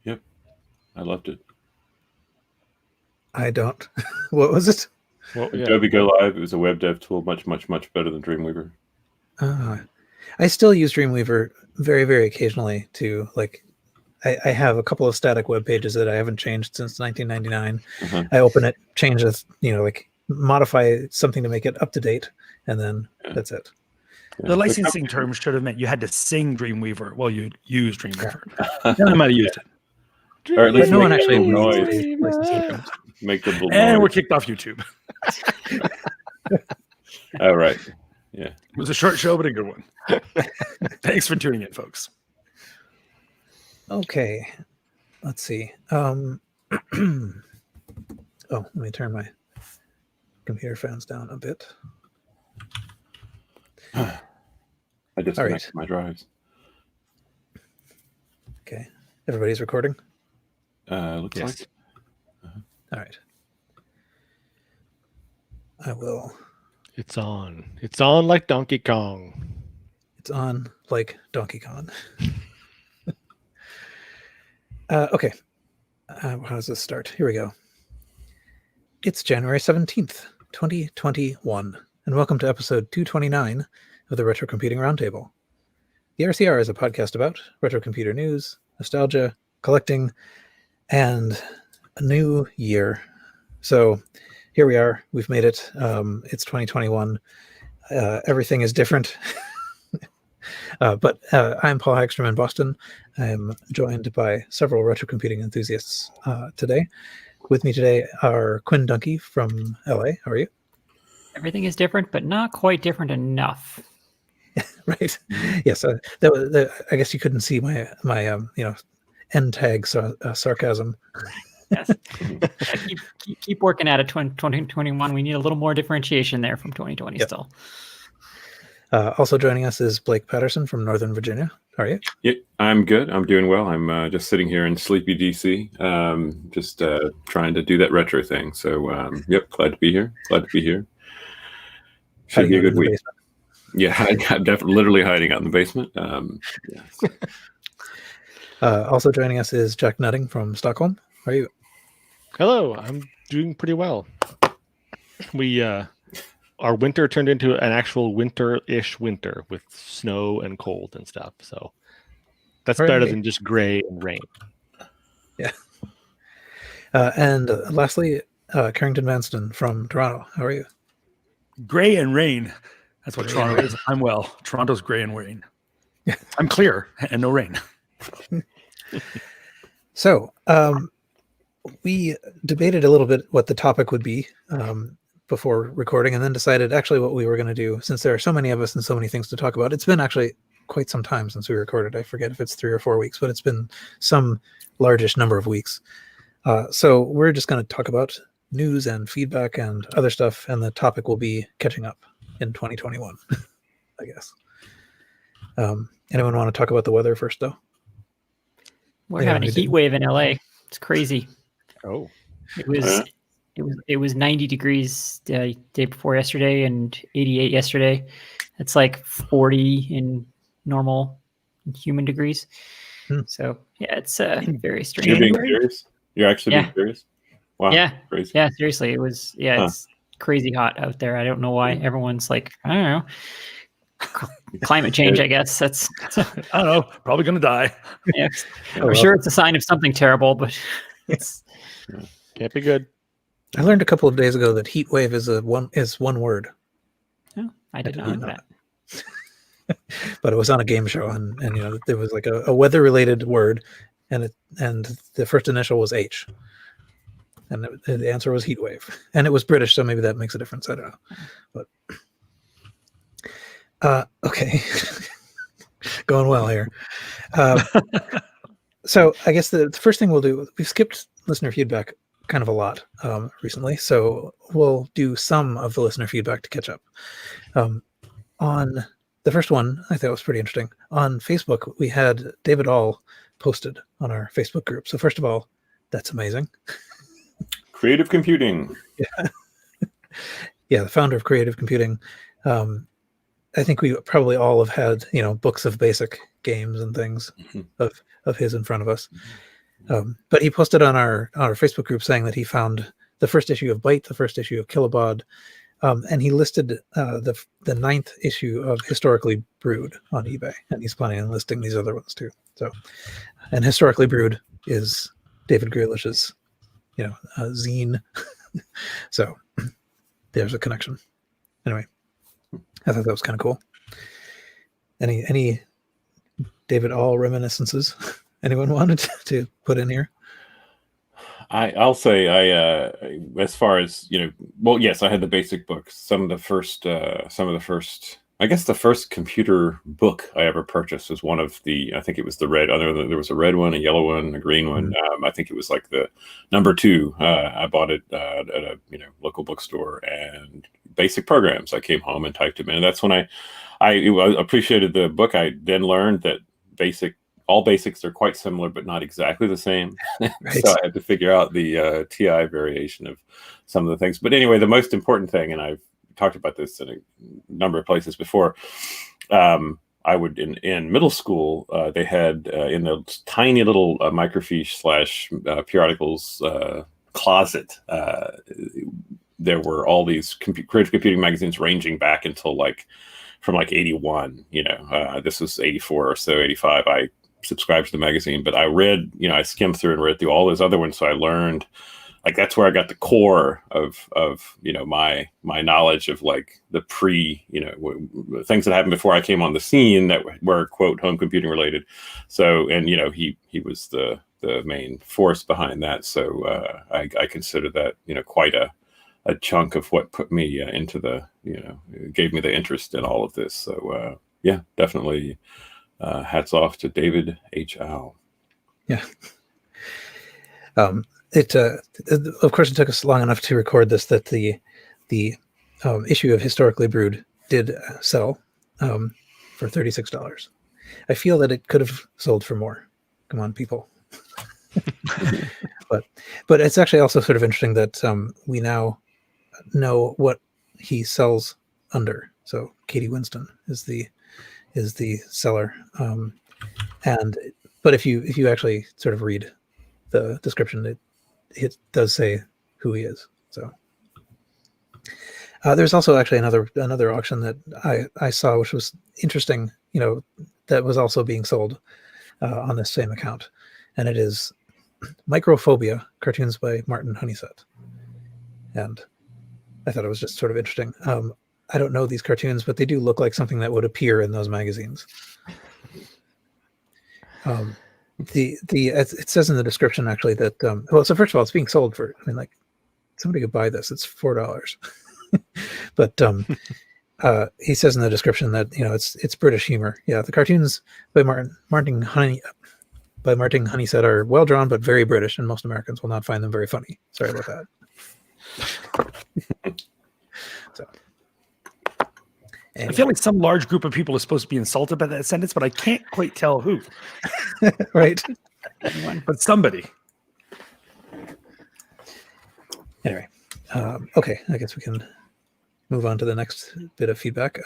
Yep, I loved it. I don't. What was it? Well, yeah. Adobe Go Live. It was a web dev tool, much better than Dreamweaver. I still use Dreamweaver very, very occasionally to like. I have a couple of static web pages that I haven't changed since 1999. Uh-huh. I open it, change it, like modify something to make it up to date, and then that's it. The licensing term should have meant you had to sing Dreamweaver while you use Dreamweaver. Then I might have used it. Or at least no one make actually noise. licensing terms. Make the little And noise. we're kicked off YouTube. All right. Yeah. It was a short show, but a good one. Thanks for tuning in, folks. Okay, let's see. Oh, let me turn my computer fans down a bit. I disconnected my drives. Okay, everybody's recording? Looks Yes. like. All right. I will. It's on. It's on like Donkey Kong. It's on like Donkey Kong. Okay. How does this start? Here we go. It's January 17th, 2021, and welcome to episode 229 of the Retrocomputing Roundtable. The RCR is a podcast about retro computer news, nostalgia, collecting, and a new year. So here we are. We've made it. It's 2021. Everything is different. But I'm Paul Hagstrom in Boston. I'm joined by several retro computing enthusiasts today. With me today are Quinn Dunkey from LA. How are you? Everything is different, but not quite different enough. Right. Yes. I guess you couldn't see my end tag sarcasm. Yes. keep working at it. 2021. We need a little more differentiation there from 2020 still. Also joining us is Blake Patterson from Northern Virginia. How are you? Yeah, I'm good. I'm doing well. I'm just sitting here in sleepy DC, just trying to do that retro thing. So, yep, glad to be here. Should be a good week. Basement? Yeah, I'm definitely literally hiding out in the basement. Yes. Also joining us is Jack Nutting from Stockholm. How are you? Hello, I'm doing pretty well. We our winter turned into an actual winter-ish winter with snow and cold and stuff. So that's better than just gray and rain. Yeah. And lastly, Carrington Vanston from Toronto. How are you? Gray and rain. That's what Toronto is. I'm well. Toronto's gray and rain. Yeah. I'm clear and no rain. So we debated a little bit what the topic would be before recording, and then decided actually what we were going to do, since there are so many of us and so many things to talk about. It's been actually quite some time since we recorded. I forget if it's 3 or 4 weeks, but it's been some largish number of weeks. So we're just going to talk about news and feedback and other stuff, and the topic will be catching up in 2021, I guess. Anyone want to talk about the weather first, though? We're having a heat wave in LA. It's crazy. Oh, it was 90 degrees day before yesterday and 88 yesterday. It's like 40 in normal human degrees. So yeah, it's very strange. You're being serious? You're actually being serious? Wow. Yeah. Crazy. Yeah, seriously. It was it's crazy hot out there. I don't know why everyone's like, I don't know. Climate change, I guess. That's I don't know. Probably gonna die. Yeah. I'm sure it's a sign of something terrible, but it's can't be good. I learned a couple of days ago that heat wave is one word. Oh, I did not know that. But it was on a game show, and there was like a weather related word, and the first initial was H, and the answer was heat wave, and it was British, so maybe that makes a difference. I don't know, but okay, going well here. So I guess the first thing we'll do, we've skipped listener feedback kind of a lot recently, so we'll do some of the listener feedback to catch up. On the first one, I thought was pretty interesting. On Facebook, we had David All posted on our Facebook group. So first of all, that's amazing. Creative computing. Yeah, the founder of Creative Computing. I think we probably all have had, books of basic games and things of his in front of us. But he posted on our Facebook group saying that he found the first issue of Byte, the first issue of Kilobaud, and he listed the 9th issue of Historically Brewed on eBay, and he's planning on listing these other ones too. So, and Historically Brewed is David Grealish's, zine. So there's a connection. Anyway, I thought that was kind of cool. Any David All reminiscences anyone wanted to put in here? I'll say as far as well, yes, I had the basic books. Some of the first, I guess the first computer book I ever purchased was one of the, I think it was the red. There was a red one, a yellow one, a green one. I think it was like the number 2. I bought it at a local bookstore, and basic programs. I came home and typed them in, and that's when I appreciated the book. I then learned that all basics are quite similar, but not exactly the same. Right. So I had to figure out the TI variation of some of the things. But anyway, the most important thing, and I've talked about this in a number of places before, I would in middle school, they had in the tiny little microfiche / periodicals closet, there were all these creative computing magazines ranging back until from 81. This was 84 or so, 85. I subscribed to the magazine, but I read, I skimmed through and read through all those other ones. So I learned, that's where I got the core of my knowledge of the things that happened before I came on the scene that were quote home computing related. So, and he was the main force behind that. So I consider that quite a chunk of what put me into the gave me the interest in all of this. So yeah, definitely hats off to David H. Owl. Yeah. It of course it took us long enough to record this that the issue of Historically Brewed did sell for $36. I feel that it could have sold for more. Come on, people. but it's actually also sort of interesting that we now know what he sells under. So Katie Winston is the seller, but if you actually sort of read the description, it does say who he is. So there's also actually another auction that I saw, which was interesting. That was also being sold on this same account, and it is Microphobia, cartoons by Martin Honeysett. And I thought it was just sort of interesting. I don't know these cartoons, but they do look like something that would appear in those magazines. It says in the description actually that so first of all, it's being sold for, somebody could buy this. It's $4. But he says in the description that it's British humor. Yeah, the cartoons by Martin Honeysett are well drawn but very British, and most Americans will not find them very funny. Sorry about that. So, anyway. I feel like some large group of people is supposed to be insulted by that sentence, but I can't quite tell who. Right. But somebody. Anyway, okay, I guess we can move on to the next bit of feedback.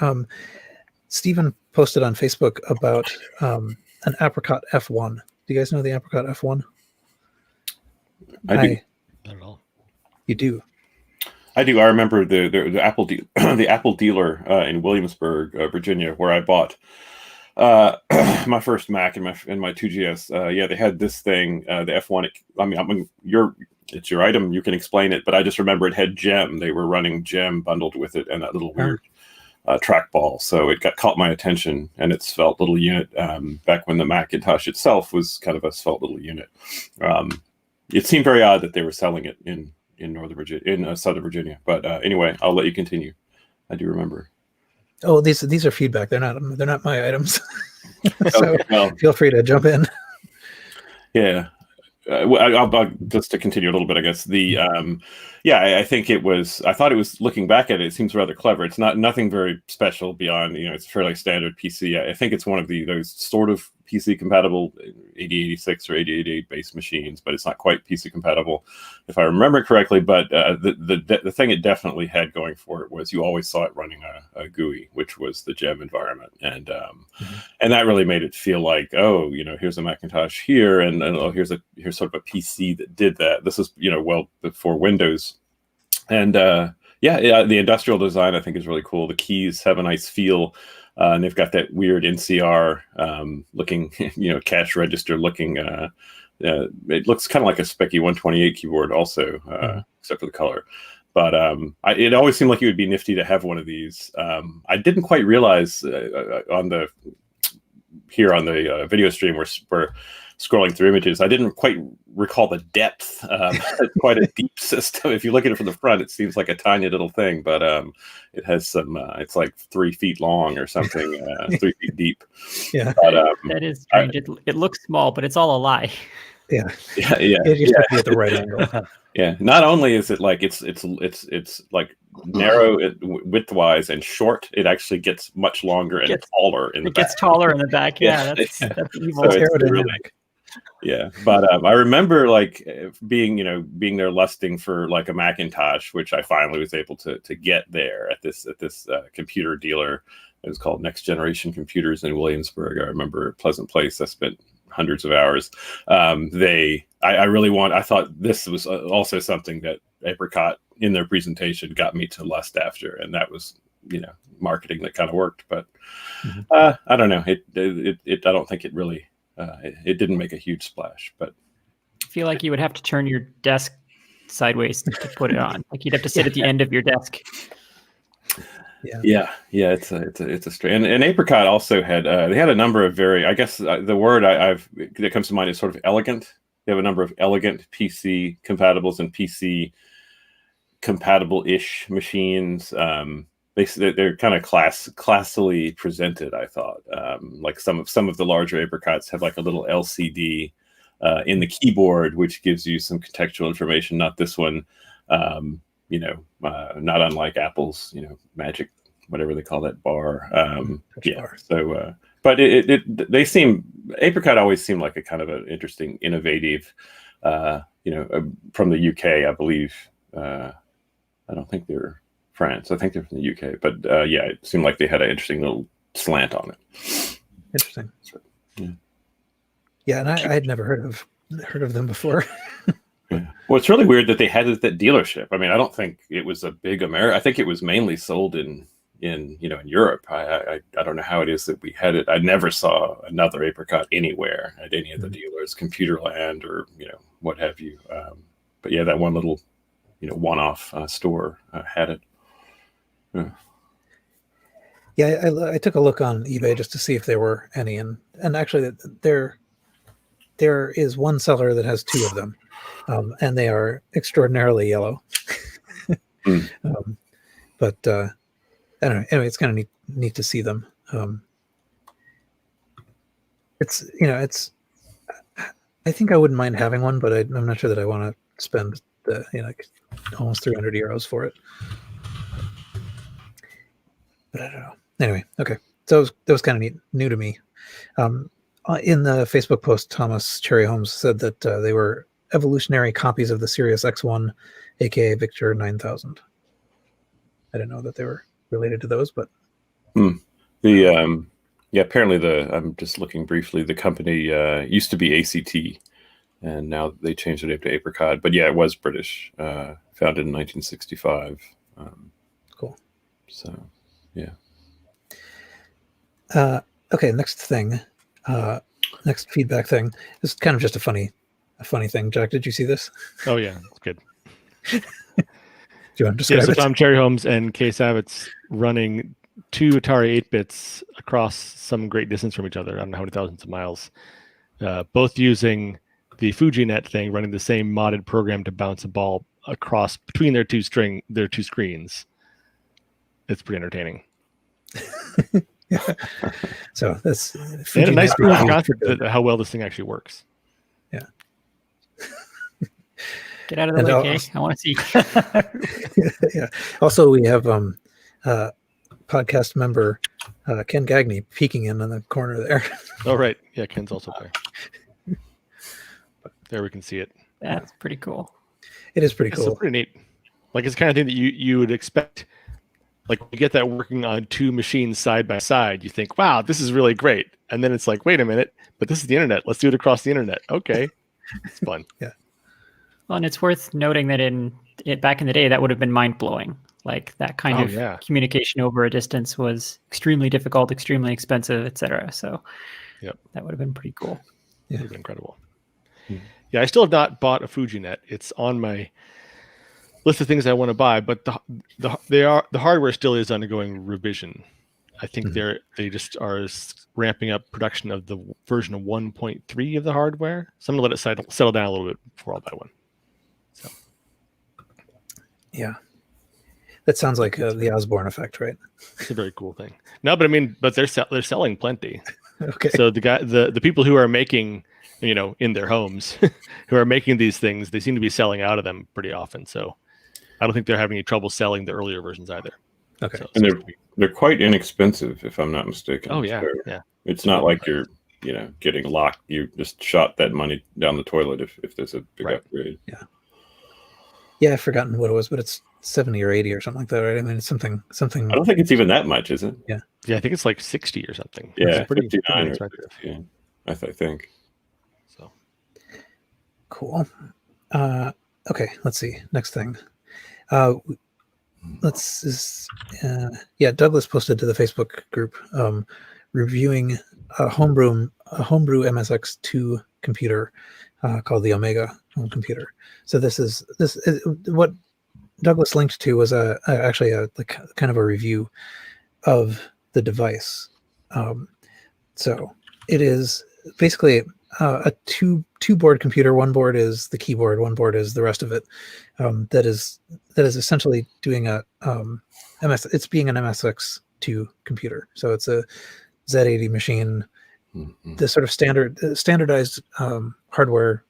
Stephen posted on Facebook about an Apricot F1. Do you guys know the Apricot F1? I do. Not at all. You do? I do. I remember the Apple the Apple dealer in Williamsburg, Virginia, where I bought my first Mac and my 2GS. Yeah, they had this thing, the F1. It's your item. You can explain it, but I just remember it had Gem. They were running Gem bundled with it and that little weird trackball. So it caught my attention, and it's felt little unit. Back when the Macintosh itself was kind of a svelte little unit. It seemed very odd that they were selling it in Northern Virginia, in Southern Virginia. But anyway, I'll let you continue. I do remember. Oh, these are feedback. They're not my items. So okay, well, feel free to jump in. Yeah. I'll just to continue a little bit, I guess. I think it was. I thought it was, looking back at it, it seems rather clever. It's nothing very special beyond, it's a fairly standard PC. I think it's one of those sort of PC compatible 8086 or 8088 based machines, but it's not quite PC compatible, if I remember correctly. But the thing it definitely had going for it was you always saw it running a GUI, which was the gem environment, and that really made it feel like, oh, here's a Macintosh here, and oh, here's sort of a PC that did that. This is well before Windows, and the industrial design I think is really cool. The keys have a nice feel. And they've got that weird NCR looking, cash register looking. It looks kind of like a Speccy 128 keyboard, also, except for the color. But it always seemed like it would be nifty to have one of these. I didn't quite realize on the video stream we're scrolling through images, I didn't quite recall the depth. It's quite a deep system. If you look at it from the front, it seems like a tiny little thing, but it has some. It's like 3 feet long or something, 3 feet deep. Yeah, but, that is strange. It looks small, but it's all a lie. Yeah. You just have to be at the right angle. Yeah. Not only is it like it's like narrow widthwise and short, it actually gets much longer and taller in the back. It gets taller in the back. Yeah, that's evil. So it's really, yeah, but I remember like being there lusting for like a Macintosh, which I finally was able to get there at this computer dealer. It was called Next Generation Computers in Williamsburg. I remember Pleasant Place. I spent hundreds of hours. I thought this was also something that Apricot in their presentation got me to lust after, and that was marketing that kind of worked. But I don't know. I don't think it really. It didn't make a huge splash, but I feel like you would have to turn your desk sideways to put it on. Like you'd have to sit at the end of your desk. Yeah. It's a strange. And Apricot also had they had a number of very. I guess the word that comes to mind is sort of elegant. They have a number of elegant PC compatibles and PC compatible-ish machines. They're kind of classily presented, I thought. Like some of the larger Apricots have like a little LCD in the keyboard, which gives you some contextual information. Not this one, not unlike Apple's, Magic, whatever they call that bar. Bar. So, but Apricot always seemed like a kind of an interesting, innovative, from the UK, I believe. I don't think they're France. I think they're from the UK, but it seemed like they had an interesting little slant on it. Interesting. So, yeah, and I had never heard of them before. Yeah. Well, it's really weird that they had that dealership. I mean, I don't think it was a big America. I think it was mainly sold in Europe. I don't know how it is that we had it. I never saw another Apricot anywhere at any of the dealers, Computerland or what have you. But yeah, that one little one-off store had it. Yeah, I took a look on eBay just to see if there were any, and actually there is one seller that has 2 of them, and they are extraordinarily yellow. But I don't know. Anyway, it's kind of neat to see them. It's I think I wouldn't mind having one, but I'm not sure that I want to spend like almost 300 euros for it. But I don't know. Anyway, okay. So that was kind of new to me. In the Facebook post, Thomas Cherry Holmes said that they were evolutionary copies of the Sirius X1, aka Victor 9000. I didn't know that they were related to those, but apparently I'm just looking briefly. The company used to be ACT, and now they changed the name to Apricot. But yeah, it was British, founded in 1965. Cool. So, yeah. Okay, next thing. Next feedback thing. This is kind of just a funny thing. Jack, did you see this? Oh yeah, it's good. Do you want to describe it? Tom Cherry Holmes and Kay Savitz running 2 Atari 8-bits across some great distance from each other. I don't know how many thousands of miles. Both using the Fujinet thing, running the same modded program to bounce a ball across between their two screens. It's pretty entertaining. So that's they had a nice proof of concept how well this thing actually works. Yeah. Get out of the way, Kay. I want to see. Yeah. Also, we have podcast member Ken Gagney peeking in the corner there. Oh, right. Yeah, Ken's also there. There we can see it. That's pretty cool. It is pretty It's cool. pretty neat. Like, it's the kind of thing that you would expect. Like, you get that working on two machines side by side, you think, wow, this is really great. And then it's like, wait a minute, but this is the internet. Let's do it across the internet. Okay. It's fun. Yeah. Well, and it's worth noting that back in the day, that would have been mind-blowing. Like that kind of communication over a distance was extremely difficult, extremely expensive, etc. So that would have been pretty cool. Yeah. It would have been incredible. Mm-hmm. Yeah, I still have not bought a Fujinet. It's on my list of things I want to buy, but the hardware still is undergoing revision. I think they just are ramping up production of the version of 1.3 of the hardware. So I'm gonna let it settle down a little bit before I'll buy one. So yeah, that sounds like the Osborne effect, right? It's a very cool thing. No, but I mean, but they're selling plenty. Okay. So the people who are making, in their homes, who are making these things, they seem to be selling out of them pretty often. So I don't think they're having any trouble selling the earlier versions either. Okay. So and they're quite inexpensive, if I'm not mistaken. Oh yeah, yeah. It's not like you're getting locked. You just shot that money down the toilet if there's a big upgrade. Yeah. Yeah, I've forgotten what it was, but it's 70 or 80 or something like that, right? I mean, it's something. I don't think it's even that much, is it? Yeah. Yeah, I think it's like 60 or something. Yeah, it's pretty 59 expensive. Yeah, I think. So cool. Okay, let's see. Next thing. Douglas posted to the Facebook group reviewing a homebrew MSX2 computer called the Amiga home computer. So this is what Douglas linked to was actually a kind of a review of the device. So it is basically a two board computer. One board is the keyboard, one board is the rest of it. That is essentially doing it's being an MSX2 computer. So it's a Z80 machine, the sort of standardized hardware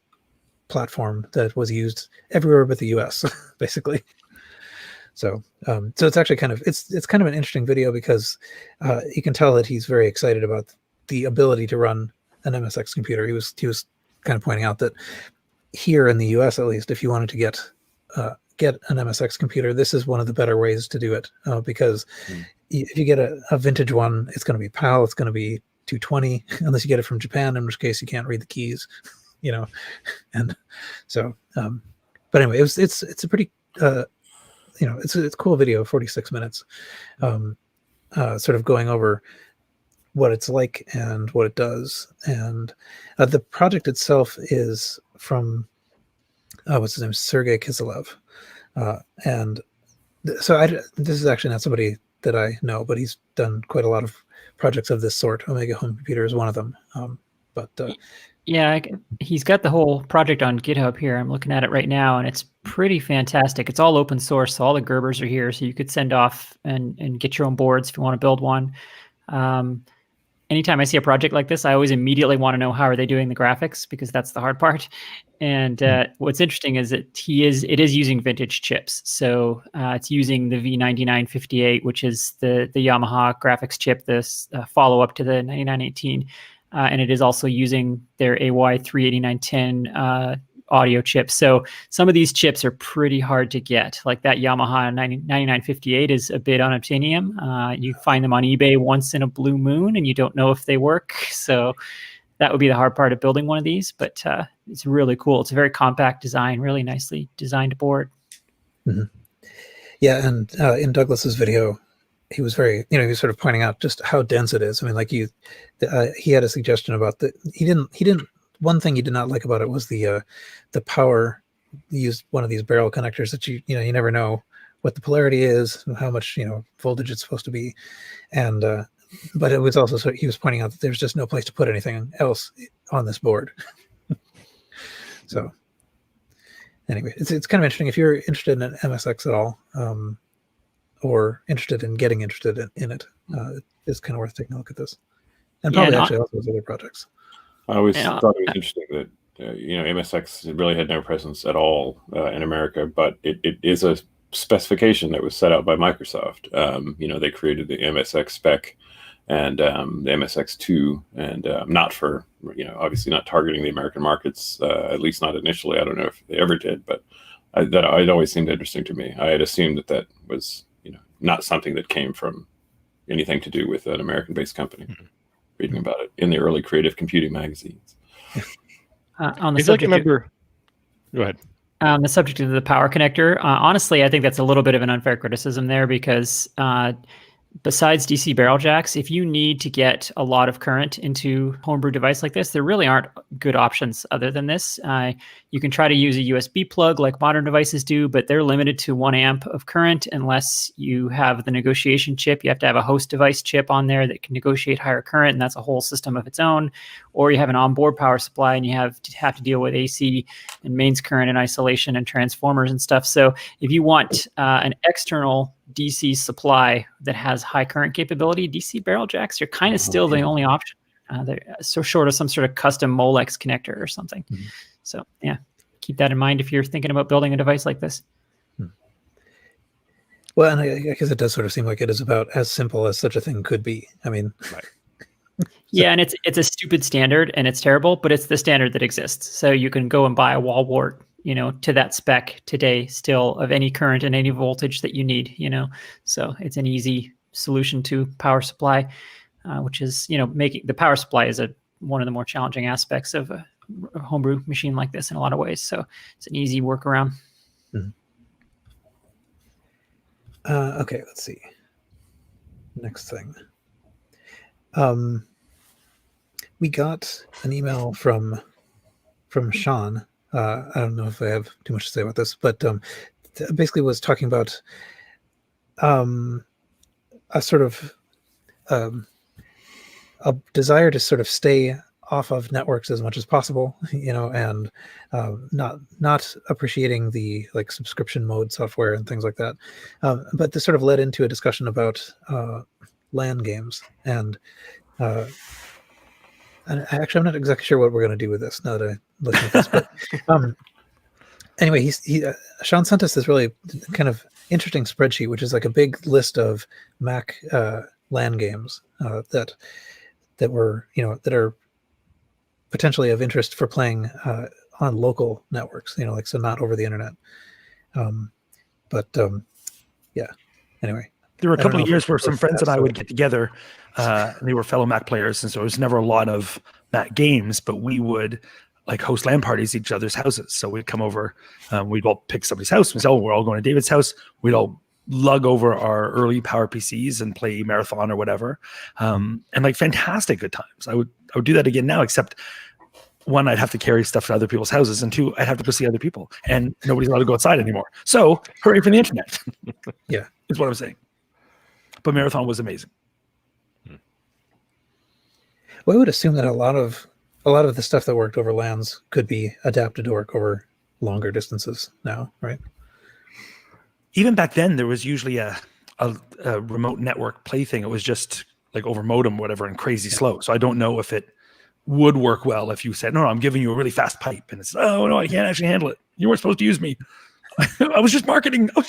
platform that was used everywhere but the US, basically. So it's actually it's kind of an interesting video because you can tell that he's very excited about the ability to run an MSX computer. He was kind of pointing out that here in the US, at least, if you wanted to get an MSX computer, this is one of the better ways to do it because if you get a vintage one, it's going to be PAL, it's going to be 220, unless you get it from Japan, in which case you can't read the keys, and so. But anyway, it's a pretty it's a cool video, 46 minutes, sort of going over what it's like and what it does. And the project itself is from what's his name, Sergei Kiselev. And so this is actually not somebody that I know, but he's done quite a lot of projects of this sort. Amiga Home Computer is one of them. Yeah, he's got the whole project on GitHub here. I'm looking at it right now, and it's pretty fantastic. It's all open source, so all the Gerbers are here, so you could send off and get your own boards if you want to build one. Anytime I see a project like this, I always immediately want to know how are they doing the graphics, because that's the hard part. And what's interesting is that it is using vintage chips. So it's using the V9958, which is the Yamaha graphics chip, this follow-up to the 9918. And it is also using their AY38910 audio chips. So some of these chips are pretty hard to get. Like that Yamaha 9958 is a bit unobtainium. You find them on eBay once in a blue moon, and you don't know if they work. So that would be the hard part of building one of these. But it's really cool. It's a very compact design, really nicely designed board. Mm-hmm. Yeah, and in Douglas's video, he was very, he was sort of pointing out just how dense it is. I mean, like he had a suggestion about one thing he did not like about it was the power. He used one of these barrel connectors that you never know what the polarity is, how much voltage it's supposed to be, and but it was also he was pointing out that there's just no place to put anything else on this board. So anyway, it's kind of interesting if you're interested in MSX at all, or interested in getting interested in it. It's kind of worth taking a look at this, and probably also those other projects. I always thought it was interesting that MSX really had no presence at all in America, but it is a specification that was set out by Microsoft. They created the MSX spec and the MSX2, and not for, obviously not targeting the American markets, at least not initially. I don't know if they ever did, but that it always seemed interesting to me. I had assumed that was, not something that came from anything to do with an American-based company. Reading about it in the early creative computing magazines. On the subject, Go ahead. On the subject of the power connector, honestly, I think that's a little bit of an unfair criticism there, because besides DC barrel jacks, if you need to get a lot of current into homebrew device like this, there really aren't good options other than this. You can try to use a USB plug like modern devices do, but they're limited to 1 amp of current unless you have the negotiation chip. You have to have a host device chip on there that can negotiate higher current, and that's a whole system of its own. Or you have an onboard power supply, and you have to deal with AC and mains current and isolation and transformers and stuff. So if you want an external DC supply that has high current capability, DC barrel jacks are kind of still the only option. They're so short of some sort of custom Molex connector or something. So yeah, keep that in mind if you're thinking about building a device like this. Well, and I guess it does sort of seem like it is about as simple as such a thing could be. I mean, right. Yeah, and it's a stupid standard, and it's terrible, but it's the standard that exists. So you can go and buy a wall wart, to that spec today, still, of any current and any voltage that you need. So it's an easy solution to power supply, which is, making the power supply is one of the more challenging aspects of a homebrew machine like this in a lot of ways. So it's an easy workaround. Okay, let's see. Next thing. We got an email from Sean. I don't know if I have too much to say about this, but basically was talking about a sort of a desire to sort of stay off of networks as much as possible, and not appreciating the subscription mode software and things like that. But this sort of led into a discussion about LAN games, and actually, I'm not exactly sure what we're going to do with this now that I listen to this. But anyway, Sean sent us this really kind of interesting spreadsheet, which is like a big list of Mac LAN games that are potentially of interest for playing on local networks. So not over the internet. Yeah. Anyway. There were a couple of years where some friends and I would get together, and they were fellow Mac players, and so it was never a lot of Mac games, but we would host LAN parties at each other's houses. So we'd come over, we'd all pick somebody's house. We'd say, we're all going to David's house. We'd all lug over our early Power PCs and play Marathon or whatever, and fantastic good times. I would do that again now, except one, I'd have to carry stuff to other people's houses, and two, I'd have to go see other people, and nobody's allowed to go outside anymore. So hurry for the internet. Yeah, is what I'm saying. But Marathon was amazing. Well, I would assume that a lot of the stuff that worked over LANs could be adapted to work over longer distances now, right? Even back then, there was usually a remote network play thing. It was just over modem, whatever, and crazy slow. So I don't know if it would work well if you said, no, I'm giving you a really fast pipe, and it's, oh no, I can't actually handle it. You weren't supposed to use me. I was just marketing. So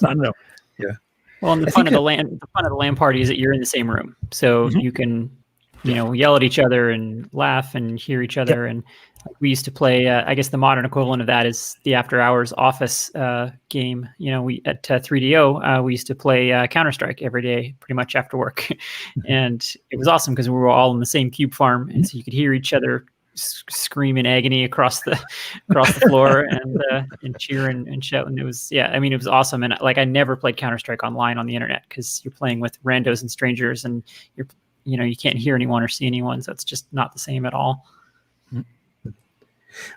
I don't know. Yeah. Well, and the fun of the LAN party is that you're in the same room, so you can, yell at each other and laugh and hear each other. Yep. And we used to play. I guess the modern equivalent of that is the after hours office game. We at 3DO we used to play Counter-Strike every day, pretty much after work, and it was awesome because we were all in the same cube farm, and so you could hear each other scream in agony across the floor and cheer and shout, and it was it was awesome. And I never played Counter-Strike online on the internet because you're playing with randos and strangers, and you can't hear anyone or see anyone, so it's just not the same at all.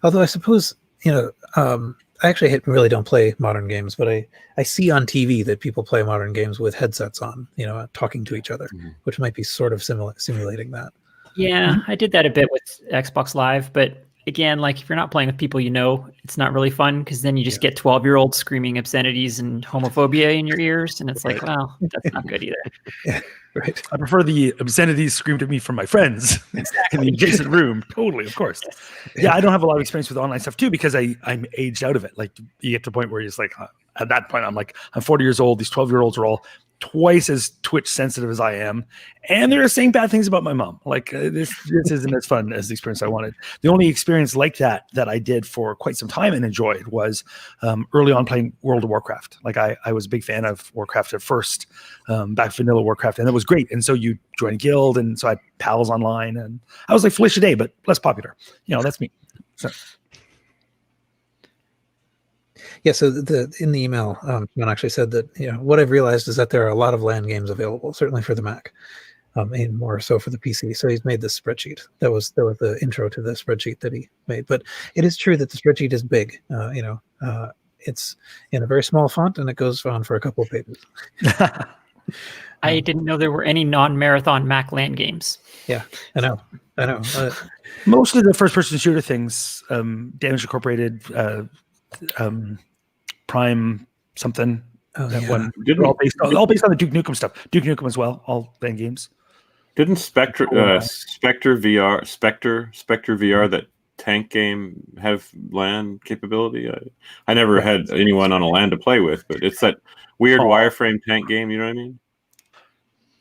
Although I suppose I actually really don't play modern games, but I see on TV that people play modern games with headsets on, talking to each other, which might be sort of simulating that. Yeah, I did that a bit with Xbox Live, but again, if you're not playing with people it's not really fun, because then you just get 12-year-olds screaming obscenities and homophobia in your ears, and it's well, that's not good either. Yeah, right. I prefer the obscenities screamed at me from my friends in the adjacent room. Totally, of course. Yeah, I don't have a lot of experience with online stuff too, because I'm aged out of it. You get to the point where you're just at that point, I'm 40 years old. These 12-year-olds are all twice as Twitch sensitive as I am, and they're saying bad things about my mom. Like this isn't as fun as the experience I wanted. The only experience like that I did for quite some time and enjoyed was early on playing World of Warcraft. Like I was a big fan of Warcraft at first, back vanilla Warcraft, and it was great. And so you join a guild, and so I had pals online, and I was like Felicia Day, but less popular. That's me. So. Yeah, so in the email, John actually said that what I've realized is that there are a lot of LAN games available, certainly for the Mac, and more so for the PC. So he's made this spreadsheet. That was the intro to the spreadsheet that he made. But it is true that the spreadsheet is big. It's in a very small font, and it goes on for a couple of pages. I didn't know there were any non-marathon Mac LAN games. Yeah, I know. Most of the first-person shooter things, Damage Incorporated, Prime something. One. All based on the Duke Nukem stuff. Duke Nukem as well. All LAN games. Didn't Spectre VR, that tank game, have LAN capability? I never had anyone on a LAN to play with, but it's that weird wireframe tank game. You know what I mean?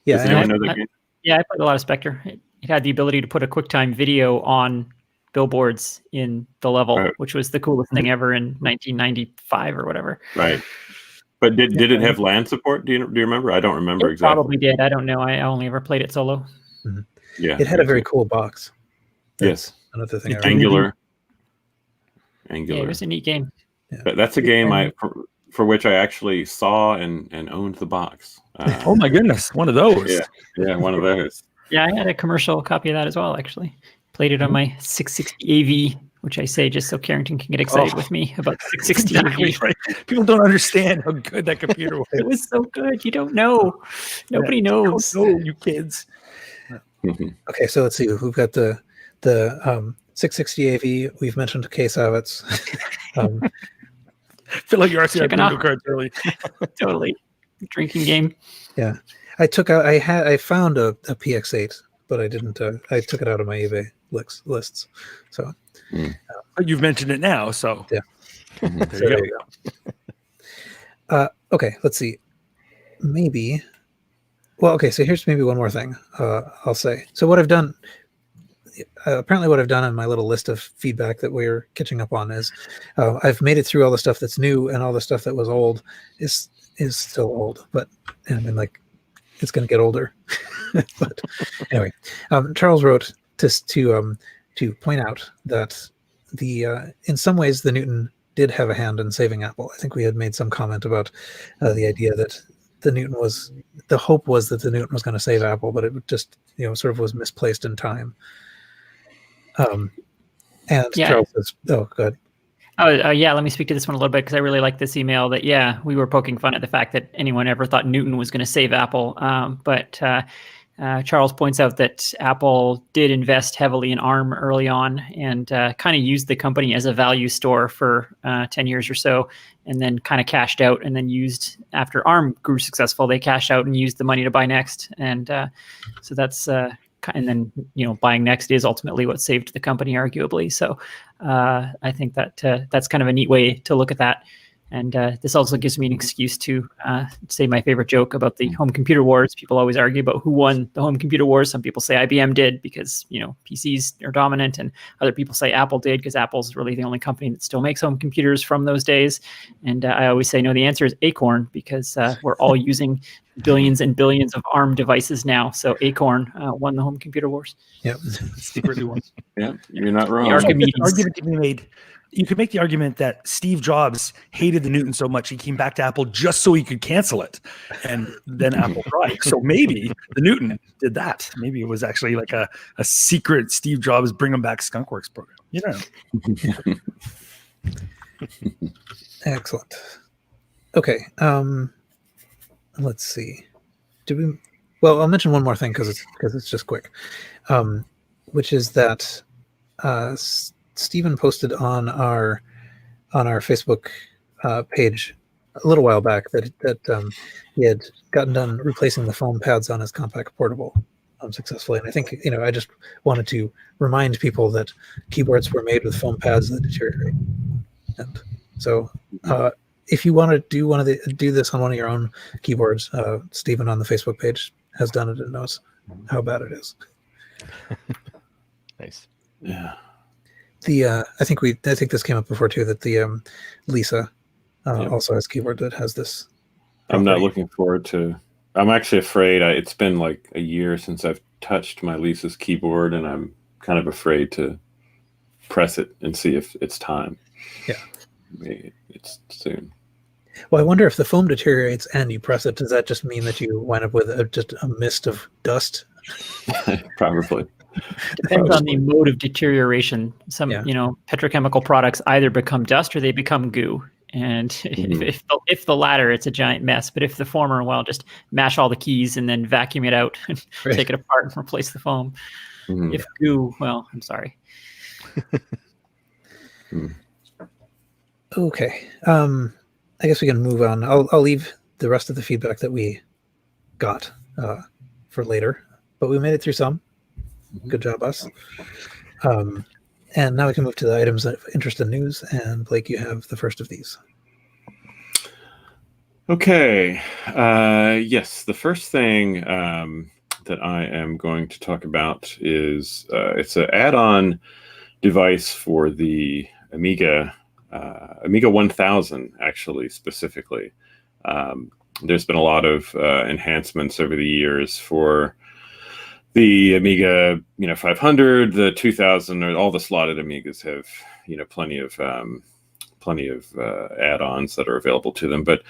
Yeah. Does anyone know that game? Yeah, I played a lot of Spectre. It had the ability to put a QuickTime video on billboards in the level, right, which was the coolest thing ever in 1995 or whatever. Right. But did it have LAN support? Do you remember? I don't remember exactly. Probably did. I don't know. I only ever played it solo. Mm-hmm. Yeah. It had a very cool box. Yes. Another thing. Angular. Yeah, it was a neat game. Yeah. But that's a game for which I actually saw and owned the box. Oh my goodness, one of those. Yeah, one of those. Yeah, I had a commercial copy of that as well, actually. Played it on my 660 AV, which I say just so Carrington can get excited with me about 660 exactly AV. Right. People don't understand how good that computer was. It was so good. You don't know. Nobody knows. You don't know, you kids. Okay, so let's see. We've got the 660 AV. We've mentioned Case Avets. Feel like you're actually on bingo cards early. Totally. Drinking game. Yeah. I found a PX8, but I didn't. I took it out of my eBay lists. So, but you've mentioned it now, so yeah. There you go. Okay, let's see. Maybe. Well, okay. So here's maybe one more thing I'll say. So what I've done. Apparently, what I've done in my little list of feedback that we're catching up on is I've made it through all the stuff that's new, and all the stuff that was old is still old. But I mean, like, it's going to get older. But anyway, Charles wrote to point out that in some ways the Newton did have a hand in saving Apple. I think we had made some comment about the idea that the hope was that the Newton was going to save Apple, but it just sort of was misplaced in time. And Charles says, "Oh, good." Yeah, let me speak to this one a little bit because I really like this email that, we were poking fun at the fact that anyone ever thought Newton was going to save Apple. But Charles points out that Apple did invest heavily in ARM early on and kind of used the company as a value store for 10 years or so, and then kind of cashed out and then used, after ARM grew successful, they cashed out and used the money to buy Next. And so that's... and then, buying Next is ultimately what saved the company, arguably. So I think that that's kind of a neat way to look at that. And this also gives me an excuse to say my favorite joke about the home computer wars. People always argue about who won the home computer wars. Some people say IBM did because, PCs are dominant, and other people say Apple did because Apple's really the only company that still makes home computers from those days. And I always say, no, the answer is Acorn, because we're all using billions and billions of ARM devices now. So Acorn won the home computer wars. Yep. Secretly won. Yeah, you're not wrong. The argument to be made. You could make the argument that Steve Jobs hated the Newton so much he came back to Apple just so he could cancel it, and then Apple tried. So maybe the Newton did that. Maybe it was actually like a secret Steve Jobs bring him back skunkworks program. Excellent. Okay. Let's see. Well, I'll mention one more thing because it's just quick, which is that Stephen posted on our Facebook page a little while back that he had gotten done replacing the foam pads on his compact portable successfully. And I think I just wanted to remind people that keyboards were made with foam pads that deteriorate, and so if you want to do this on one of your own keyboards, Stephen on the Facebook page has done it and knows how bad it is. Nice. Yeah. I think this came up before too, that the Lisa also has keyboard that has this property. I'm not looking forward to. I'm actually afraid. It's been like a year since I've touched my Lisa's keyboard, and I'm kind of afraid to press it and see if it's time. Yeah, maybe it's soon. Well, I wonder if the foam deteriorates and you press it, does that just mean that you wind up with just a mist of dust? Probably. Depends on the mode of deterioration. Some, petrochemical products either become dust or they become goo. And if the latter, it's a giant mess. But if the former, well, just mash all the keys and then vacuum it out and take it apart and replace the foam. If goo, well, I'm sorry. Okay. I guess we can move on. I'll leave the rest of the feedback that we got for later. But we made it through some. Good job, us. And now we can move to the items of interest and news. And Blake, you have the first of these. Okay. Yes, the first thing that I am going to talk about is it's an add-on device for the Amiga 1000, actually, specifically. There's been a lot of enhancements over the years for the Amiga, 500, the 2000, or all the slotted Amigas have, plenty of add-ons that are available to them. But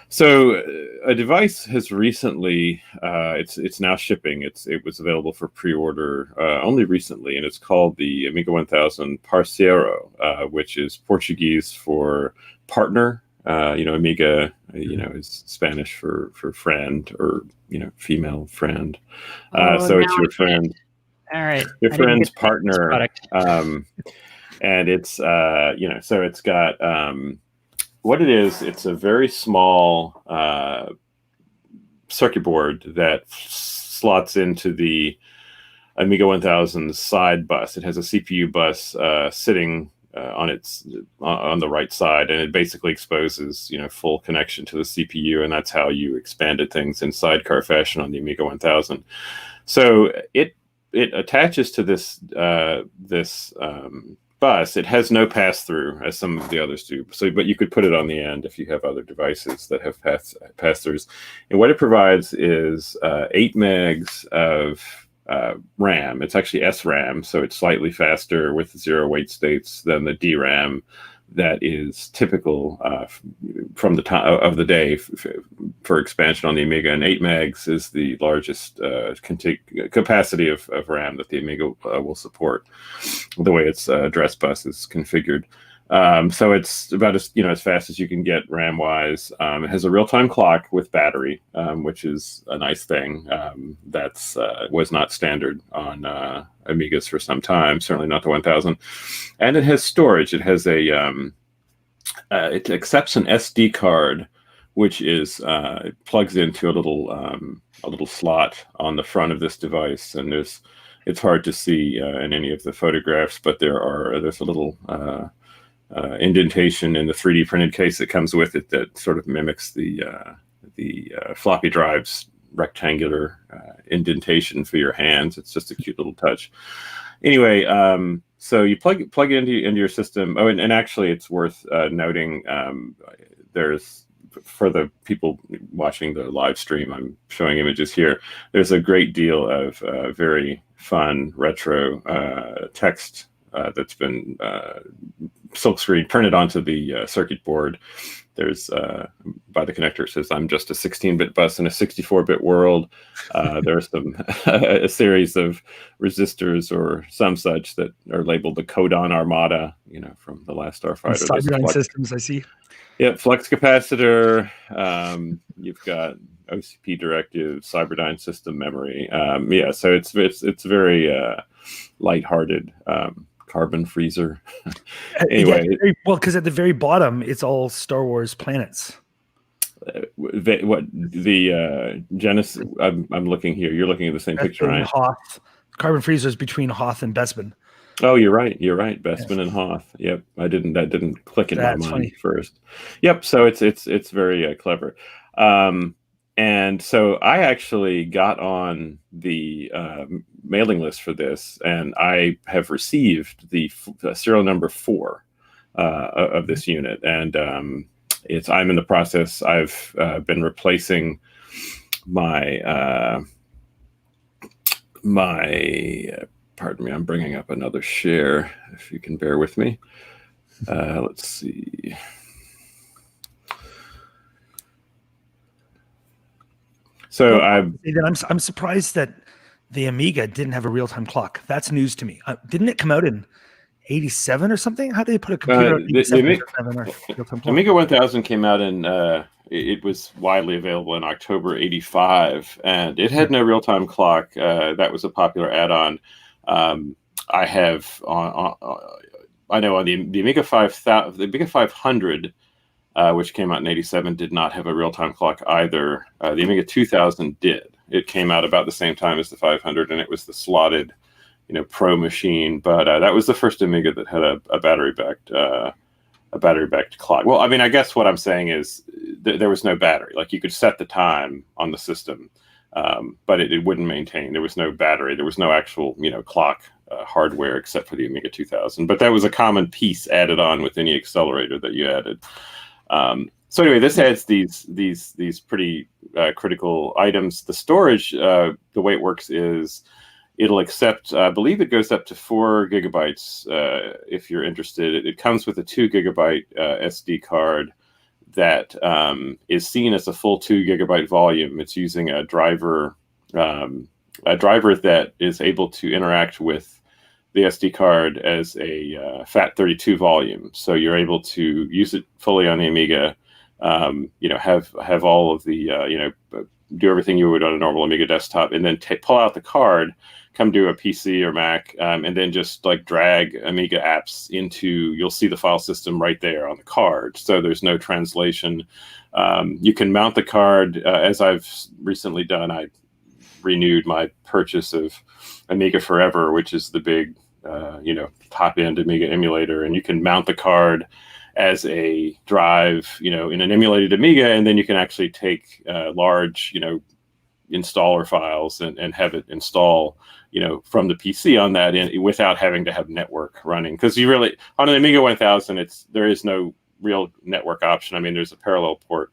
so a device has recently, it's now shipping. It was available for pre-order only recently, and it's called the Amiga 1000 Parceiro, which is Portuguese for partner. Amiga, is Spanish for friend, or female friend. So it's your friend. All right. Your friend's partner. And it's so it's got what it is. It's a very small circuit board that slots into the Amiga 1000 side bus. It has a CPU bus sitting on the right side, and it basically exposes full connection to the CPU, and that's how you expanded things in sidecar fashion on the Amiga 1000. So it attaches to this bus. It has no pass-through as some of the others do. But you could put it on the end if you have other devices that have pass-throughs. And what it provides is 8 megs of RAM. It's actually SRAM, so it's slightly faster with 0 wait states than the DRAM that is typical from the time of the day for expansion on the Amiga. And 8 megs is the largest capacity of RAM that the Amiga will support, the way its address bus is configured. So it's about as fast as you can get RAM wise. It has a real-time clock with battery, which is a nice thing. That's was not standard on Amigas for some time, certainly not the 1000. And it has storage. It has it accepts an SD card, which is plugs into a little slot on the front of this device. And it's hard to see in any of the photographs, but there's a little indentation in the 3D printed case that comes with it that sort of mimics the floppy drive's rectangular indentation for your hands. It's just a cute little touch. Anyway, so you plug it into your system. Oh, and actually, it's worth noting. There's, for the people watching the live stream, I'm showing images here. There's a great deal of very fun retro text that's been silkscreen printed onto the circuit board. There's by the connector, it says, "I'm just a 16-bit bus in a 64-bit world." There's a series of resistors or some such that are labeled the Codon Armada, from the last Starfighter. Cyberdyne systems, I see. Yeah, flux capacitor. You've got OCP directive, Cyberdyne system memory. So it's very lighthearted. Carbon freezer. Anyway, well, because at the very bottom, it's all Star Wars planets. What the Genesis? I'm looking here. You're looking at the same picture, right? Hoth. Carbon freezer is between Hoth and Bespin. Oh, you're right. You're right. Bestman and Hoth. Yep. That didn't click in my mind funny. first. Yep. So it's very clever. And so I actually got on the mailing list for this, and I have received the serial number 4 of this unit, and I'm in the process. I've been replacing my pardon me, I'm bringing up another share, if you can bear with me. Let's see. So I'm surprised that the Amiga didn't have a real-time clock. That's news to me. Didn't it come out in 87 or something? How did they put a computer on 87 real-time clock? Amiga 1000 came out in, it was widely available in October 85, and it had no real-time clock. That was a popular add-on. I have I know on the Amiga 5000, the Amiga 500, which came out in 87, did not have a real-time clock either. The Amiga 2000 did. It came out about the same time as the 500, and it was the slotted, Pro machine. But that was the first Amiga that had a battery-backed clock. Well, I mean, I guess what I'm saying is there was no battery. Like, you could set the time on the system, but it wouldn't maintain. There was no battery. There was no actual, clock hardware except for the Amiga 2000. But that was a common piece added on with any accelerator that you added. So anyway, this adds these pretty critical items. The storage, the way it works is it'll accept, I believe it goes up to 4 gigabytes if you're interested. It comes with a 2 gigabyte SD card that is seen as a full 2 gigabyte volume. It's using a driver that is able to interact with the SD card as a FAT32 volume. So you're able to use it fully on the Amiga, have all of the, do everything you would on a normal Amiga desktop, and then pull out the card, come to a PC or Mac, and then just like drag Amiga apps into, you'll see the file system right there on the card. So there's no translation. You can mount the card, as I've recently done. I renewed my purchase of Amiga Forever, which is the big, top-end Amiga emulator, and you can mount the card as a drive, in an emulated Amiga, and then you can actually take large, installer files and have it install, from the PC on that without having to have network running. Because you really, on an Amiga 1000, there is no real network option. I mean, there's a parallel port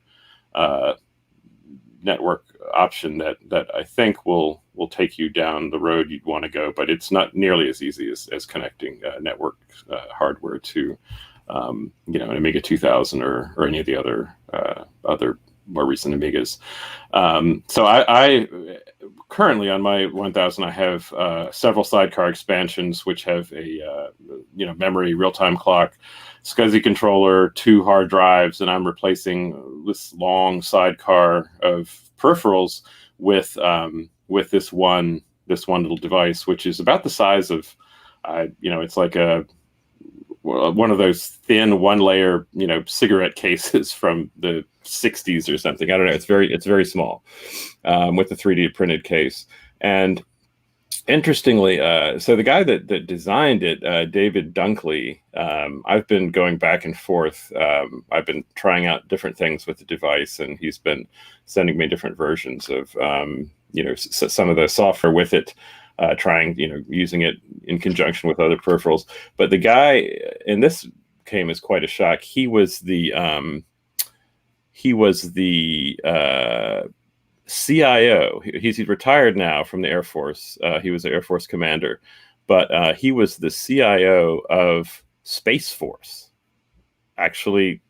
network option that I think will take you down the road you'd want to go, but it's not nearly as easy as connecting network hardware to an Amiga 2000 or any of the other more recent Amigas. So I currently on my 1000, I have several sidecar expansions which have a memory, real-time clock, SCSI controller, 2 hard drives, and I'm replacing this long sidecar of peripherals with this one little device, which is about the size of, it's like one of those thin 1-layer, cigarette cases from the 60s or something. I don't know. It's very small, with a 3D printed case. And interestingly, so the guy that designed it, David Dunkley, I've been going back and forth. I've been trying out different things with the device, and he's been sending me different versions of, some of the software with it, trying, using it in conjunction with other peripherals. But the guy, and this came as quite a shock, he was the CIO. He's retired now from the Air Force. He was an Air Force commander, but he was the CIO of Space Force. Actually,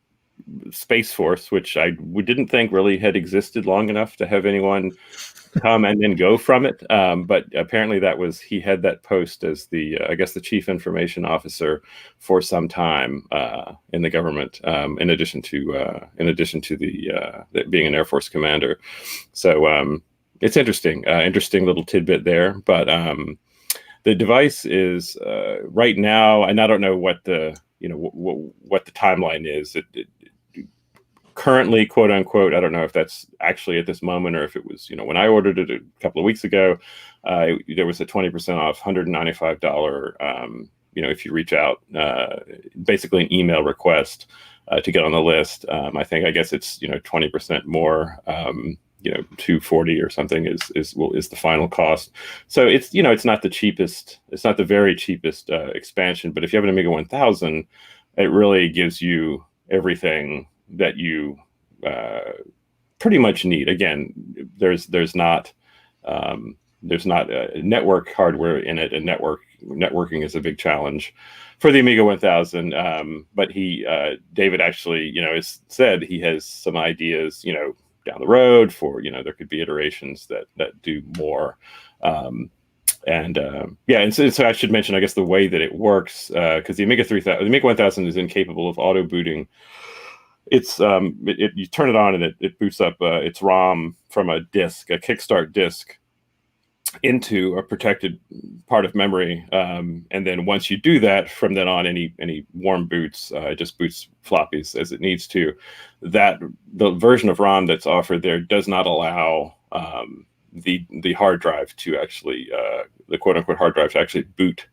Space Force, which I didn't think really had existed long enough to have anyone come and then go from it. But apparently he had that post as the chief information officer for some time in the government, in addition to the being an Air Force commander. So it's interesting little tidbit there. But the device is right now, and I don't know what the what the timeline is. It currently, quote unquote, I don't know if that's actually at this moment or if it was, when I ordered it a couple of weeks ago, there was a 20% off $195, if you reach out, basically an email request to get on the list. I guess it's 20% more. 240 or something is the final cost. So it's it's not the cheapest. It's not the very cheapest expansion. But if you have an Amiga 1000, it really gives you everything that you pretty much need. Again, there's not network hardware in it, and networking is a big challenge for the Amiga 1000. But David actually, has said he has some ideas, down the road for, there could be iterations that do more. And so I should mention, I guess, the way that it works, because the Amiga 1000 is incapable of auto booting. It's you turn it on and it boots up its ROM from a kickstart disk, into a protected part of memory, and then once you do that, from then on, any warm boots, it just boots floppies as it needs to. The version of ROM that's offered there does not allow the hard drive to actually the quote unquote hard drive to actually boot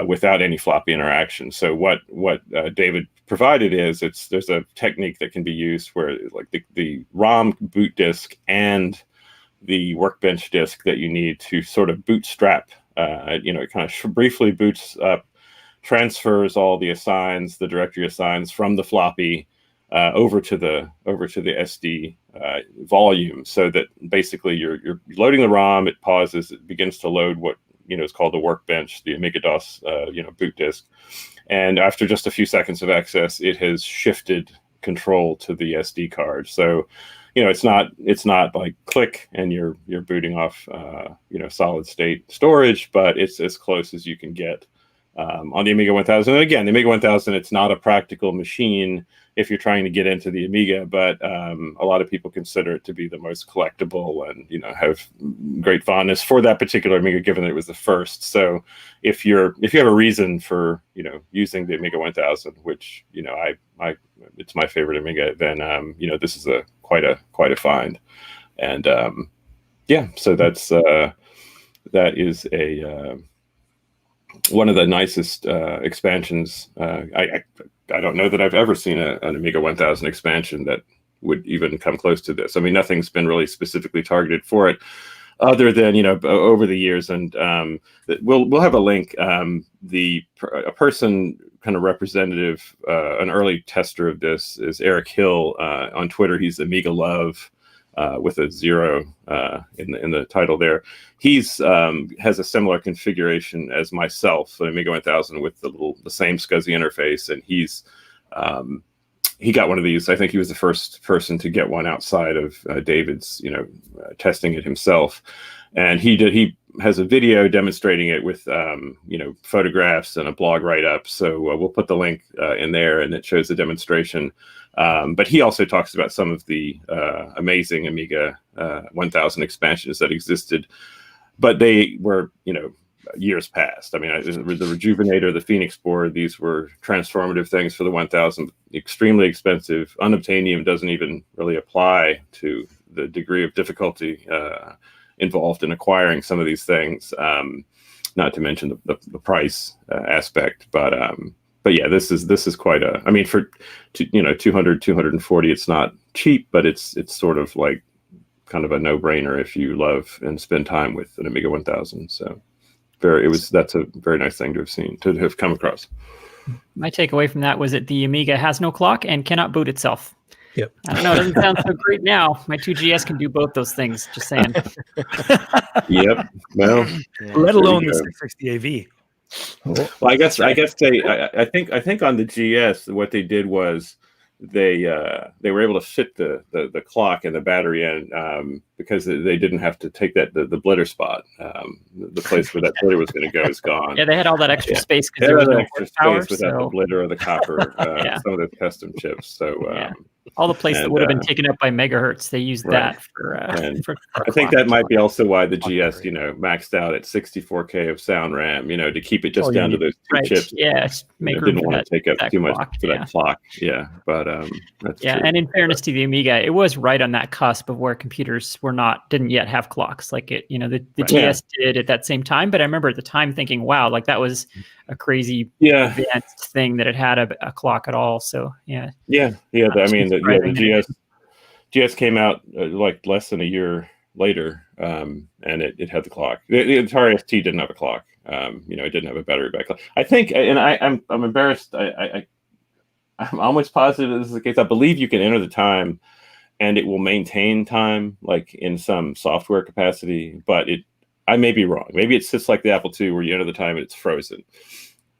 without any floppy interaction. So what David provided is there's a technique that can be used where like the ROM boot disk and the workbench disk that you need to sort of bootstrap, it kind of briefly boots up, transfers all the directory assigns from the floppy over to the SD volume, so that basically you're loading the ROM, it pauses, it begins to load what is called the workbench, the Amiga DOS boot disk, and after just a few seconds of access, it has shifted control to the SD card. So it's not like click and you're booting off solid state storage, but it's as close as you can get on the Amiga 1000. And again, the Amiga 1000, it's not a practical machine if you're trying to get into the Amiga, but a lot of people consider it to be the most collectible and have great fondness for that particular Amiga, given that it was the first. So if you have a reason for using the Amiga 1000, which it's my favorite Amiga, then this is quite a find. And so that is one of the nicest expansions. I don't know that I've ever seen an Amiga 1000 expansion that would even come close to this. I mean, nothing's been really specifically targeted for it, other than over the years. And we'll have a link. A person, kind of representative, an early tester of this is Eric Hill on Twitter. He's Amiga Love with a 0 in the title there. He's has a similar configuration as myself, an Amiga 1000 with the same SCSI interface, and he got one of these. I think he was the first person to get one outside of David's, testing it himself, and he has a video demonstrating it with photographs and a blog write-up. So we'll put the link in there, and it shows the demonstration. But he also talks about some of the amazing Amiga 1000 expansions that existed, but they were, years past. I mean, the Rejuvenator, the Phoenix board, these were transformative things for the 1000, extremely expensive. Unobtainium doesn't even really apply to the degree of difficulty involved in acquiring some of these things, not to mention the price aspect. But yeah, this is quite a, I mean, for 240, it's not cheap, but it's sort of like kind of a no-brainer if you love and spend time with an Amiga 1000. So that's a very nice thing to have come across. My takeaway from that was that the Amiga has no clock and cannot boot itself. Yep. I don't know. It doesn't sound so great now. My 2GS can do both those things. Just saying. Yep. Well, let alone the 660 AV. Well, I guess they. I think on the GS, what they did was they were able to fit the clock and the battery in because they didn't have to take the blitter spot. The place where that blitter was going to go is gone. Yeah, they had all that extra space because there there was was no extra power, space without the blitter or the copper. Some of the custom chips. So All the places that And, would have been taken up by megahertz, they used right. that for. And for I think that might be also why the Clock GS, battery. maxed out at 64K of sound RAM, to keep it just all you down to need. those two Right. chips. Yeah. Make room Didn't for want to take up that too much clock, for that clock. Yeah, but that's yeah, true. and in fairness to the Amiga, it was right on that cusp of where computers didn't yet have clocks. Like the Right. GS did at that same time. But I remember at the time thinking, wow, like that was a crazy Yeah, advanced thing that it had a clock at all. So yeah. yeah. The GS came out like less than a year later, and it had the clock. The Atari ST didn't have a clock. It didn't have a battery back clock. I think, and I'm embarrassed. I'm almost positive this is the case. I believe you can enter the time, and it will maintain time, like in some software capacity. But I may be wrong. Maybe it sits like the Apple II, where you enter the time and it's frozen.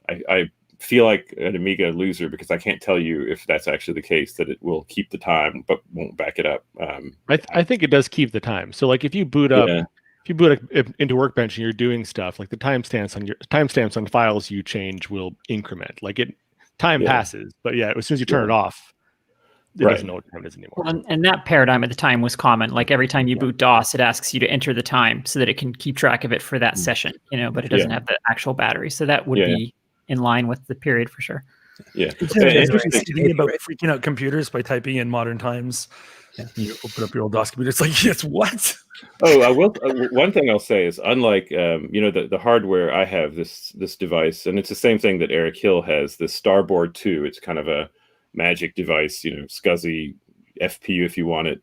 I feel like an Amiga loser because I can't tell you if that's actually the case, that it will keep the time but won't back it up. I think it does keep the time. So like if you boot up, into Workbench and you're doing stuff, like the timestamps on files you change will increment. Like time passes, but as soon as you turn it off, it doesn't know what time it is anymore. Well, and that paradigm at the time was common. Like every time you boot DOS, it asks you to enter the time so that it can keep track of it for that session, but it doesn't have the actual battery. So that would be in line with the period for sure. Yeah. It's interesting about freaking out computers by typing in modern times. Yeah. You open up your old DOS computer. It's like, yes, what? Oh, I will. One thing I'll say is, unlike the hardware, I have this device, and it's the same thing that Eric Hill has. The Starboard 2. It's kind of a magic device, SCSI FPU if you want it,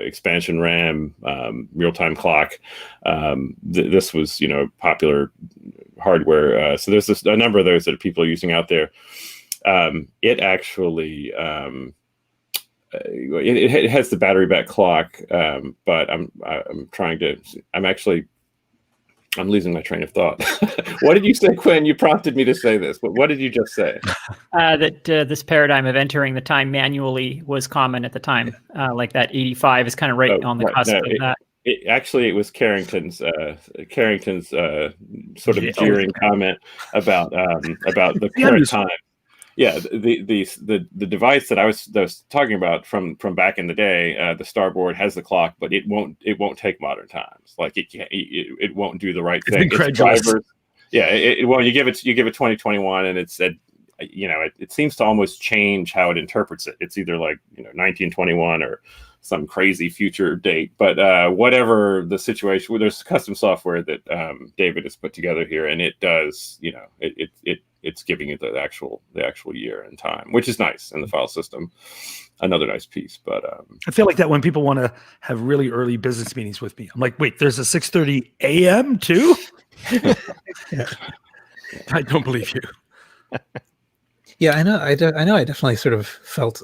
expansion RAM, real-time clock. This was popular hardware. So there's a number of those that people are using out there. It actually. It has the battery back clock, but I'm losing my train of thought. What did you say, Quinn? You prompted me to say this, but what did you just say? That this paradigm of entering the time manually was common at the time. Like that 85 is kind of on the cusp of that. It was Carrington's sort of jeering comment about the current time. Yeah, the device that I was talking about from back in the day, the Starboard has the clock, but it won't take modern times. Like it won't do the right thing. It's drivers. Yeah, you give it 2021, and it said, it seems to almost change how it interprets it. It's either like 1921 or some crazy future date. But whatever the situation, there's custom software that David has put together here, and it does, it's giving you the actual year and time, which is nice in the file system. Another nice piece. But I feel like that when people want to have really early business meetings with me, I'm like, wait, there's a 6:30 a.m. too? I don't believe you. Yeah, I know. I definitely sort of felt,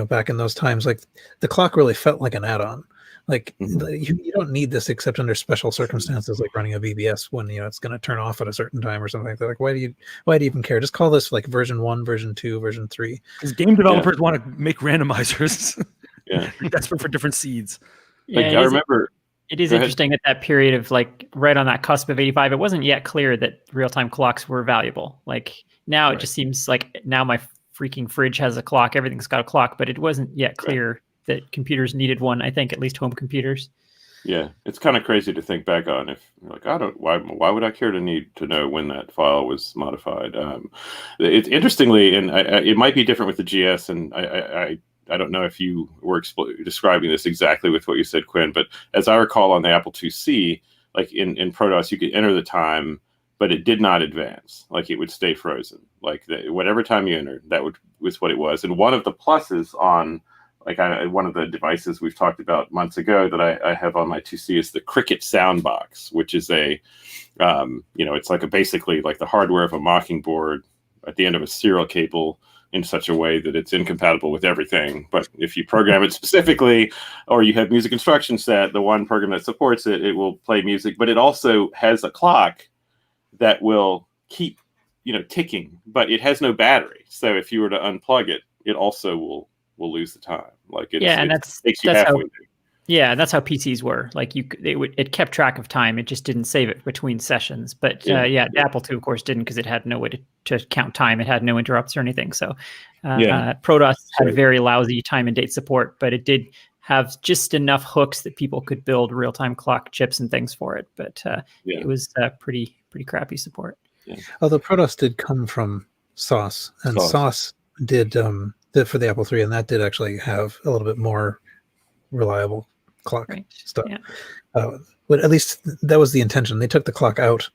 back in those times, like the clock really felt like an add-on. Like you don't need this except under special circumstances, like running a VBS when it's going to turn off at a certain time or something like that. Like, why do you even care? Just call this like version 1, version 2, version 3. Because game developers want to make randomizers. Yeah, desperate for different seeds. Yeah, I remember. It is interesting at that period of like right on that cusp of 85. It wasn't yet clear that real-time clocks were valuable. Like now it just seems like now my freaking fridge has a clock. Everything's got a clock, but it wasn't yet clear that computers needed one. I think at least home computers. Yeah, it's kind of crazy to think back on. If like why would I care to need to know when that file was modified? It's interestingly, and it might be different with the GS, and I don't know if you were describing this exactly with what you said, Quinn, but as I recall on the Apple IIc, like in ProDOS, you could enter the time, but it did not advance. Like it would stay frozen. Like whatever time you entered, was what it was. And one of the pluses on one of the devices we've talked about months ago that I have on my 2C is the Cricket Soundbox, which is it's like basically like the hardware of a Mockingbird at the end of a serial cable in such a way that it's incompatible with everything. But if you program it specifically, or you have music instruction set, the one program that supports it, it will play music. But it also has a clock that will keep, ticking, but it has no battery. So if you were to unplug it, it also will lose the time. Like it takes you halfway. Yeah, that's how PCs were. Like it kept track of time. It just didn't save it between sessions. But the Apple II, of course, didn't, because it had no way to count time. It had no interrupts or anything. So Protos had very lousy time and date support, but it did have just enough hooks that people could build real-time clock chips and things for it. But it was pretty crappy support. Yeah. Although Protos did come from SOS, and SOS did for the Apple III, and that did actually have a little bit more reliable clock stuff. Yeah. But at least that was the intention. They took the clock out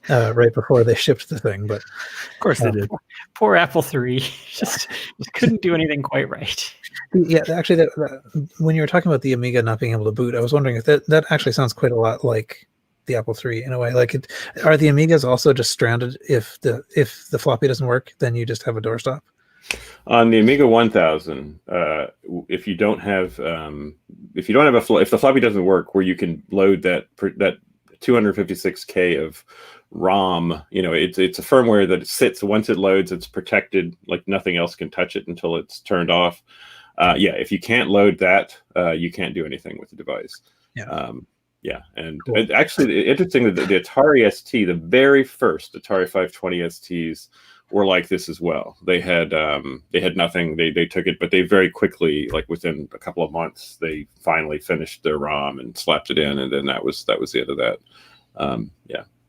right before they shipped the thing, but of course they did. Poor Apple III just couldn't do anything quite right. Yeah, actually, that when you were talking about the Amiga not being able to boot, I was wondering if that actually sounds quite a lot like the Apple III in a way. Like, are the Amigas also just stranded if the floppy doesn't work? Then you just have a doorstop. On the Amiga 1000, if you don't have if the floppy doesn't work, where you can load that 256K of ROM, it's a firmware that sits, once it loads, it's protected, like nothing else can touch it until it's turned off. If you can't load that, you can't do anything with the device. And actually, interesting that the Atari ST, the very first Atari 520 STs, were like this as well. They had nothing. They took it, but they very quickly, like within a couple of months, they finally finished their ROM and slapped it in, and then that was the end of that.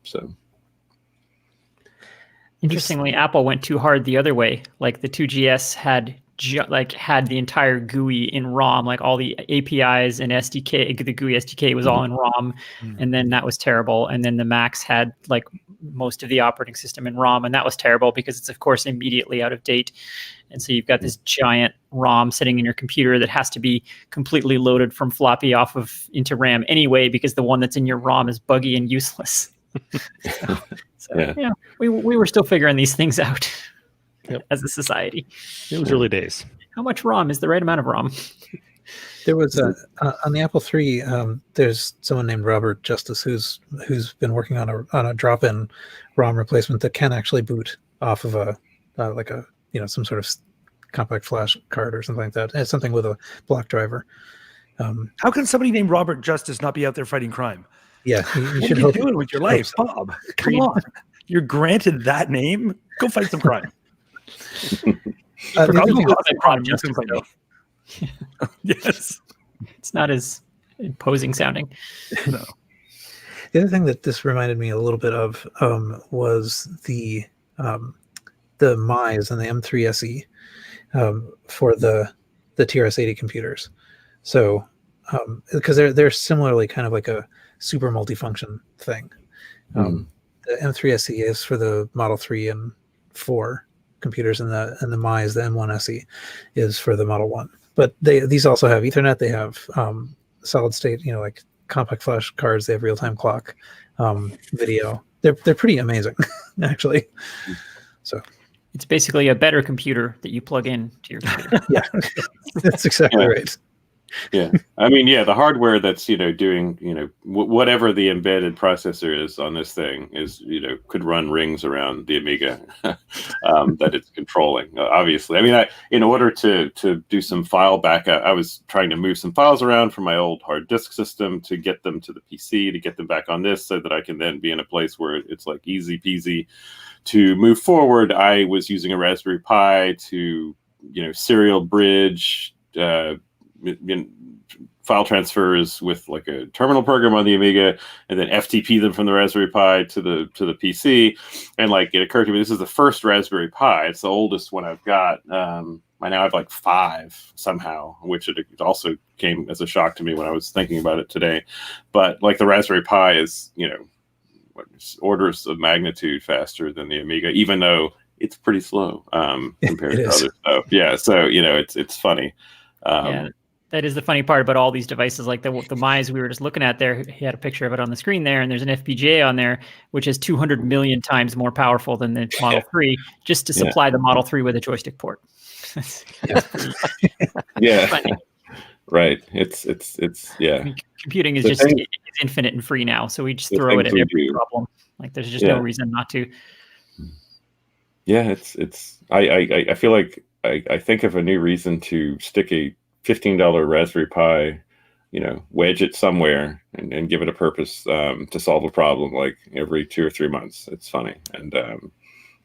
So interestingly, Apple went too hard the other way. Like the 2GS had the entire GUI in ROM, like all the APIs and SDK. The GUI SDK was all in ROM, and then that was terrible. And then the Macs had like most of the operating system in ROM, and that was terrible because it's of course immediately out of date. And so you've got this giant ROM sitting in your computer that has to be completely loaded from floppy into RAM anyway, because the one that's in your ROM is buggy and useless. We were still figuring these things out. Yep. As a society. It was early days. How much ROM is the right amount of ROM? There was on the Apple III. There's someone named Robert Justice who's been working on a drop-in ROM replacement that can actually boot off of a some sort of compact flash card or something like that. It's something with a block driver. How can somebody named Robert Justice not be out there fighting crime? Yeah, you should what are you doing with your life, Bob? Come on, you're granted that name. Go fight some crime. Yes, it's not as imposing sounding. No. The other thing that this reminded me a little bit of was the MIs and the M3 SE for the TRS-80 computers. So because they're similarly kind of like a super multifunction thing. The M3 SE is for the Model 3 and 4 computers, and the MIs, the M1 SE, is for the Model 1. But these also have Ethernet. They have solid state, like compact flash cards. They have real time clock, video. They're pretty amazing, actually. So it's basically a better computer that you plug in to your computer. Yeah, that's exactly right. Yeah, I mean, the hardware that's doing whatever the embedded processor is on this thing is could run rings around the Amiga that it's controlling. Obviously, I mean, in order to do some file backup, I was trying to move some files around from my old hard disk system to get them to the PC, to get them back on this, so that I can then be in a place where it's like easy peasy to move forward. I was using a Raspberry Pi to serial bridge. File transfers with like a terminal program on the Amiga, and then FTP them from the Raspberry Pi to the PC. And like it occurred to me, this is the first Raspberry Pi. It's the oldest one I've got. I now have like 5 somehow, which it also came as a shock to me when I was thinking about it today. But like the Raspberry Pi is orders of magnitude faster than the Amiga, even though it's pretty slow compared to other stuff. Yeah, so it's funny. That is the funny part about all these devices, like the MIs we were just looking at there. He had a picture of it on the screen there, and there's an FPGA on there, which is 200 million times more powerful than the Model 3, just to supply the Model 3 with a joystick port. Funny. Right. It's I mean, computing is it's infinite and free now, so we just throw it at every problem. Like there's just no reason not to. Yeah, I feel like I think of a new reason to stick a $15 Raspberry Pi wedge it somewhere and give it a purpose to solve a problem like every 2 or 3 months. It's funny. And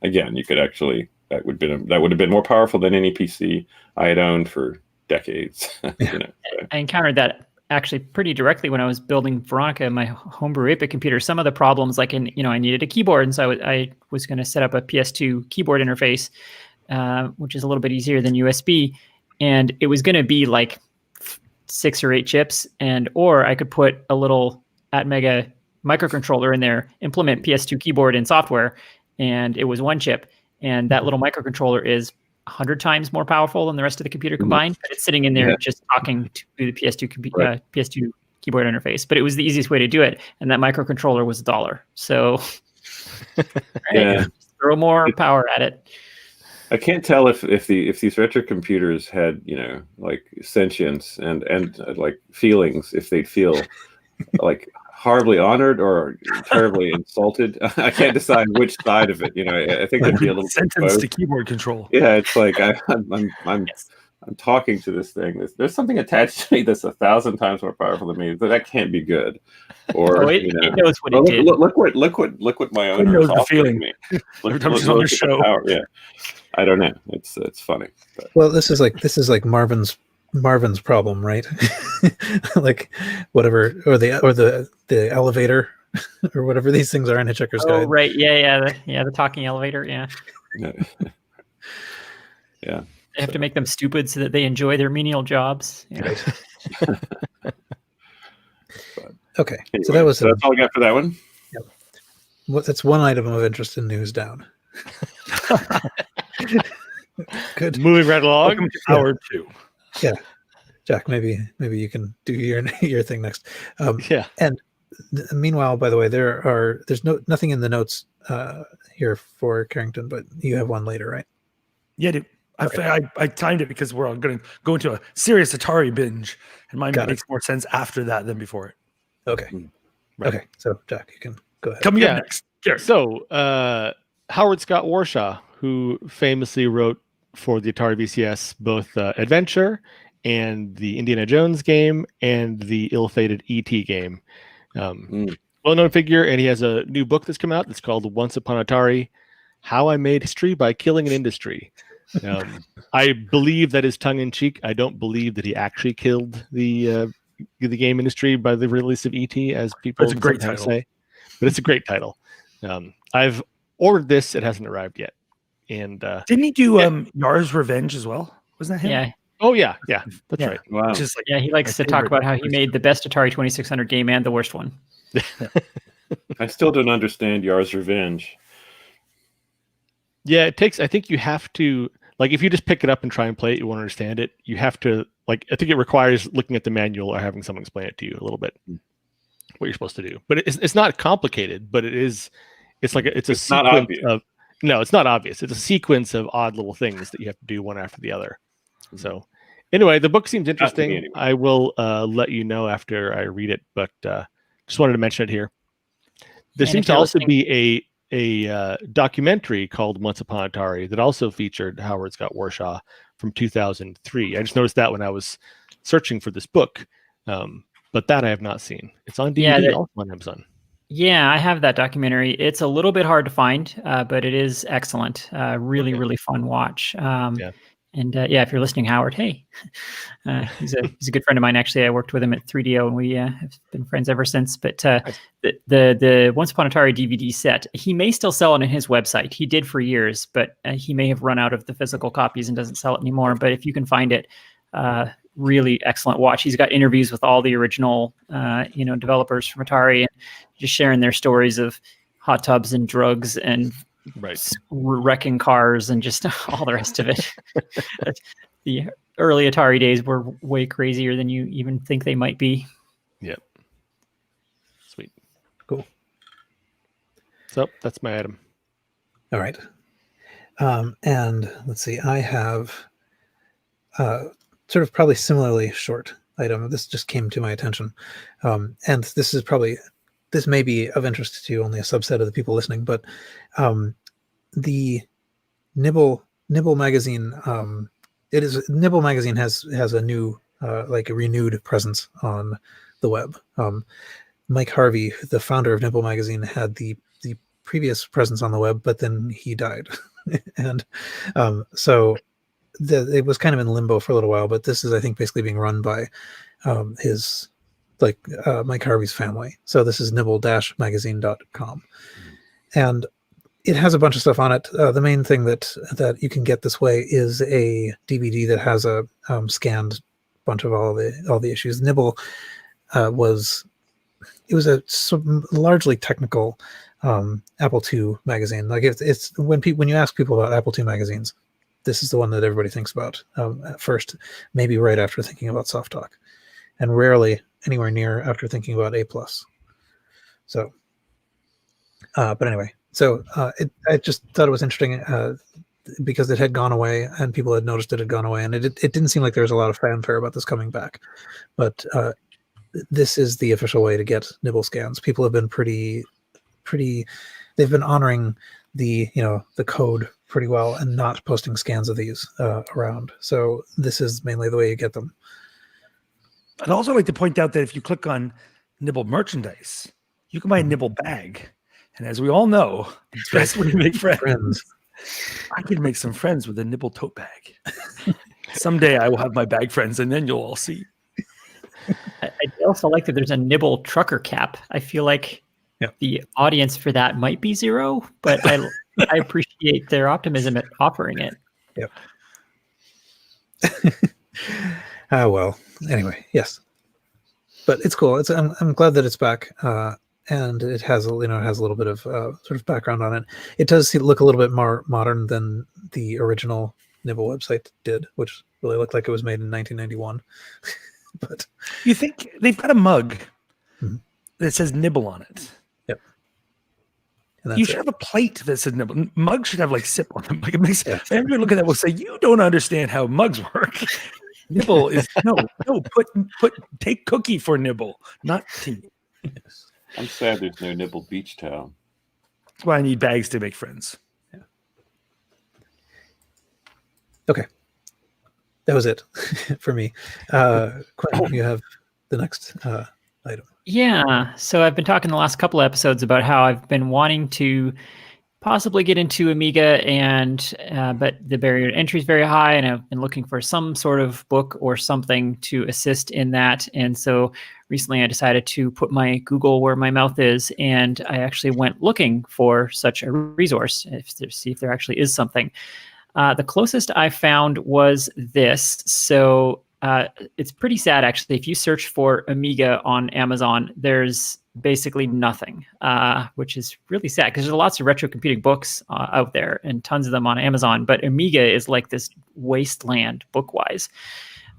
again, you could actually that would have been more powerful than any PC I had owned for decades. I encountered that actually pretty directly when I was building Veronica, my homebrew 8-bit computer. Some of the problems, like I needed a keyboard, and so I was going to set up a PS2 keyboard interface, which is a little bit easier than USB, and it was going to be like 6 or 8 chips, or I could put a little Atmega microcontroller in there, implement PS2 keyboard and software, and it was 1 chip. And that little microcontroller is 100 times more powerful than the rest of the computer combined. But it's sitting in there just talking to the PS2 PS2 keyboard interface. But it was the easiest way to do it, and that microcontroller was $1. So throw more power at it. I can't tell if these retro computers had like sentience and like feelings, if they'd feel like horribly honored or terribly insulted. I can't decide which side of it. I think there'd be a little sentence to keyboard control. Yeah, it's like I'm talking to this thing. There's something attached to me that's 1,000 times more powerful than me. But that can't be good. Or it knows what it did. Look what my owner knows is the offering feeling. me. Every time she's on the show. Yeah, I don't know. It's funny. But. Well, this is like Marvin's problem, right? Like whatever, or the elevator, or whatever these things are in Hitchhiker's Guide. Oh, right, yeah, the talking elevator, yeah. Yeah. They have to make them stupid so that they enjoy their menial jobs. Yeah. Right. Okay, anyway, so that's all I got for that one. Yep. That's one item of interest in news down. Good. Moving right along. Welcome to hour 2. Yeah, Jack, maybe you can do your thing next. And meanwhile, by the way, there's nothing in the notes here for Carrington, but you have one later, right? Yeah, dude. I timed it because we're going to go into a serious Atari binge, and mine makes more sense after that than before it. Okay. Right. Okay. So Jack, you can go ahead. Coming up next. So Howard Scott Warshaw, who famously wrote for the Atari VCS both Adventure and the Indiana Jones game and the ill-fated E.T. game. Well-known figure, and he has a new book that's come out that's called Once Upon Atari, How I Made History by Killing an Industry. I believe that is tongue-in-cheek. I don't believe that he actually killed the game industry by the release of E.T., as people sometimes say. But it's a great title. I've ordered this. It hasn't arrived yet. And didn't he do Yar's Revenge as well? Wasn't that him? Yeah. Oh yeah. That's right. Wow. Just like he likes to talk about how he made the best Atari 2600 game and the worst one. I still don't understand Yar's Revenge. Yeah, it takes. I think you have to if you just pick it up and try and play it, you won't understand it. You have to I think it requires looking at the manual or having someone explain it to you a little bit what you're supposed to do. But it's not complicated. But it's a sequence not obvious. No, it's not obvious. It's a sequence of odd little things that you have to do one after the other. So anyway, the book seems interesting. Anyway. I will let you know after I read it, but just wanted to mention it here. There seems to also be a documentary called Once Upon Atari that also featured Howard Scott Warshaw from 2003. I just noticed that when I was searching for this book, but that I have not seen. It's on DVD also on Amazon. Yeah, I have that documentary. It's a little bit hard to find, but it is excellent. Really, really fun watch. And if you're listening, Howard, hey, he's a good friend of mine. Actually, I worked with him at 3DO, and we have been friends ever since. But the Once Upon Atari DVD set, he may still sell it on his website. He did for years, but he may have run out of the physical copies and doesn't sell it anymore. But if you can find it, really excellent watch. He's got interviews with all the original, developers from Atari, and just sharing their stories of hot tubs and drugs and wrecking cars and just all the rest of it. The early Atari days were way crazier than you even think they might be. Yep. Sweet. Cool. So that's my item. All right. And let's see, I have sort of probably similarly short item. This just came to my attention. And this may be of interest to only a subset of the people listening, but the Nibble magazine, Nibble magazine has a new like a renewed presence on the web. Mike Harvey, the founder of Nibble magazine, had the previous presence on the web, but then he died, and so it was kind of in limbo for a little while. But this is, I think, basically being run by his Mike Harvey's family. So this is nibble-magazine.com, and it has a bunch of stuff on it. The main thing that you can get this way is a DVD that has a scanned bunch of all the issues. Nibble was a largely technical Apple II magazine. Like it's when you ask people about Apple II magazines, this is the one that everybody thinks about at first, maybe right after thinking about Soft Talk, and rarely anywhere near after thinking about A+. So, but anyway, so I just thought it was interesting because it had gone away and people had noticed it had gone away, and it didn't seem like there was a lot of fanfare about this coming back, but this is the official way to get Nibble scans. People have been pretty they've been honoring the code pretty well and not posting scans of these around. So this is mainly the way you get them. I'd also like to point out that if you click on Nibble merchandise, you can buy a Nibble bag. And as we all know, the best way to make friends. I can make some friends with a Nibble tote bag. Someday I will have my bag friends, and then you'll all see. I also like that there's a Nibble trucker cap. I feel like the audience for that might be zero, but I appreciate their optimism at offering it. Yep. Well, anyway, yes, but it's cool. I'm glad that it's back, and it has a little bit of sort of background on it. It does look a little bit more modern than the original Nibble website did, which really looked like it was made in 1991. But you think they've got a mug that says Nibble on it? Yep. You should have a plate that says Nibble. Mugs should have like sip on them. Like it makes everybody look at that will say, "You don't understand how mugs work." Nibble is take cookie for Nibble, not tea. Yes. I'm sad there's no Nibble beach towel. That's why I need bags to make friends. Yeah. Okay. That was it for me. Quentin, you have the next item. Yeah. So I've been talking the last couple of episodes about how I've been wanting to possibly get into Amiga, but the barrier to entry is very high, and I've been looking for some sort of book or something to assist in that. And so recently I decided to put my Google where my mouth is, and I actually went looking for such a resource, see if there actually is something. The closest I found was this. So it's pretty sad, actually. If you search for Amiga on Amazon, there's basically nothing, which is really sad because there's lots of retro computing books out there and tons of them on Amazon. But Amiga is like this wasteland book-wise.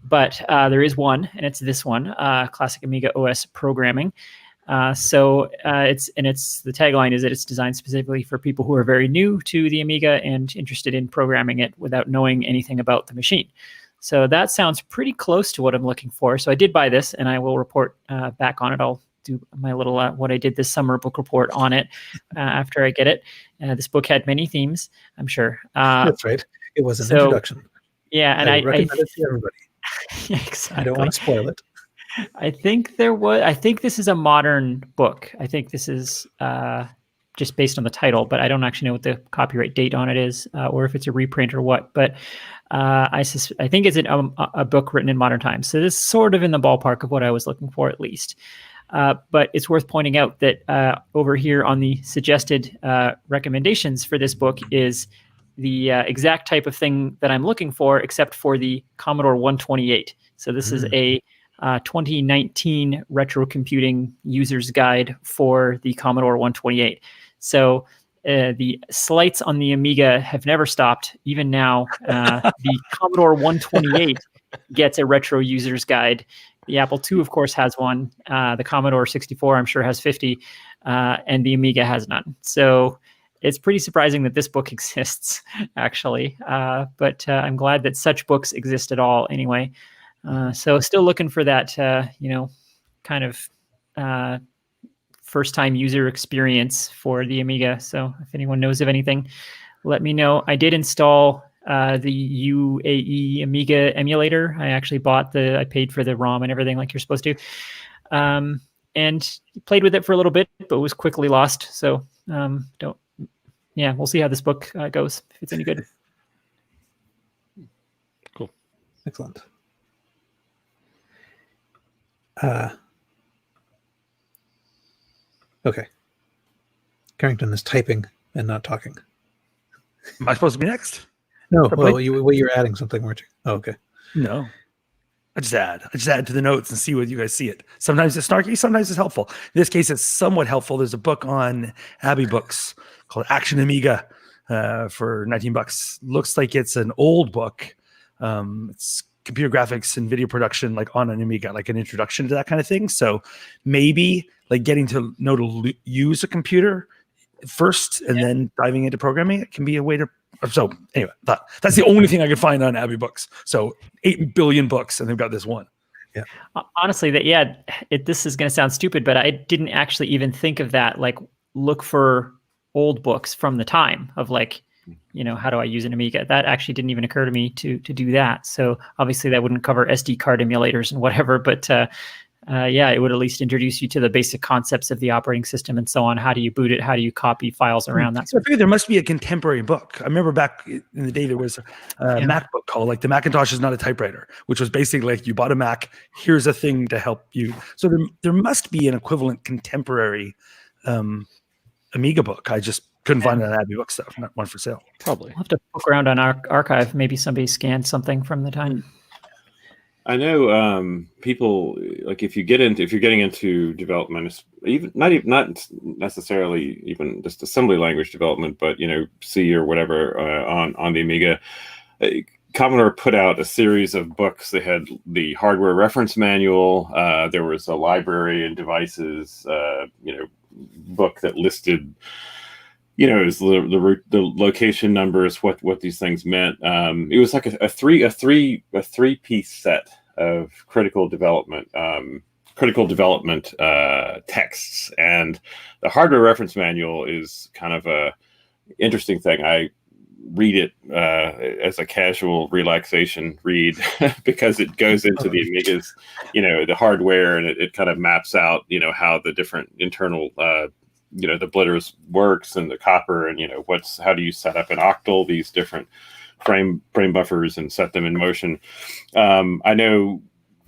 But there is one, and it's this one, Classic Amiga OS Programming. So the tagline is that it's designed specifically for people who are very new to the Amiga and interested in programming it without knowing anything about the machine. So that sounds pretty close to what I'm looking for. So I did buy this, and I will report back on it. I'll do my little what I did this summer book report on it after I get it. This book had many themes, I'm sure. That's right. It was an introduction. Yeah, and I recommend it to everybody. Exactly. I don't want to spoil it. I think this is a modern book. I think this is just based on the title, but I don't actually know what the copyright date on it is, or if it's a reprint or what. But I think it's a book written in modern times. So this is sort of in the ballpark of what I was looking for, at least. But it's worth pointing out that over here on the suggested recommendations for this book is the exact type of thing that I'm looking for, except for the Commodore 128. So this is a 2019 Retrocomputing User's Guide for the Commodore 128. So the slights on the Amiga have never stopped. Even now, the Commodore 128 gets a Retro User's Guide. The Apple II, of course, has one. The Commodore 64, I'm sure, has 50, and the Amiga has none. So it's pretty surprising that this book exists, actually. But I'm glad that such books exist at all anyway. So still looking for that, kind of first-time user experience for the Amiga. So if anyone knows of anything, let me know. I did install the UAE Amiga emulator. I paid for the ROM and everything like you're supposed to. And played with it for a little bit, but was quickly lost. So we'll see how this book goes, if it's any good. Cool. Excellent. Okay. Carrington is typing and not talking. Am I supposed to be next? No, well, you're adding something, weren't you? Oh, okay. No. I just add to the notes and see what you guys see it. Sometimes it's snarky, sometimes it's helpful. In this case, it's somewhat helpful. There's a book on Abbey Books called Action Amiga for $19. Looks like it's an old book. It's computer graphics and video production, like on an Amiga, like an introduction to that kind of thing. So maybe like getting to know to use a computer first and then diving into programming, it can be a way to. So anyway, that's the only thing I could find on Abbey Books. So 8 billion books, and they've got this one. Yeah. Honestly, this is going to sound stupid, but I didn't actually even think of that. Like, look for old books from the time of like, how do I use an Amiga? That actually didn't even occur to me to do that. So obviously that wouldn't cover SD card emulators and whatever, but it would at least introduce you to the basic concepts of the operating system and so on. How do you boot it? How do you copy files around that? So I figured there must be a contemporary book. I remember back in the day there was a Mac book called like The Macintosh is Not a Typewriter, which was basically like you bought a Mac, here's a thing to help you. So there must be an equivalent contemporary Amiga book. I just couldn't find it on Abbey Book stuff, not one for sale. Probably. We'll have to look around on our archive. Maybe somebody scanned something from the time. I know people like if you're getting into development, even not necessarily even just assembly language development, but C or whatever on the Amiga. Commodore put out a series of books. They had the hardware reference manual. There was a library and devices book that listed is the location numbers, what these things meant. It was like a three-piece set of critical development texts, and the hardware reference manual is kind of a interesting thing. I read it as a casual relaxation read because it goes into the Amiga's, the hardware, and it kind of maps out, how the different internal the blitters works and the copper, and how do you set up an octal, these different frame buffers, and set them in motion. I know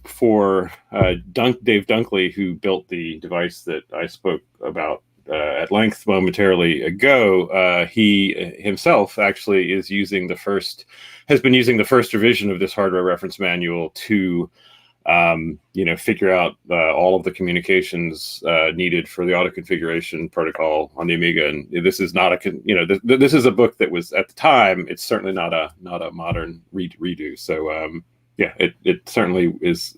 for Dave Dunkley, who built the device that I spoke about at length momentarily ago, he himself actually has been using the first revision of this hardware reference manual to figure out all of the communications needed for the auto configuration protocol on the Amiga. And this is not this is a book that was, at the time, it's certainly not a modern redo. So it certainly is.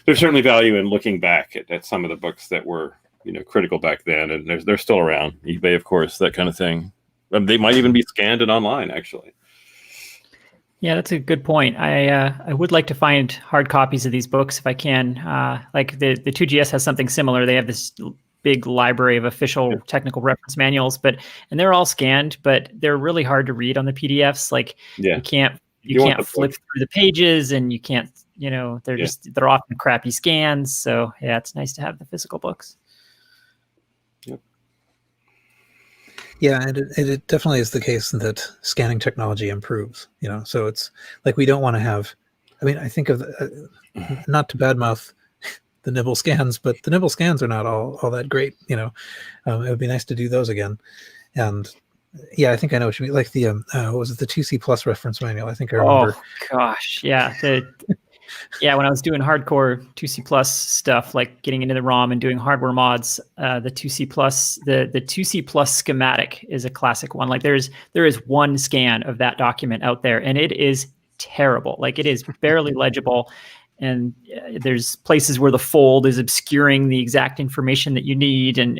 There's certainly value in looking back at some of the books that were critical back then, and they're still around. eBay, of course, that kind of thing. They might even be scanned and online, actually. Yeah, that's a good point. I would like to find hard copies of these books if I can. Like the 2GS has something similar. They have this big library of official technical reference manuals, and they're all scanned, but they're really hard to read on the PDFs. Like you can't flip through the pages, and you can't, they're often crappy scans. So yeah, it's nice to have the physical books. Yeah, and it definitely is the case that scanning technology improves. So it's like we don't want to have. I mean, I think of not to badmouth the Nibble scans, but the Nibble scans are not all that great. It would be nice to do those again. And yeah, I think I know what you mean. Like the what was it, the 2C Plus reference manual? I think I remember. Oh gosh, yeah. When I was doing hardcore 2C Plus stuff, like getting into the ROM and doing hardware mods, the 2C Plus, the 2C Plus schematic is a classic one. Like there is one scan of that document out there, and it is terrible. Like it is barely legible, and there's places where the fold is obscuring the exact information that you need, and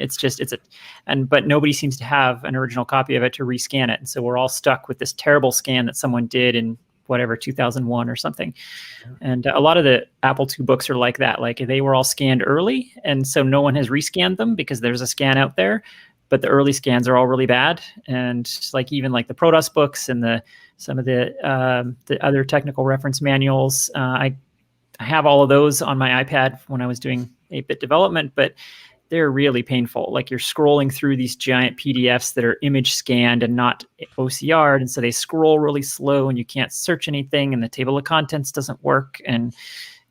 but nobody seems to have an original copy of it to rescan it, and so we're all stuck with this terrible scan that someone did in whatever 2001 or something. And a lot of the Apple II books are like that. Like they were all scanned early, and so no one has rescanned them because there's a scan out there, but the early scans are all really bad. And like even like the Protos books and some of the other technical reference manuals, I have all of those on my iPad when I was doing 8-bit development, but they're really painful. Like you're scrolling through these giant PDFs that are image scanned and not OCR'd. And so they scroll really slow and you can't search anything and the table of contents doesn't work. And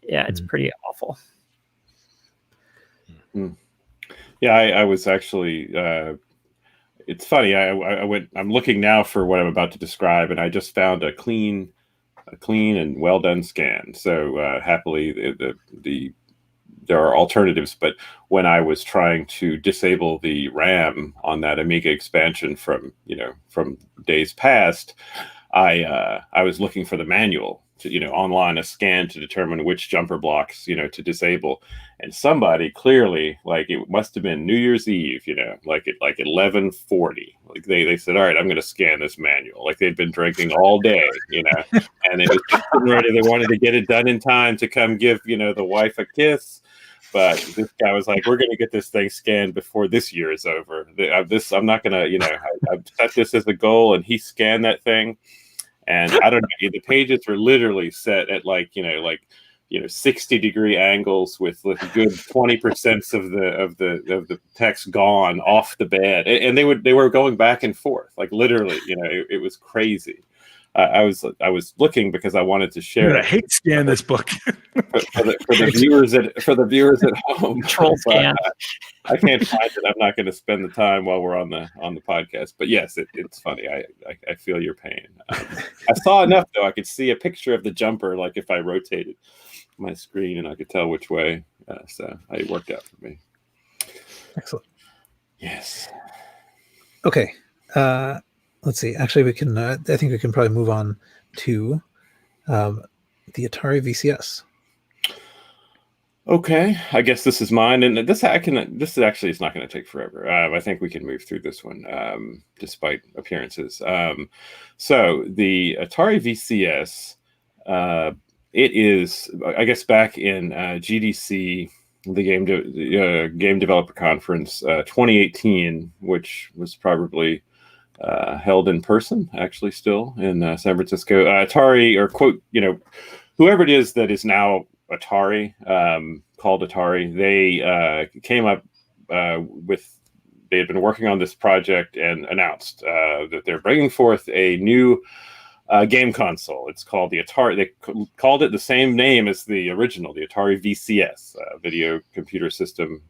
yeah, it's pretty awful. Yeah, I was actually, it's funny. I'm looking now for what I'm about to describe, and I just found a clean and well done scan. So happily, there are alternatives. But when I was trying to disable the RAM on that Amiga expansion from days past, I was looking for the manual to online, a scan to determine which jumper blocks to disable. And somebody clearly, like it must have been New Year's Eve, like at 11:40, like they said, all right, I'm going to scan this manual. Like they'd been drinking all day, and it was just ready. They wanted to get it done in time to come give the wife a kiss. But this guy was like, we're going to get this thing scanned before this year is over. I'm not going to, I've set this as a goal, and he scanned that thing. And I don't know, the pages were literally set at 60-degree angles with a good 20% of the text gone off the bed, and they were going back and forth, like literally, it was crazy. I was looking because I wanted to share. I hate scan this book for the viewers at home. Control scan. I can't find it. I'm not going to spend the time while we're on the podcast. But yes, it's funny. I feel your pain. I saw enough though. I could see a picture of the jumper, like if I rotated my screen, and I could tell which way. So it worked out for me. Excellent. Yes. Okay. Let's see. Actually, we can. I think we can probably move on to the Atari VCS. Okay, I guess this is mine, and this actually is not going to take forever. I think we can move through this one, despite appearances. So the Atari VCS, it is, I guess, back in GDC, the Game Developer Conference 2018, which was probably held in person, actually, still in San Francisco. Atari, or quote, whoever it is that is now Atari, called Atari, they came up they had been working on this project and announced that they're bringing forth a new game console. It's called the Atari. They called it the same name as the original, the Atari VCS, video computer system.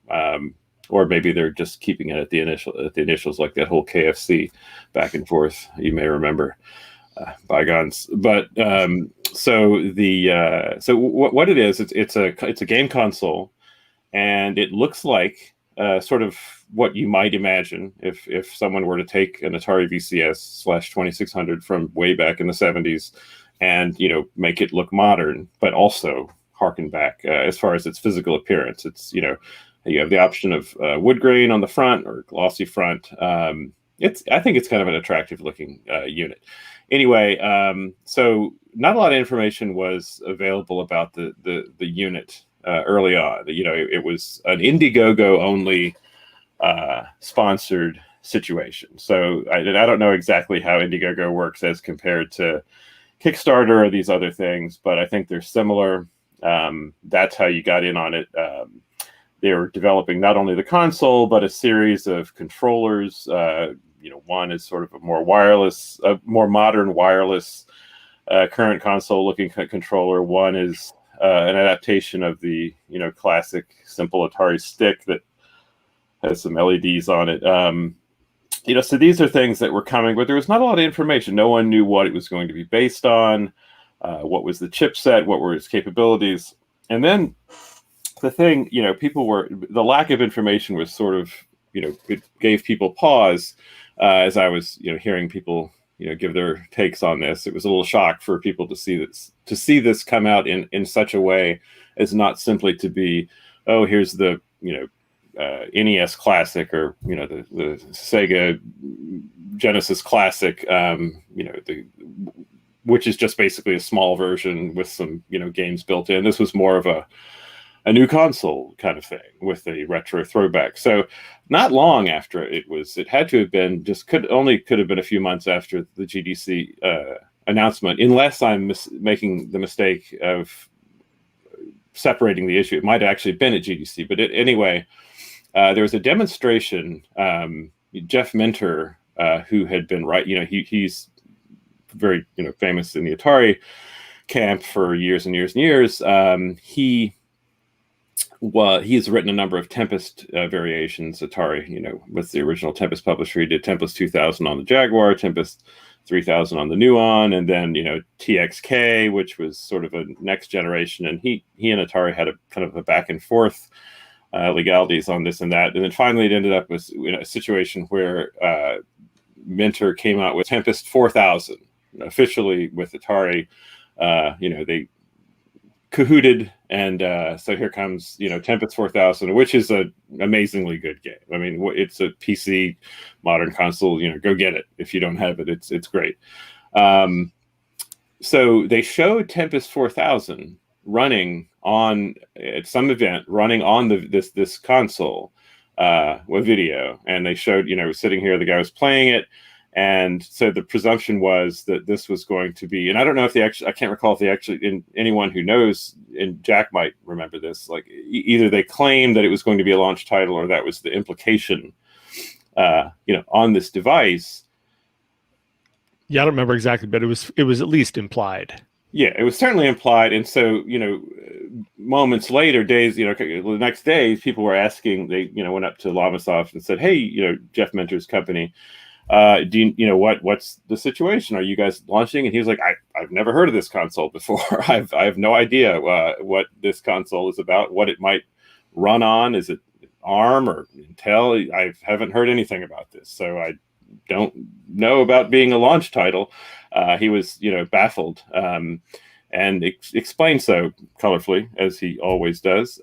Or maybe they're just keeping it at the initials, like that whole KFC back and forth. You may remember bygones. But so what it is, it's a game console, and it looks like sort of what you might imagine if someone were to take an Atari VCS/2600 from way back in the 70s and make it look modern, but also harken back as far as its physical appearance. It's you have the option of wood grain on the front or glossy front. I think it's kind of an attractive looking unit. Anyway, so not a lot of information was available about the unit early on. It was an Indiegogo only sponsored situation. So I don't know exactly how Indiegogo works as compared to Kickstarter or these other things, but I think they're similar. That's how you got in on it. They were developing not only the console, but a series of controllers. One is sort of a more modern wireless current console-looking controller. One is an adaptation of the classic simple Atari stick that has some LEDs on it. So these are things that were coming, but there was not a lot of information. No one knew what it was going to be based on, what was the chipset, what were its capabilities, and then the thing, the lack of information was sort of, it gave people pause as I was, hearing people, give their takes on this. It was a little shock for people to see this come out in such a way as not simply to be, oh, here's the, NES Classic or, the Sega Genesis Classic, which is just basically a small version with some, games built in. This was more of a new console kind of thing with a retro throwback. So not long after it had to have been could have been a few months after the GDC announcement, unless I'm making the mistake of separating the issue. It might have actually been at GDC, but anyway, there was a demonstration. Jeff Minter, who had been he's very famous in the Atari camp for years and years and years. He has written a number of Tempest variations. Atari, with the original Tempest publisher, he did Tempest 2000 on the Jaguar, Tempest 3000 on the Nuon, and then TXK, which was sort of a next generation. And he and Atari had a kind of a back and forth legalities on this and that, and then finally it ended up with a situation where Minter came out with Tempest 4000 officially with Atari. They cahooted, and so here comes Tempest 4000, which is an amazingly good game. I mean, it's a PC modern console. Go get it if you don't have it. It's great. So they showed Tempest 4000 running at some event, running on this console with video, and they showed sitting here, the guy was playing it. And so the presumption was that this was going to be, and I don't know if I can't recall if they actually, anyone who knows, and Jack might remember this, like either they claimed that it was going to be a launch title, or that was the implication, on this device. Yeah, I don't remember exactly, but it was at least implied. Yeah, it was certainly implied. And so, moments later, days, the next day, people were asking, they, went up to Lamasoft and said, hey, Jeff Minter's company, what's the situation? Are you guys launching? And he was like, I've never heard of this console before. I have no idea what this console is about, what it might run on. Is it ARM or Intel? I haven't heard anything about this, so I don't know about being a launch title. He was, baffled, and explained so colorfully, as he always does.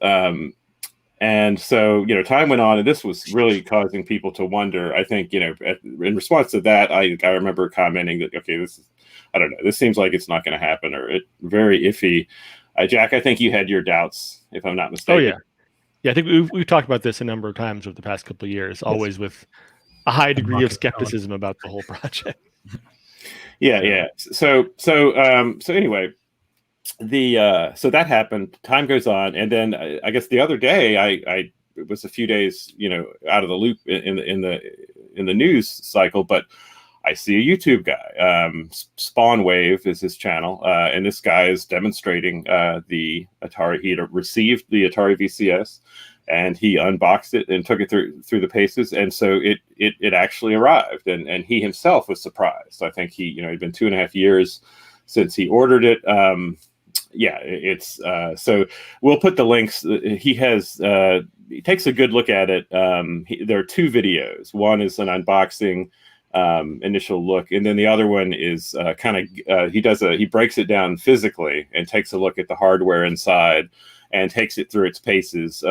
And so, time went on, and this was really causing people to wonder. I think, in response to that, I remember commenting that, okay, I don't know, this seems like it's not going to happen, or very iffy. Jack, I think you had your doubts, if I'm not mistaken. Oh, yeah. Yeah, I think we've talked about this a number of times over the past couple of years, always with a high degree of skepticism about the whole project. Yeah. So anyway, so that happened. Time goes on, and then I guess the other day, I was a few days, out of the loop in the news cycle, but I see a YouTube guy. Spawn Wave is his channel, and this guy is demonstrating the Atari. He had received the Atari VCS, and he unboxed it and took it through the paces, and so it actually arrived, and he himself was surprised. I think he it'd been 2.5 years since he ordered it. It's so we'll put the links. He takes a good look at it. There are 2 videos. One is an unboxing initial look, and then the other one is he breaks it down physically and takes a look at the hardware inside and takes it through its paces.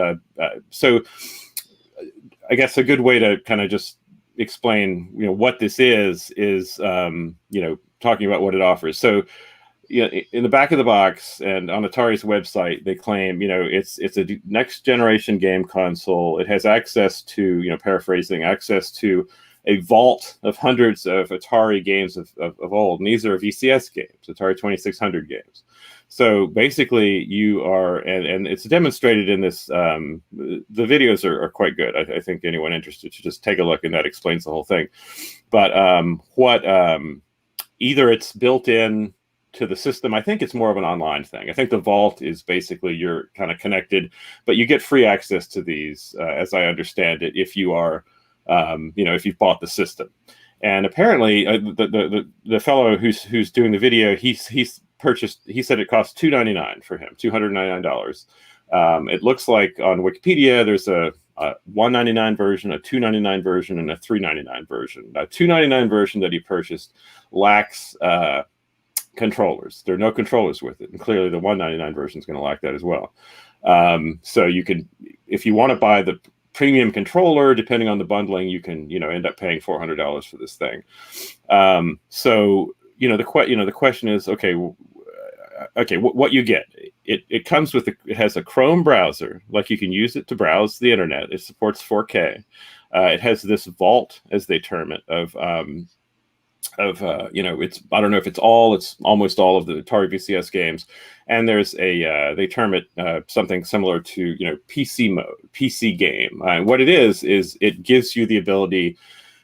So I guess a good way to kind of just explain what this is talking about what it offers. So in the back of the box and on Atari's website, they claim, it's a next generation game console. It has access to, paraphrasing, access to a vault of hundreds of Atari games of old. And these are VCS games, Atari 2600 games. So basically you are, and it's demonstrated in this, the videos are quite good. I think anyone interested should just take a look, and that explains the whole thing. But either it's built in to the system. I think it's more of an online thing. I think the vault is basically you're kind of connected, but you get free access to these, as I understand it, if you are, if you've bought the system. And apparently, the fellow who's doing the video, he's purchased. He said it costs $299 for him, $299. It looks like on Wikipedia there's a $199 version, a $299 version, and a $399 version. The $299 version that he purchased lacks controllers. There are no controllers with it, and clearly the $199 version is going to lack that as well. So you can, if you want to buy the premium controller, depending on the bundling, you can end up paying $400 for this thing. So the question is, okay, what you get. it comes with it has a Chrome browser, like you can use it to browse the internet. It supports 4K. It has this vault, as they term it, of it's, I don't know if it's almost all of the Atari VCS games, and there's a they term it something similar to PC mode, PC game. What it is it gives you the ability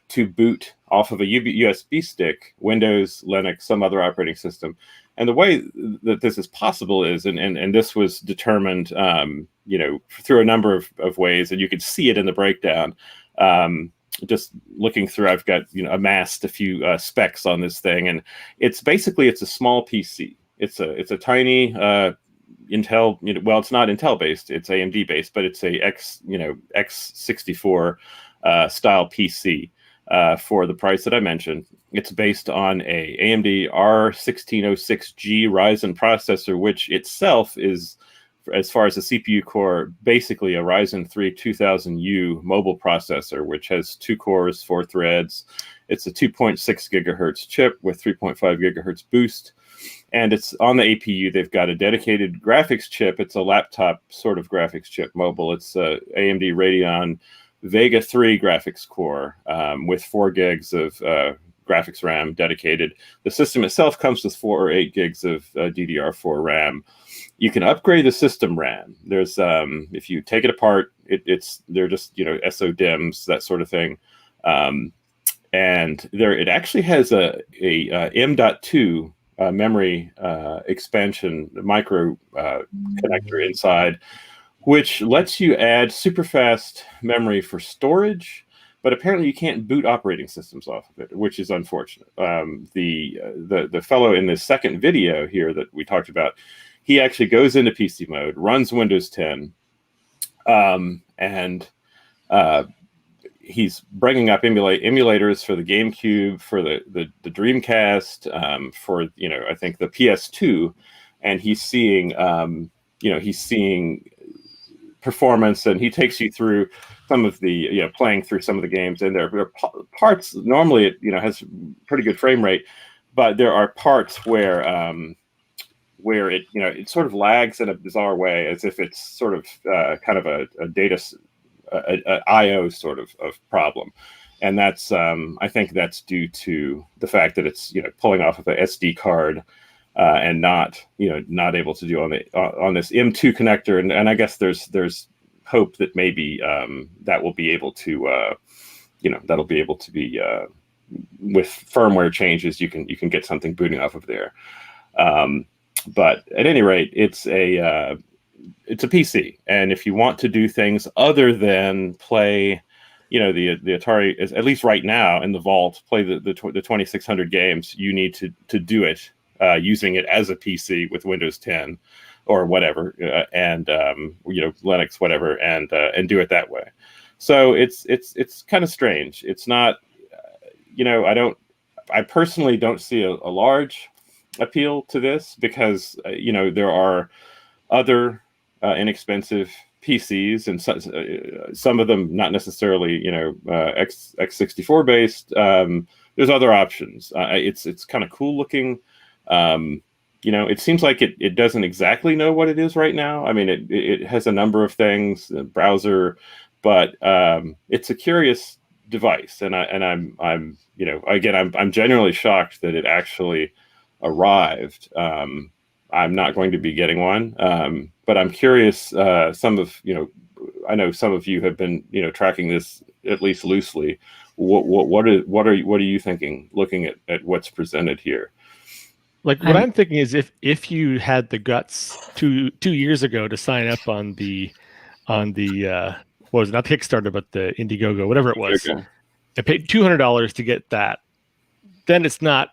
to boot off of a USB stick, Windows, Linux, some other operating system. And the way that this is possible is, and this was determined, through a number of ways, and you could see it in the breakdown. Just looking through, I've got amassed a few specs on this thing, and it's a small PC. It's a tiny Intel. Well, it's not Intel based. It's AMD based, but it's a x64 style PC. For the price that I mentioned. It's based on a AMD R1606G Ryzen processor, which itself is, as far as the CPU core, basically a Ryzen 3 2000U mobile processor, which has 2 cores, 4 threads. It's a 2.6 gigahertz chip with 3.5 gigahertz boost. And it's on the APU. They've got a dedicated graphics chip. It's a laptop sort of graphics chip mobile. It's a AMD Radeon Vega 3 graphics core with 4 gigs of graphics RAM dedicated. The system itself comes with 4 or 8 gigs of DDR4 RAM. You can upgrade the system RAM. There's if you take it apart, they're just SODIMMs, that sort of thing. And it actually has a M.2 memory expansion micro connector inside, which lets you add super fast memory for storage, but apparently you can't boot operating systems off of it, which is unfortunate. The fellow in the second video here that we talked about, he actually goes into PC mode, runs Windows 10, and he's bringing up emulators for the GameCube, for the Dreamcast, for I think the PS2, and he's seeing performance, and he takes you through some of the playing through some of the games, and there are parts. Normally it has pretty good frame rate, but there are parts where it sort of lags in a bizarre way, as if it's sort of kind of a data IO sort of problem, and that's I think that's due to the fact that it's pulling off of a SD card. And not able to do on this M2 connector, and I guess there's hope that maybe that will be able to that'll be able to be with firmware changes, you can get something booting off of there. But at any rate, it's a PC, and if you want to do things other than play, the Atari, at least right now in the vault, play the 2600 games, you need to do it. Using it as a PC with Windows 10 or whatever, and Linux, whatever, and do it that way. So it's kind of strange. It's not, I personally don't see a large appeal to this, because there are other inexpensive PCs, and some of them not necessarily x64 based. There's other options. It's kind of cool looking. It seems like it doesn't exactly know what it is right now. I mean, it has a number of things, a browser, but it's a curious device, and I'm genuinely shocked that it actually arrived. I'm not going to be getting one, but I'm curious. I know some of you have been tracking this at least loosely. What are you thinking, looking at what's presented here? Like, what I'm thinking is, if you had the guts 2 years ago to sign up on the what was it, not Kickstarter, but the Indiegogo, whatever it was, and paid $200 to get that, then it's not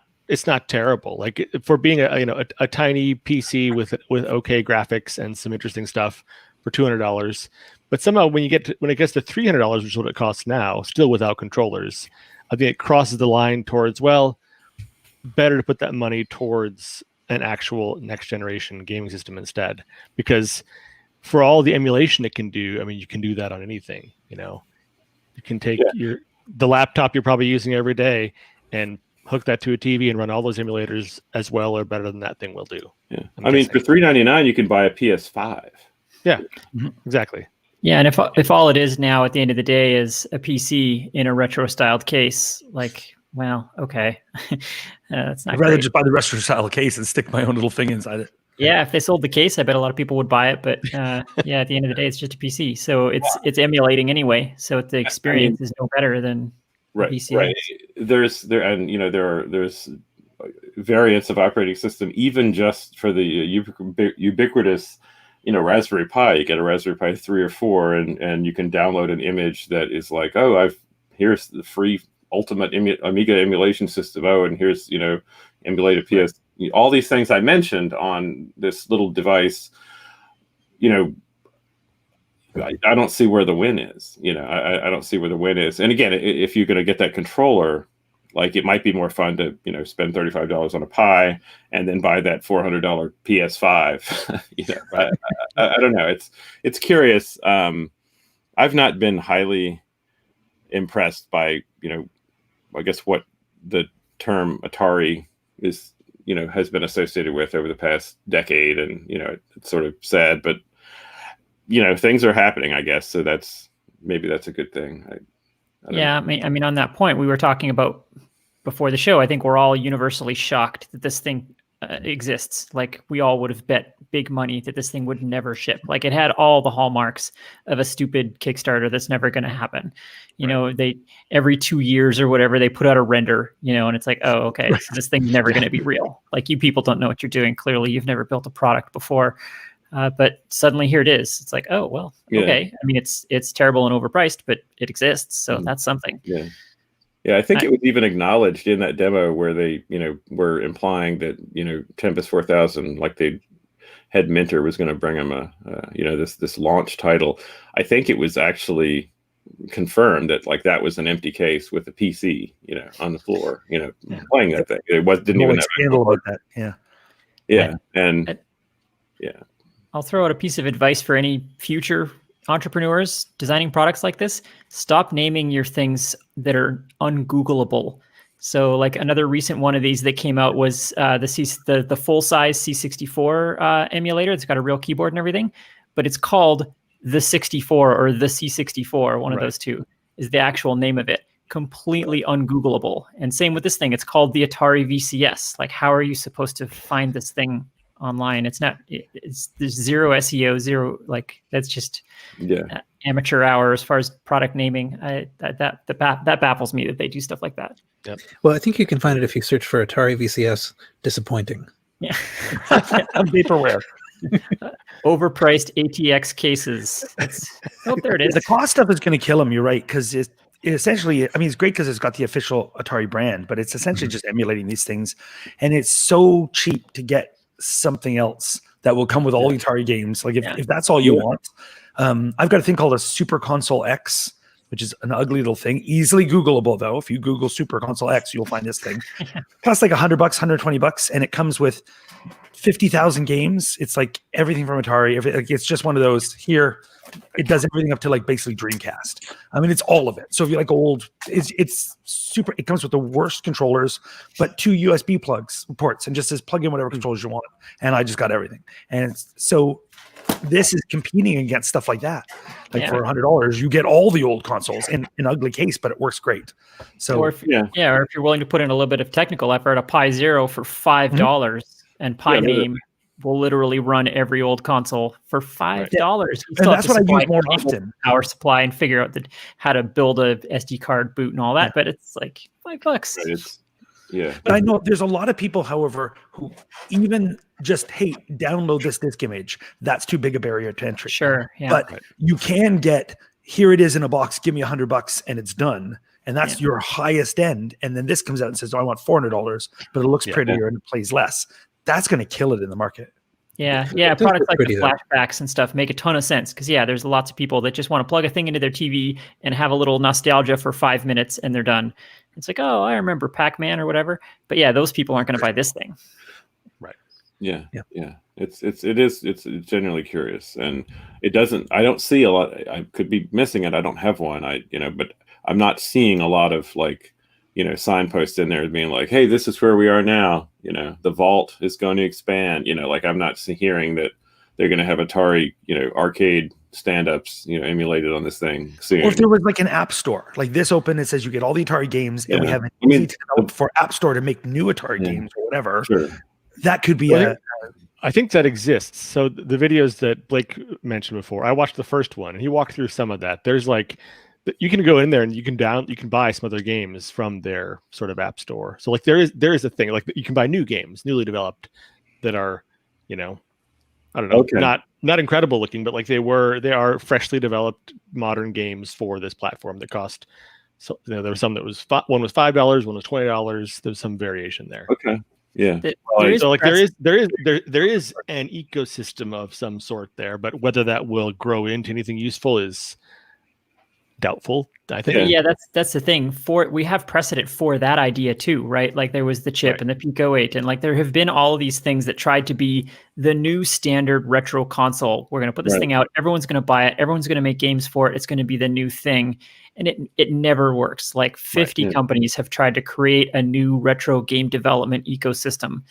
terrible. Like, for being a tiny PC with okay graphics and some interesting stuff for $200, but somehow when it gets to $300, which is what it costs now, still without controllers, I think it crosses the line towards, well, better to put that money towards an actual next generation gaming system instead, because for all the emulation it can do, I mean, you can do that on anything. You can take the laptop you're probably using every day and hook that to a TV and run all those emulators as well or better than that thing will do. Yeah, I'm I mean, guessing. for $399, you can buy a PS5. Yeah, exactly. Yeah, and if all it is now at the end of the day is a PC in a retro styled case, like, well, okay, that's not I'd rather great. just buy the retro style case and stick my own little thing inside it. Yeah, if they sold the case, I bet a lot of people would buy it. But yeah, at the end of the day, it's just a PC, so it's emulating anyway. So the experience is no better than Right, VCS. right. There's variants of operating system, even just for the ubiquitous, Raspberry Pi. You get a Raspberry Pi 3 or 4, and you can download an image that is like, oh, here's the free ultimate Amiga emulation system. Oh, and here's emulated PS. All these things I mentioned on this little device. I don't see where the win is. I don't see where the win is. And again, if you're going to get that controller, like, it might be more fun to spend $35 on a Pi and then buy that $400 PS5. I don't know. It's curious. I've not been highly impressed by I guess what the term Atari is has been associated with over the past decade, and it's sort of sad, but things are happening, I guess. So maybe that's a good thing. I don't know. I mean, on that point, we were talking about before the show. I think we're all universally shocked that this thing exists. Like, we all would have bet big money that this thing would never ship. Like, it had all the hallmarks of a stupid Kickstarter that's never going to happen. They every 2 years or whatever, they put out a render, and it's like, oh, okay, so this thing's never going to be real. Like, you people don't know what you're doing. Clearly, you've never built a product before. But suddenly here it is. It's like, oh, well, okay. I mean, it's terrible and overpriced, but it exists. So that's something. Yeah. Yeah, I think it was even acknowledged in that demo where they, were implying that, Tempest 4000, like, they had Minter was going to bring them this launch title. I think it was actually confirmed that, like, that was an empty case with a PC, on the floor, playing that thing. It didn't even have scandal about that. Yeah. Yeah. And yeah. I'll throw out a piece of advice for any future entrepreneurs designing products like this. Stop naming your things that are ungoogleable. So, like, another recent one of these that came out was the full size C64 emulator. It's got a real keyboard and everything, but it's called the 64 or the C64. One of those two is the actual name of it. Completely ungoogleable. And same with this thing. It's called the Atari VCS. Like, how are you supposed to find this thing online? It's not. There's zero SEO, zero. Like, that's just amateur hour as far as product naming. That baffles me that they do stuff like that. Yep. Well, I think you can find it if you search for Atari VCS disappointing. Yeah. Vaporware. Overpriced ATX cases. There it is. The cost stuff is going to kill them. You're right, because it essentially, I mean, it's great because it's got the official Atari brand, but it's essentially just emulating these things, and it's so cheap to get something else that will come with all the Atari games. Like, if that's all you want, I've got a thing called a Super Console X, which is an ugly little thing, easily Googleable though. If you Google Super Console X, you'll find this thing. Costs like $100, $120, and it comes with 50,000 games. It's like everything from Atari. It's just one of those. Here, it does everything up to, like, basically Dreamcast. I mean, it's all of it. So if you like old, it's super. It comes with the worst controllers, but 2 USB ports, and just says plug in whatever controllers you want. And I just got everything. And so this is competing against stuff like that. Like, for $100, you get all the old consoles in an ugly case, but it works great. So, or if you're willing to put in a little bit of technical effort, a Pi Zero for $5, and Pi Name will literally run every old console for $5. And that's what I use more often. Power supply and figure out how to build a SD card boot and all that, but it's like $5. But I know there's a lot of people, however, who even just, hey, download this disk image. That's too big a barrier to entry. Sure. Yeah. But you can get, here it is in a box, give me $100 and it's done. And that's your highest end. And then this comes out and says, oh, I want $400, but it looks prettier and it plays less. That's going to kill it in the market. Yeah. Products like the flashbacks and stuff make a ton of sense because, there's lots of people that just want to plug a thing into their TV and have a little nostalgia for 5 minutes and they're done. It's like, oh, I remember Pac-Man or whatever. But those people aren't going to buy this thing. Right. Yeah. It's genuinely curious, and it doesn't. I don't see a lot. I could be missing it. I don't have one. But I'm not seeing a lot of, like, signpost in there being like, hey, this is where we are now. The vault is going to expand. Like I'm not hearing that they're going to have Atari, arcade stand-ups, emulated on this thing soon. Or if there was like an app store, like this open, it says you get all the Atari games, and we have an easy to develop for App Store to make new Atari games or whatever. Sure. That could be I think that exists. So the videos that Blake mentioned before, I watched the first one, and he walked through some of that. There's like, you can go in there and you can buy some other games from their sort of app store. So like there is a thing like you can buy new games, newly developed, that are, I don't know, not incredible looking, but like they are freshly developed modern games for this platform that cost. So there was some that was one was $5, one was $20. There's some variation there. Okay. Yeah. There is an ecosystem of some sort there, but whether that will grow into anything useful is doubtful, I think. Yeah, that's the thing. We have precedent for that idea too, right? Like there was the chip and the Pico 8, and like there have been all of these things that tried to be the new standard retro console. We're going to put this thing out. Everyone's going to buy it. Everyone's going to make games for it. It's going to be the new thing. And it never works. Like 50 companies have tried to create a new retro game development ecosystem,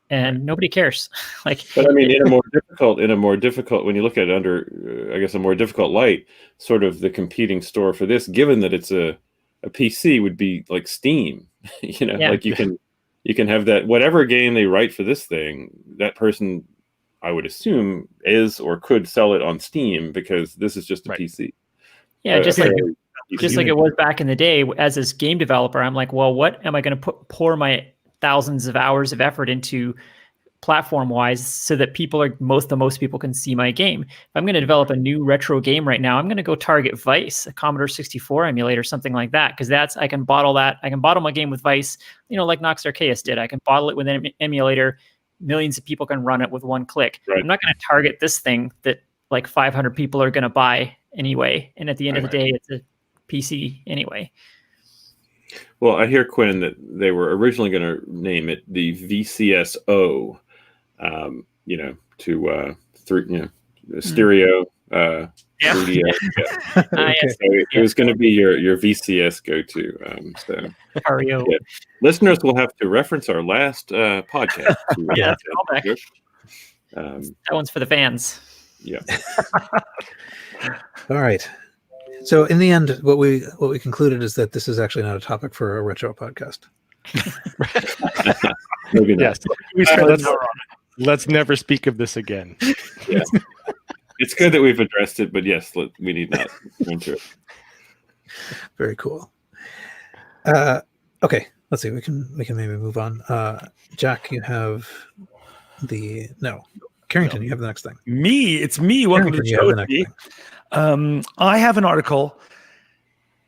and nobody cares. But I mean, in a more difficult, when you look at it under, I guess, a more difficult light, sort of the competing store for this, given that it's a PC, would be like Steam. Like you can have that whatever game they write for this thing, that person, I would assume, is or could sell it on Steam because this is just a PC. Yeah, just like it was back in the day. As this game developer, I'm like, well, what am I going to pour my thousands of hours of effort into platform-wise so that the most people can see my game? If I'm going to develop a new retro game right now, I'm going to go target Vice, a Commodore 64 emulator, something like that, because I can bottle my game with Vice, like Nox Arceus did. I can bottle it with an emulator. Millions of people can run it with one click. Right. I'm not going to target this thing that like 500 people are going to buy anyway. And at the end of the day, it's a PC anyway. Well, I hear, Quinn, that they were originally going to name it the VCS-O, stereo, 3D. So it was going to be your VCS go-to. Mario. Yeah. Listeners will have to reference our last podcast. That's a callback. That one's for the fans. Yeah. All right. So in the end, what we concluded is that this is actually not a topic for a retro podcast. Maybe not. Yes. Let's never speak of this again. Yes. It's good that we've addressed it, but yes, we need not go into it. Very cool. Okay, let's see. We can maybe move on. Jack, you have Carrington, you have the next thing. It's me. Welcome to the show. I have an article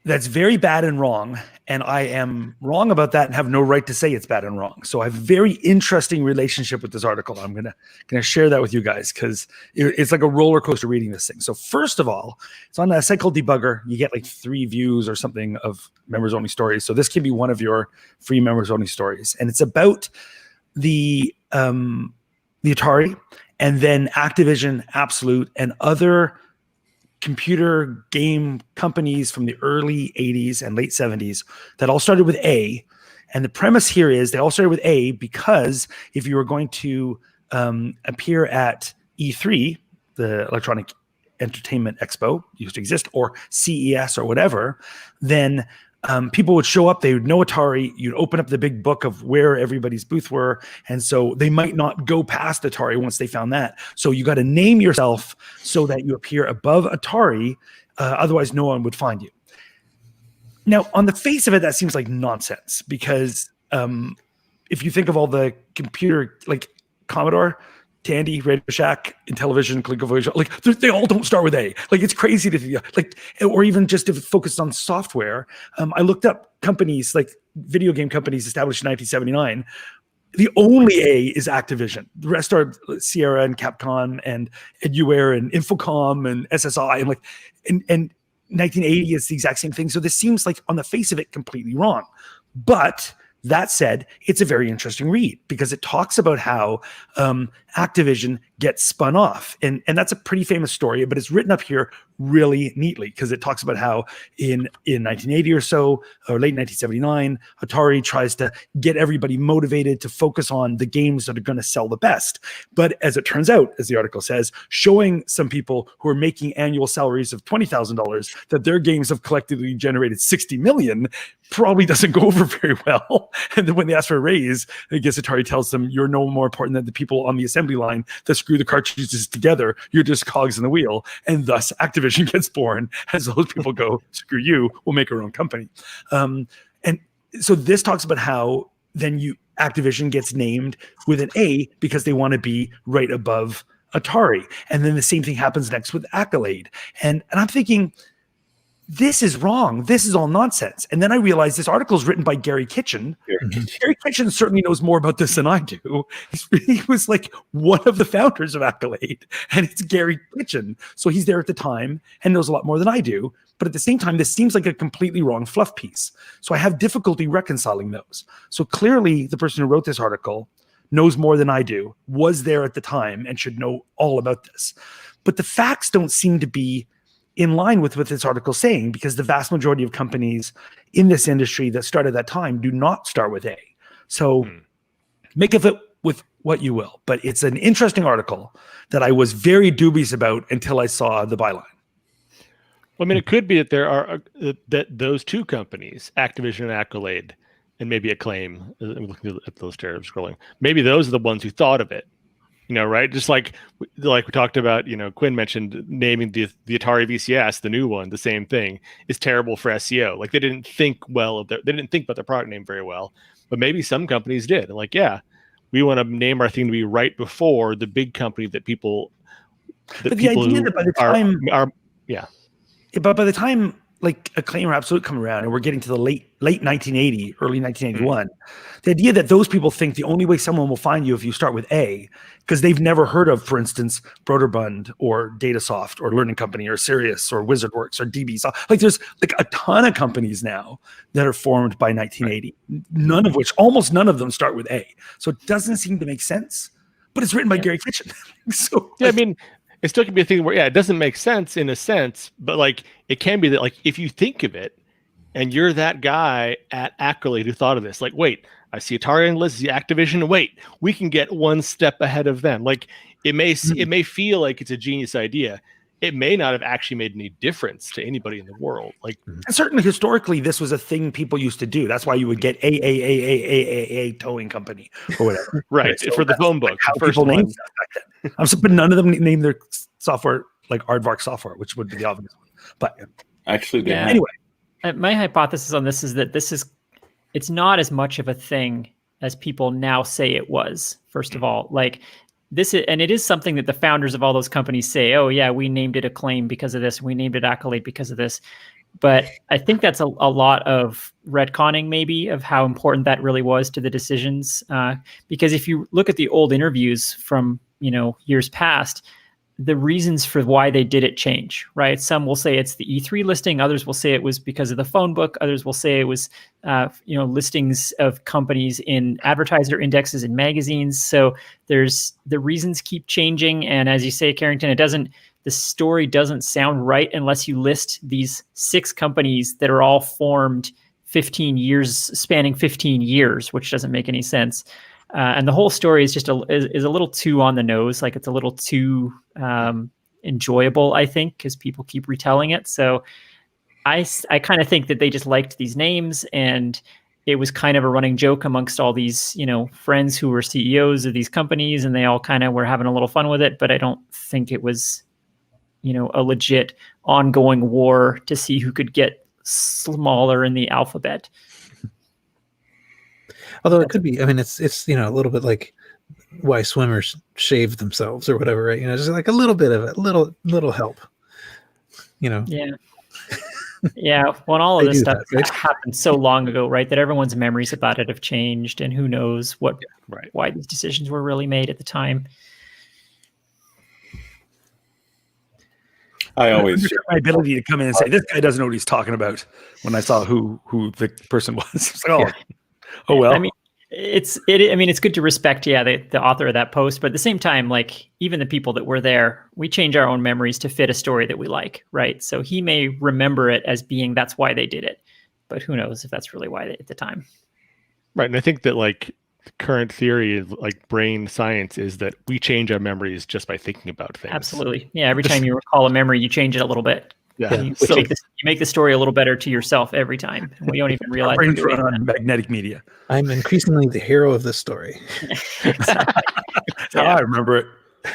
that's very bad and wrong, and I am wrong about that and have no right to say it's bad and wrong. So I have a very interesting relationship with this article. I'm gonna share that with you guys because it's like a roller coaster reading this thing. So first of all, it's on a site called Debugger. You get like 3 views or something of members only stories. So this can be one of your free members only stories, and it's about the Atari and then Activision, Absolute, and other computer game companies from the early 80s and late 70s that all started with A. And the premise here is they all started with A because if you were going to appear at E3, the Electronic Entertainment Expo used to exist, or CES or whatever, then people would show up, they would know Atari, you'd open up the big book of where everybody's booth were, and so they might not go past Atari once they found that. So you got to name yourself so that you appear above Atari, otherwise no one would find you. Now, on the face of it, that seems like nonsense, because if you think of all the computer, like Commodore, Tandy, Radio Shack, Intellivision, ColecoVision, like they all don't start with A. Like it's crazy to think, like, or even just if it focused on software. I looked up companies like video game companies established in 1979. The only A is Activision. The rest are Sierra and Capcom and Edware and Infocom and SSI and 1980 is the exact same thing. So this seems like on the face of it completely wrong, but that said, it's a very interesting read because it talks about how Activision gets spun off. And that's a pretty famous story, but it's written up here really neatly because it talks about how in 1980 or so, or late 1979, Atari tries to get everybody motivated to focus on the games that are going to sell the best. But as it turns out, as the article says, showing some people who are making annual salaries of $20,000 that their games have collectively generated $60 million probably doesn't go over very well. And then when they ask for a raise, I guess Atari tells them, you're no more important than the people on the assembly line that screw the cartridges together. You're just cogs in the wheel. And thus Activision gets born as those people go, screw you, we'll make our own company. And so this talks about how then Activision gets named with an A because they want to be right above Atari. And then the same thing happens next with Accolade. And I'm thinking, this is wrong. This is all nonsense. And then I realized this article is written by Gary Kitchen. Gary Kitchen certainly knows more about this than I do. He was like one of the founders of Accolade, and it's Gary Kitchen. So he's there at the time and knows a lot more than I do. But at the same time, this seems like a completely wrong fluff piece. So I have difficulty reconciling those. So clearly the person who wrote this article knows more than I do, was there at the time, and should know all about this. But the facts don't seem to be in line with what this article is saying, because the vast majority of companies in this industry that started at that time do not start with A. So make of it with what you will. But it's an interesting article that I was very dubious about until I saw the byline. Well, I mean, it could be that there are that those two companies, Activision and Accolade, and maybe Acclaim, I'm looking at those tabs scrolling, maybe those are the ones who thought of it. Right? Just like we talked about, Quinn mentioned naming the Atari VCS, the new one, the same thing, is terrible for SEO. Like they didn't think they didn't think about their product name very well, but maybe some companies did. Like, yeah, we want to name our thing to be right before the big company that people. But the idea that by the time, but by the time like Acclaim or Absolute come around, and we're getting to the late 1980, early 1981, the idea that those people think the only way someone will find you if you start with A, because they've never heard of, for instance, Broderbund or Datasoft or Learning Company or Sirius or WizardWorks or DBsoft. Like there's like a ton of companies now that are formed by 1980, almost none of them start with A. So it doesn't seem to make sense, but it's written by Gary Kitchen. So I mean, it still can be a thing where, it doesn't make sense in a sense, but like it can be that, like, if you think of it and you're that guy at Accolade who thought of this, like, wait, I see Atari and Liz, Activision, wait, we can get one step ahead of them. Like it may feel like it's a genius idea. It may not have actually made any difference to anybody in the world. Like, and certainly historically, this was a thing people used to do. That's why you would get a towing company or whatever. Right. So for the phone book. How people named stuff back then. But none of them named their software like Aardvark software, which would be the obvious one. But actually, anyway. My hypothesis on this is that it's not as much of a thing as people now say it was, first of all. Like, and it is something that the founders of all those companies say, oh yeah, we named it Acclaim because of this, we named it Accolade because of this. But I think that's a lot of retconning maybe of how important that really was to the decisions. Because if you look at the old interviews from, years past, the reasons for why they did it change, right? Some will say it's the E3 listing. Others will say it was because of the phone book. Others will say it was, listings of companies in advertiser indexes in magazines. So the reasons keep changing. And as you say, Carrington, the story doesn't sound right unless you list these 6 companies that are all formed spanning 15 years, which doesn't make any sense. And the whole story is just a little too on the nose. Like it's a little too enjoyable, I think, because people keep retelling it. So I kind of think that they just liked these names, and it was kind of a running joke amongst all these, friends who were CEOs of these companies, and they all kind of were having a little fun with it. But I don't think it was, a legit ongoing war to see who could get smaller in the alphabet. Although it could be, I mean, it's a little bit like why swimmers shave themselves or whatever, right? Just like a little bit of it, little help, Yeah. Yeah. Well, all of this stuff happened so long ago, right? That everyone's memories about it have changed, and who knows why these decisions were really made at the time. I always my ability to come in and say, this guy doesn't know what he's talking about, when I saw who the person was. It's like, oh well. I mean, it's good to respect, the author of that post, but at the same time, like even the people that were there, we change our own memories to fit a story that we like, right? So he may remember it as being that's why they did it, but who knows if that's really why at the time. Right, and I think that like the current theory of like brain science is that we change our memories just by thinking about things. Absolutely, yeah. Every time you recall a memory, you change it a little bit. Yeah. You make the story a little better to yourself every time. And we don't even realize. Brains run on magnetic media. I'm increasingly the hero of this story. That's how I remember it.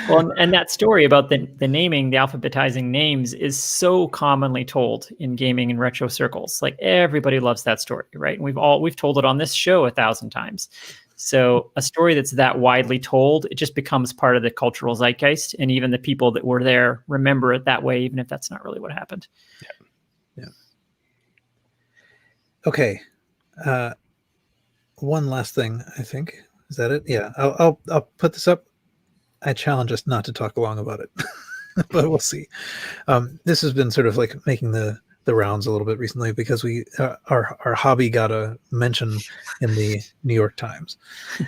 Well, and that story about the naming, the alphabetizing names is so commonly told in gaming and retro circles. Like everybody loves that story, right? And we've told it on this show 1,000 times. So a story that's that widely told, it just becomes part of the cultural zeitgeist. And even the people that were there remember it that way, even if that's not really what happened. Yeah. Okay. One last thing, I think. Is that it? Yeah. I'll put this up. I challenge us not to talk long about it, but we'll see. This has been sort of like making the rounds a little bit recently because we our hobby got a mention in the New York Times,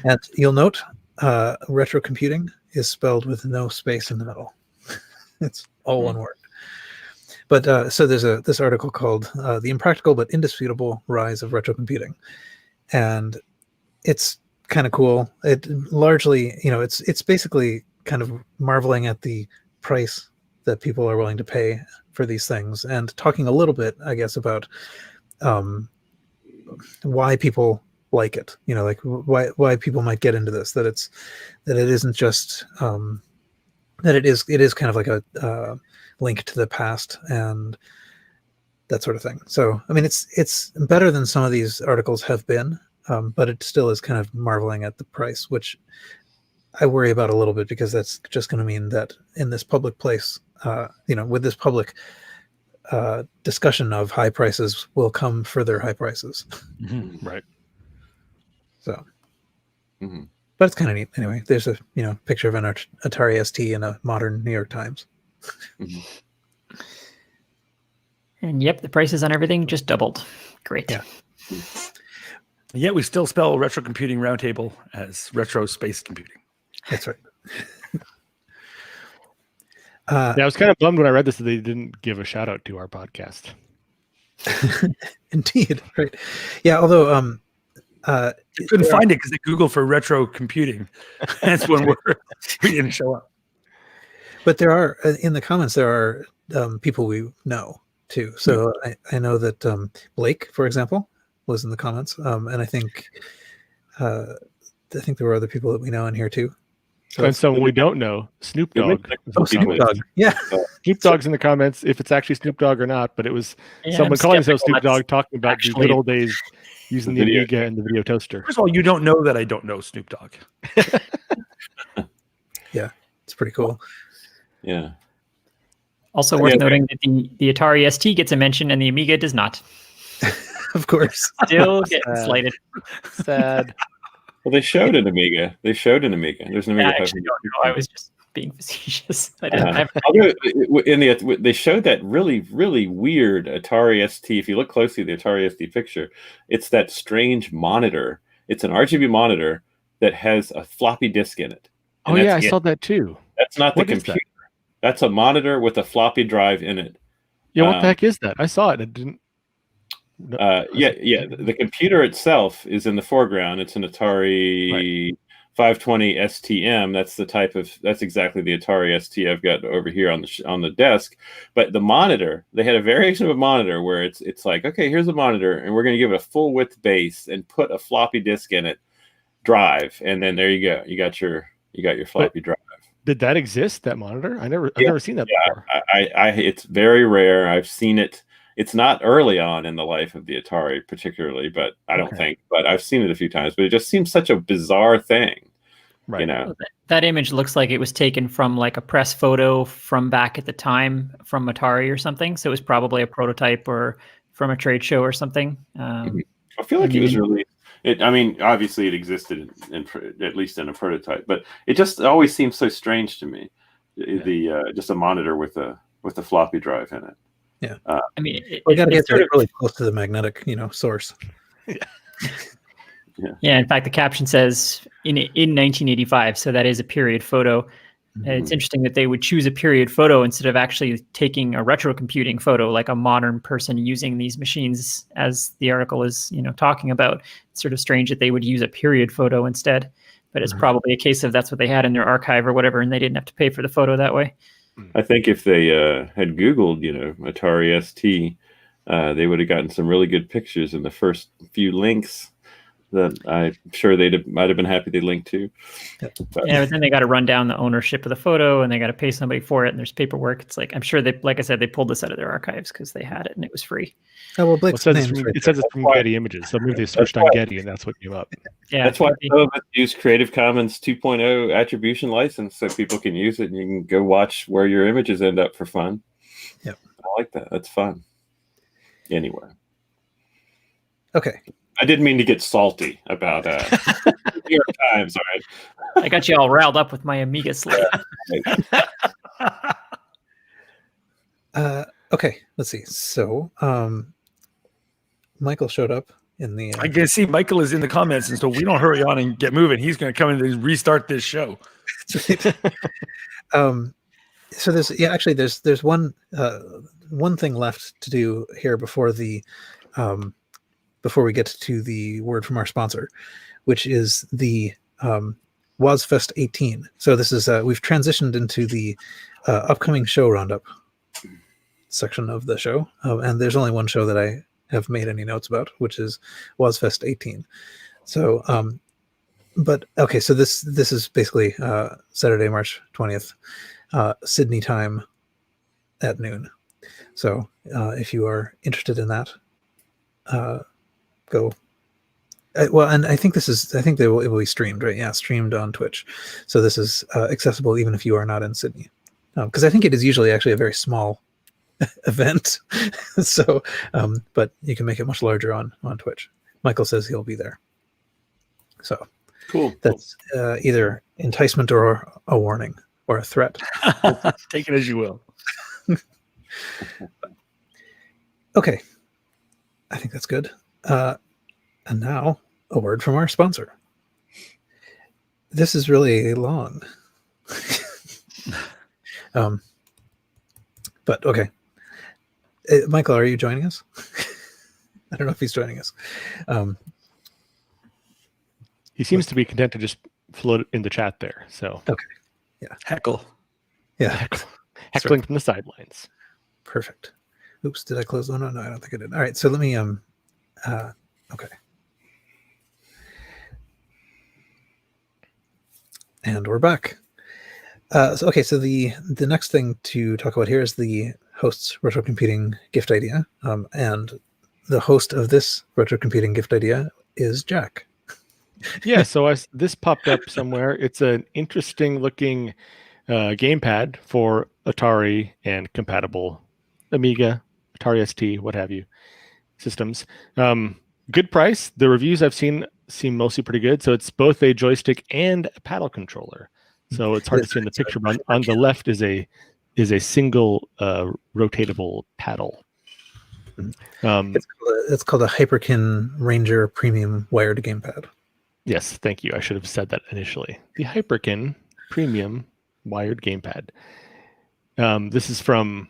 and you'll note retrocomputing is spelled with no space in the middle. It's all one word. But so there's this article called "The Impractical but Indisputable Rise of Retrocomputing," and it's kind of cool. It largely, it's basically kind of marveling at the price that people are willing to pay for these things, and talking a little bit, I guess, about why people like it. Like why people might get into this. That it isn't just that it is kind of like a link to the past and that sort of thing. So I mean, it's better than some of these articles have been. But it still is kind of marveling at the price, which I worry about a little bit because that's just going to mean that in this public place, with this public discussion of high prices will come further high prices. Mm-hmm. Right. So, but it's kind of neat. Anyway, there's a picture of an Atari ST in a modern New York Times. And yep, the prices on everything just doubled. Great. Yeah. Yet we still spell Retrocomputing Roundtable as retro space computing. That's right. I was kind of bummed when I read this that they didn't give a shout out to our podcast. Indeed, right? Yeah, although you couldn't find it because they Googled for retro computing. That's one word. We didn't show up. But there are in the comments there are people we know too. So I know that Blake, for example, was in the comments, and I think there were other people that we know in here too. So and someone we don't know, Snoop Dogg. Snoop Dogg. Yeah, Snoop Dogg's in the comments. If it's actually Snoop Dogg or not, but it was someone calling himself Snoop Dogg talking about the good old days using the Amiga and the video toaster. First of all, you don't know that I don't know Snoop Dogg. Yeah, it's pretty cool. Yeah. Also worth noting that the Atari ST gets a mention and the Amiga does not. Of course. Still getting slighted. Sad. Well, they showed an Amiga. There's an Amiga. I actually don't know. I was just being facetious. They showed that really, really weird Atari ST. If you look closely at the Atari ST picture, it's that strange monitor. It's an RGB monitor that has a floppy disk in it. And I saw that too. That's not the computer. That's a monitor with a floppy drive in it. Yeah, what the heck is that? I saw it. It didn't. The computer itself is in the foreground. It's an Atari 520 STM. That's exactly the Atari ST I've got over here on the desk. But the monitor, they had a variation of a monitor where it's like, okay, here's a monitor, and we're going to give it a full width base and put a floppy disk in it, drive, and then there you go. You got your floppy drive. Did that exist? That monitor? I've never seen that before. It's very rare. I've seen it. It's not early on in the life of the Atari particularly, but I don't think, but I've seen it a few times, but it just seems such a bizarre thing. Right. That image looks like it was taken from like a press photo from back at the time from Atari or something. So it was probably a prototype or from a trade show or something. I feel like it was released. Obviously it existed at least in a prototype, but it just always seems so strange to me. Just a monitor with a floppy drive in it. Yeah, we got to get really close to the magnetic, source. Yeah. Yeah, in fact, the caption says in 1985, so that is a period photo. It's interesting that they would choose a period photo instead of actually taking a retrocomputing photo, like a modern person using these machines, as the article is, talking about. It's sort of strange that they would use a period photo instead, but it's probably a case of that's what they had in their archive or whatever, and they didn't have to pay for the photo that way. I think if they had Googled, Atari ST, they would have gotten some really good pictures in the first few links that I'm sure might have been happy they linked to. But then they got to run down the ownership of the photo, and they got to pay somebody for it, and there's paperwork. It's like, I'm sure like I said, they pulled this out of their archives because they had it and it was free. Oh, well, it says it's from Getty Images, so maybe they searched on Getty and that's what came up. Yeah, that's why some of us use Creative Commons 2.0 attribution license so people can use it and you can go watch where your images end up for fun. Yep. I like that. That's fun. Anyway. Okay. I didn't mean to get salty about New York Times. All right. I got you all riled up with my Amiga slate. Okay, let's see. So, Michael showed up in the. I can see Michael is in the comments, and so we don't hurry on and get moving. He's going to come in and restart this show. That's right. So there's one thing left to do here before we get to the word from our sponsor, which is the WASFest 18. So this is we've transitioned into the upcoming show roundup section of the show, and there's only one show that I have made any notes about, which is WASFest 18. So, but okay, so this is basically Saturday, March 20th, Sydney time at noon. So if you are interested in that, go. Well, and I think it will be streamed, right? Yeah, streamed on Twitch. So this is accessible even if you are not in Sydney, because I think it is usually actually a very small event. So, but you can make it much larger on Twitch. Michael says he'll be there. So cool. That's either enticement or a warning or a threat. Take it as you will. Okay, I think that's good. And now a word from our sponsor. This is really long. But okay. Michael, are you joining us? I don't know if he's joining us. He seems to be content to just float in the chat there. So okay. Yeah. Heckle. Yeah. Heckling from the sidelines. Perfect. Oops, did I close the window? No, I don't think I did. All right, so let me okay. And we're back. So the next thing to talk about here is the host's retrocomputing gift idea. And the host of this retrocomputing gift idea is Jack. Yeah, so this popped up somewhere. It's an interesting looking gamepad for Atari and compatible Amiga, Atari ST, what have you, systems. Good price. The reviews I've seen seem mostly pretty good. So it's both a joystick and a paddle controller. So it's hard to see in the picture, but on the left is a single rotatable paddle. It's called a Hyperkin Ranger Premium Wired Gamepad. Yes, thank you. I should have said that initially. The Hyperkin Premium Wired Gamepad. This is from,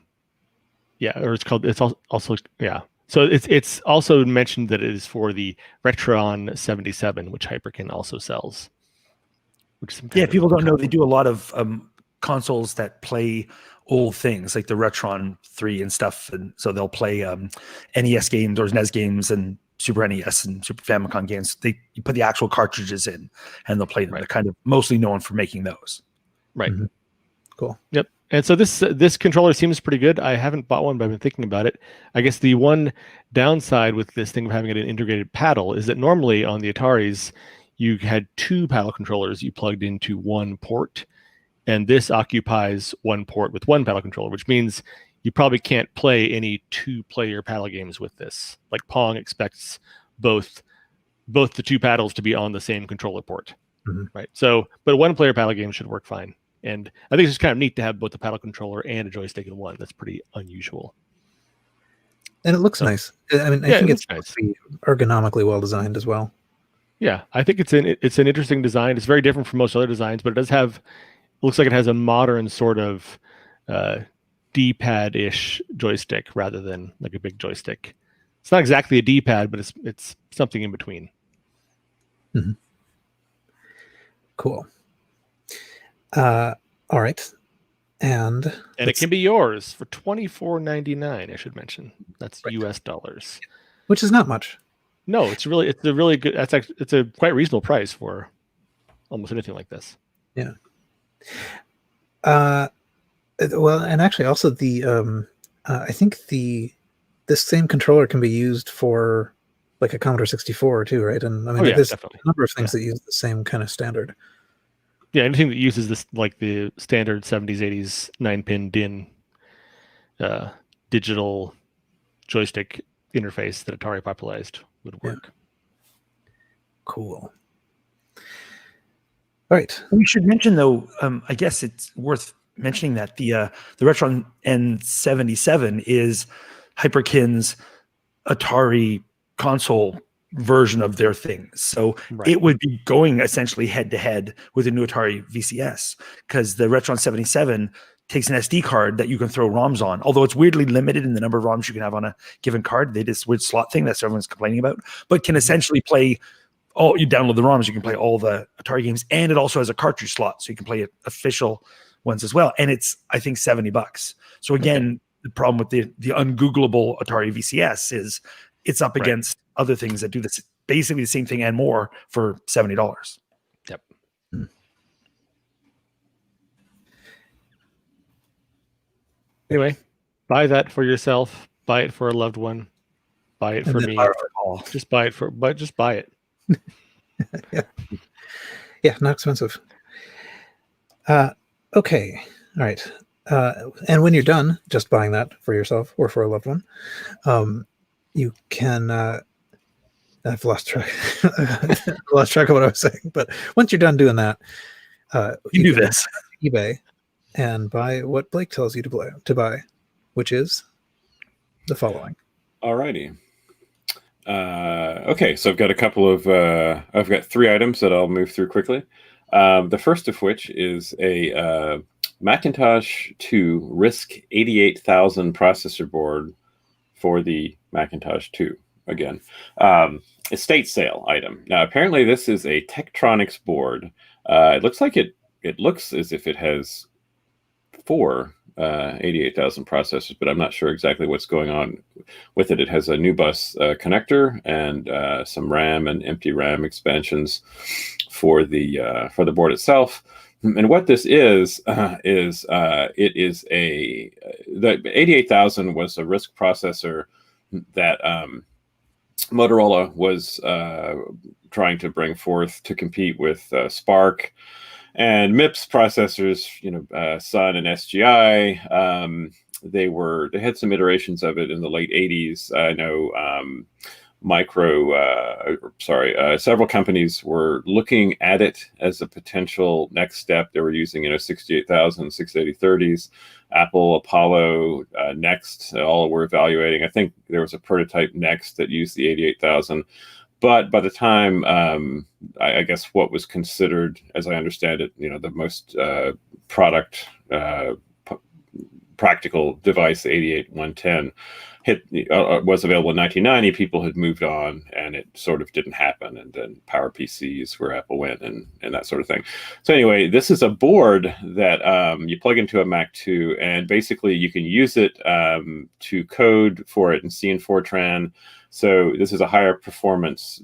it's also. So it's also mentioned that it is for the Retron 77, which Hyperkin also sells. People don't know they do a lot of consoles that play old things like the Retron 3 and stuff, and so they'll play NES games or NES games and Super NES and Super Famicom games. You put the actual cartridges in and they'll play them. Right. They're kind of mostly known for making those. Right. Mm-hmm. Cool. Yep. And so this controller seems pretty good. I haven't bought one, but I've been thinking about it. I guess the one downside with this thing of having an integrated paddle is that normally on the Ataris, you had two paddle controllers you plugged into one port, and this occupies one port with one paddle controller, which means you probably can't play any two-player paddle games with this. Like Pong expects both the two paddles to be on the same controller port, right? So, but a one-player paddle game should work fine. And I think it's just kind of neat to have both the paddle controller and a joystick in one. That's pretty unusual. And it looks nice. I mean, I think it's nice. Ergonomically well designed as well. Yeah, I think it's an interesting design. It's very different from most other designs, but it does have, looks like it has a modern sort of D-pad-ish joystick rather than like a big joystick. It's not exactly a D-pad, but it's something in between. Mm-hmm. Cool. All right. And it can be yours for $24.99. I should mention that's right. US dollars, which is not much. No, it's a really good. It's a quite reasonable price for almost anything like this. Yeah. Well, and actually, also the I think this same controller can be used for like a Commodore 64 too, right? And I mean, there's definitely a number of things that use the same kind of standard. Yeah, anything that uses this, like the standard 70s, 80s 9-pin DIN digital joystick interface that Atari popularized would work. Yeah. Cool. All right. We should mention, though, I guess it's worth mentioning that the Retron N77 is Hyperkin's Atari console version of their thing. So it would be going essentially head-to-head with the new Atari VCS, because the Retron 77 takes an SD card that you can throw ROMs on, although it's weirdly limited in the number of ROMs you can have on a given card. They this weird slot thing that everyone's complaining about, but can essentially play you download the ROMs, you can play all the Atari games, and it also has a cartridge slot, so you can play official ones as well. And it's, I think, $70. So again, the problem with the ungoogleable Atari VCS is it's up against other things that do this basically the same thing and more for $70. Yep. Anyway, buy that for yourself. Buy it for a loved one. Buy it for me. Just buy it. Yeah, not expensive. Okay. All right. And when you're done just buying that for yourself or for a loved one, you can I've lost track of what I was saying, but once you're done doing that, you do this eBay and buy what Blake tells you to buy, which is the following. Alrighty. Okay, so I've got a couple of I've got 3 items that I'll move through quickly. The first of which is a Macintosh 2 RISC 88,000 processor board for the Macintosh 2. Again, estate sale item. Now, apparently, this is a Tektronix board. It looks like it looks as if it has 4 88,000 processors, but I'm not sure exactly what's going on with it. It has a new bus connector and some RAM and empty RAM expansions for the board itself. And what this is the 88,000 was a RISC processor that Motorola was trying to bring forth to compete with SPARC and MIPS processors, Sun and SGI. They had some iterations of it in the late 80s. I know several companies were looking at it as a potential next step. They were using 68,000, 68030s, Apple, Apollo, Next, all were evaluating. I think there was a prototype Next that used the 88,000. But by the time, I guess what was considered, as I understand it, the most practical device, the 88110, was available in 1990. People had moved on, and it sort of didn't happen. And then Power PCs, where Apple went, and that sort of thing. So anyway, this is a board that you plug into a Mac 2, and basically you can use it to code for it in C and Fortran. So this is a higher performance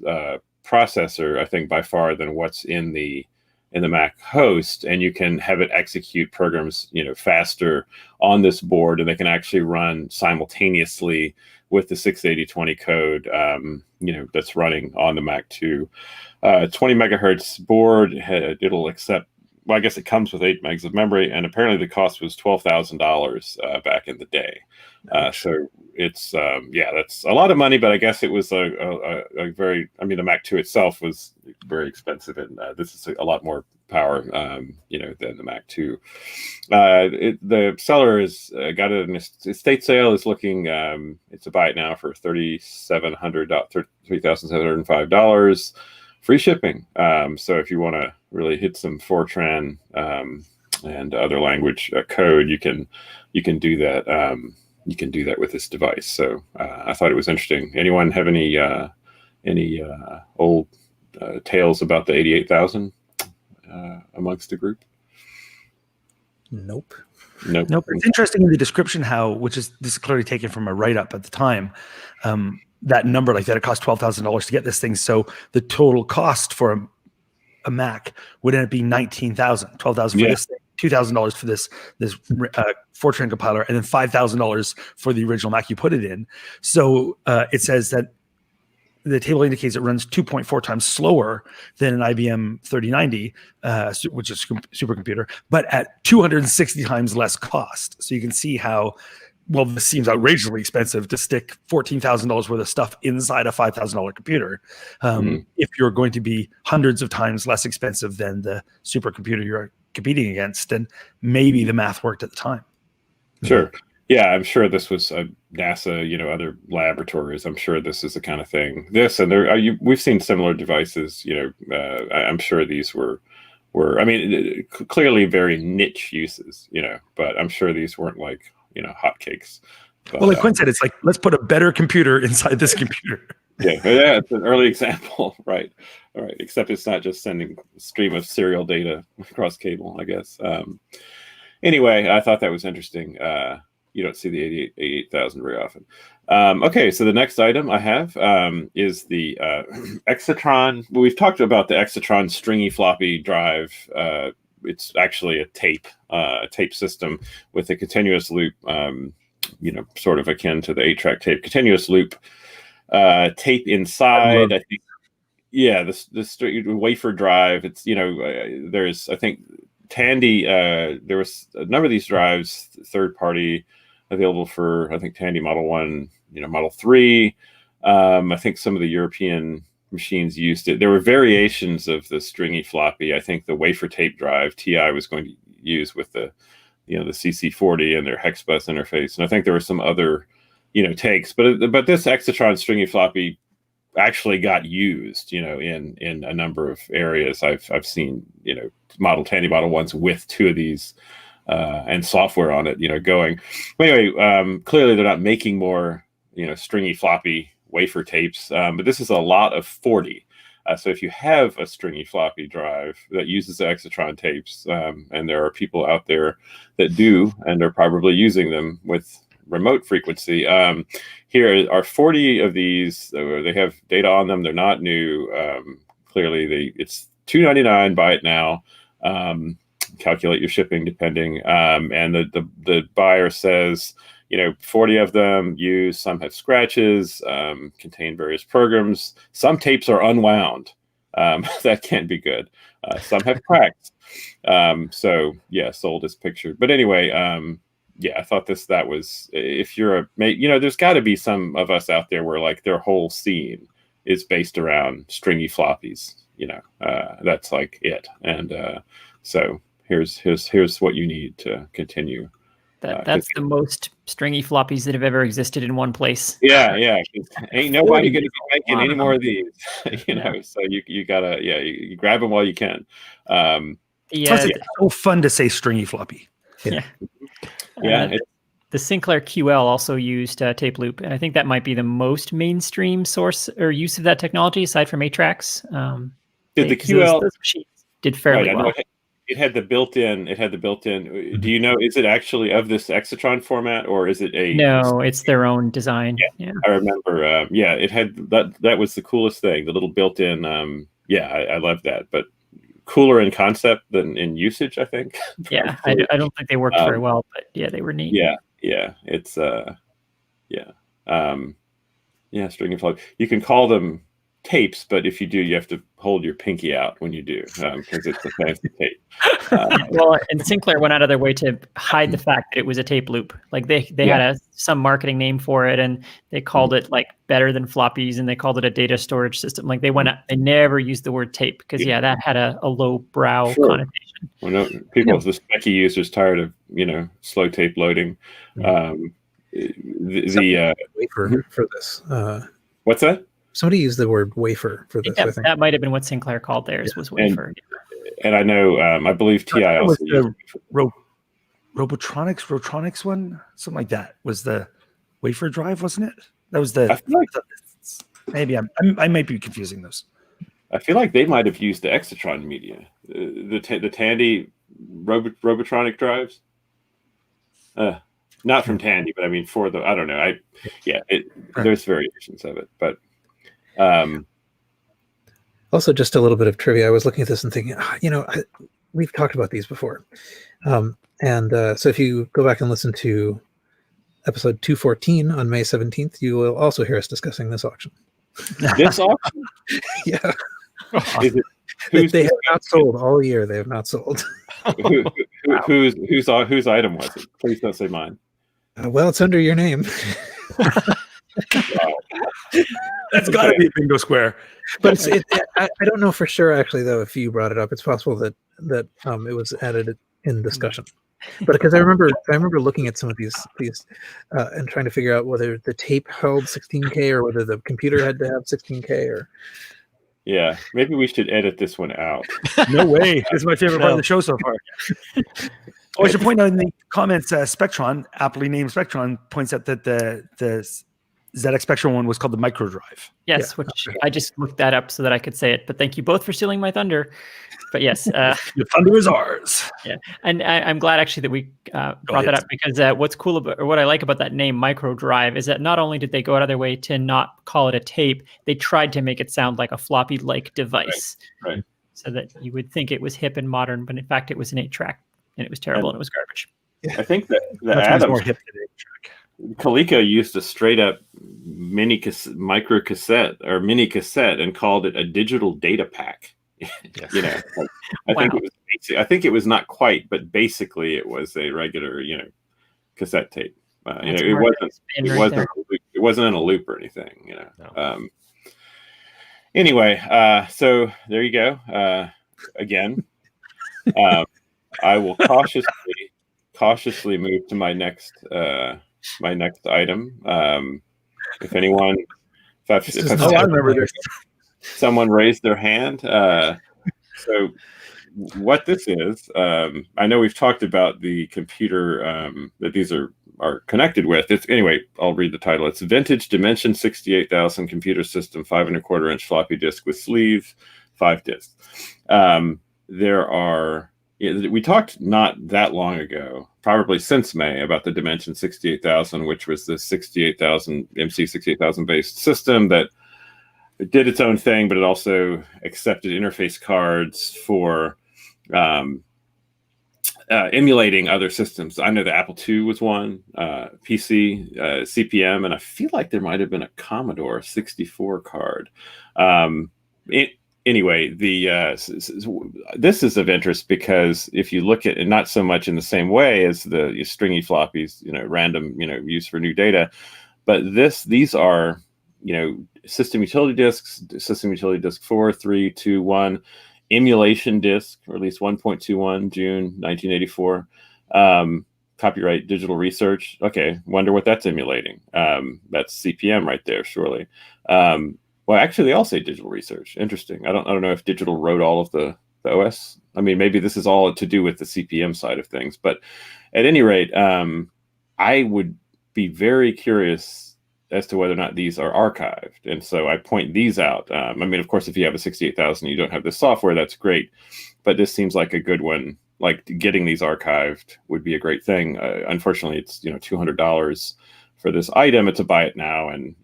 processor, I think, by far than what's in the Mac host, and you can have it execute programs, faster on this board, and they can actually run simultaneously with the 68020 code, that's running on the Mac 2. 20 megahertz board, it'll accept. Well, I guess it comes with 8 megs of memory, and apparently the cost was $12,000 back in the day. So it's that's a lot of money, but I guess it was a very. I mean, the Mac 2 itself was very expensive, and this is a lot more power, than the Mac 2. The seller has got it in estate sale. Is looking. It's a buy it now for $3,705. free shipping. So if you want to really hit some Fortran and other language code, you can do that. You can do that with this device. So I thought it was interesting. Anyone have any old tales about the 88,000 amongst the group? Nope. Nope. It's interesting in the description this is clearly taken from a write-up at the time. That number, like that, it cost $12,000 to get this thing. So the total cost for a Mac would end up being $19,000, $12,000 for this thing, $2,000 for this Fortran compiler, and then $5,000 for the original Mac you put it in. So it says that the table indicates it runs 2.4 times slower than an IBM 3090, which is a supercomputer, but at 260 times less cost. So you can see how, well, this seems outrageously expensive to stick $14,000 worth of stuff inside a $5,000 computer. If you're going to be hundreds of times less expensive than the supercomputer you're competing against, and maybe the math worked at the time. Sure. Yeah, I'm sure this was NASA, other laboratories. I'm sure this is the kind of thing. This and we've seen similar devices. I'm sure these were clearly very niche uses. But I'm sure these weren't like hotcakes. Well, like Quinn said, it's like, let's put a better computer inside this computer. Yeah, it's an early example, right? All right, except it's not just sending a stream of serial data across cable, I guess. Anyway, I thought that was interesting. You don't see the 88,000 very often. Okay, so the next item I have is the Exatron. We've talked about the Exatron stringy floppy drive. It's actually a tape system with a continuous loop, sort of akin to the 8-track tape. Continuous loop tape inside. I think, yeah, the wafer drive. It's there's, I think, Tandy. There was a number of these drives, third party, available for, I think, Tandy Model 1, Model 3. I think some of the European machines used it. There were variations of the stringy floppy. I think the wafer tape drive TI was going to use with the CC40 and their hex bus interface. And I think there were some other, takes. But this Exatron stringy floppy actually got used, in a number of areas. I've seen, Tandy Model 1s with two of these and software on it, going. But anyway, clearly they're not making more, stringy floppy wafer tapes, but this is a lot of 40. So if you have a stringy floppy drive that uses the Exatron tapes, and there are people out there that do, and are probably using them with remote frequency. Here are 40 of these. They have data on them. They're not new. Clearly, it's $2.99. Buy it now. Calculate your shipping depending. And the buyer says, 40 of them use. Some have scratches. Contain various programs. Some tapes are unwound. That can't be good. Some have cracks. So yeah, sold as pictured. But anyway. Yeah, I thought that was, if you're there's got to be some of us out there where like their whole scene is based around stringy floppies. That's like it. And so here's what you need to continue. That's the most stringy floppies that have ever existed in one place. Yeah. Ain't nobody going to be making any more of these. So you gotta you grab them while you can. It's so fun to say stringy floppy. Yeah. Yeah, the Sinclair QL also used tape loop, and I think that might be the most mainstream source or use of that technology aside from 8-tracks. Did the QL those machines did fairly well? It had the built-in. Do you know? Is it actually of this Exatron format, or is it a? No, it's their own design. Yeah. I remember. It had that. That was the coolest thing. The little built-in. I love that, but cooler in concept than in usage, I think. Yeah, I don't think they worked very well, but yeah, they were neat. Yeah, it's stringy floppy. You can call them tapes, but if you do, you have to hold your pinky out when you do, because it's a fancy tape. Well, and Sinclair went out of their way to hide the fact that it was a tape loop. Like they had some marketing name for it, and they called it like better than floppies, and they called it a data storage system. Like they never used the word tape because that had a low brow connotation. Well, no, people, the specky users, tired of slow tape loading. Wait for this. What's that? somebody used the word wafer for this. I think that might have been what Sinclair called theirs, was wafer. And I know, I believe TI was also the used Robotronics one, something like that, was the wafer drive, wasn't it? That was the. I feel like, maybe I might be confusing those. I feel like they might have used the Exatron media, the Tandy Robotronic drives. Not from Tandy, but I mean for the, I don't know. There's variations of it, but also just a little bit of trivia. I was looking at this and thinking, we've talked about these before, and so if you go back and listen to episode 214 on May 17th, you will also hear us discussing this auction. This auction, yeah. Is it, they have not sold all year. They have not sold. Whose item was it? Please don't say mine. Well, it's under your name. That's got to be a bingo square. But I don't know for sure, actually, though. If you brought it up, it's possible that it was added in discussion. But because I remember looking at some of these and trying to figure out whether the tape held 16K or whether the computer had to have 16K or. Yeah, maybe we should edit this one out. No way. This is my favorite part of the show so far. I should point out in the comments, Spectron, aptly named Spectron, points out that the ZX Spectrum one was called the micro drive. Yes, which I just looked that up so that I could say it. But thank you both for stealing my thunder. But yes, the thunder is ours. Yeah, and I'm glad actually that we brought that up, because what's cool about, or what I like about that name, micro drive, is that not only did they go out of their way to not call it a tape, they tried to make it sound like a floppy-like device, right? So that you would think it was hip and modern, but in fact it was an 8-track, and it was terrible and it was garbage. I think that the Adams, more hip than 8-track. Coleco used a straight-up mini cassette and called it a digital data pack. Yes. I think it was not quite, but basically it was a regular, cassette tape. It wasn't in a loop or anything. No. Anyway, so there you go. Again, I will cautiously move to my next item. If anyone, I remember this. Someone raised their hand. So what this is, I know we've talked about the computer that these are connected with. Anyway, I'll read the title. It's Vintage Dimension 68,000 Computer System, 5 1/4 inch floppy disk with sleeve, 5 disks. We talked not that long ago, probably since May, about the Dimension 68,000, which was the 68,000 MC 68,000 based system that it did its own thing, but it also accepted interface cards for emulating other systems. I know the Apple II was one, PC, CPM, and I feel like there might have been a Commodore 64 card. Anyway, this is of interest because if you look at it, not so much in the same way as the stringy floppies, random, used for new data, but these are, system utility disks, system utility disk 4, 3, 2, 1, emulation disk, release 1.21, June 1984. Copyright Digital Research. Okay, wonder what that's emulating. That's CPM right there, surely. Well, actually, they all say Digital Research. Interesting. I don't know if Digital wrote all of the OS. I mean, maybe this is all to do with the CPM side of things. But at any rate, I would be very curious as to whether or not these are archived. And so I point these out. I mean, of course, if you have a 68,000, you don't have this software, that's great. But this seems like a good one. Like getting these archived would be a great thing. Unfortunately, it's $200 for this item. It's a buy it now, and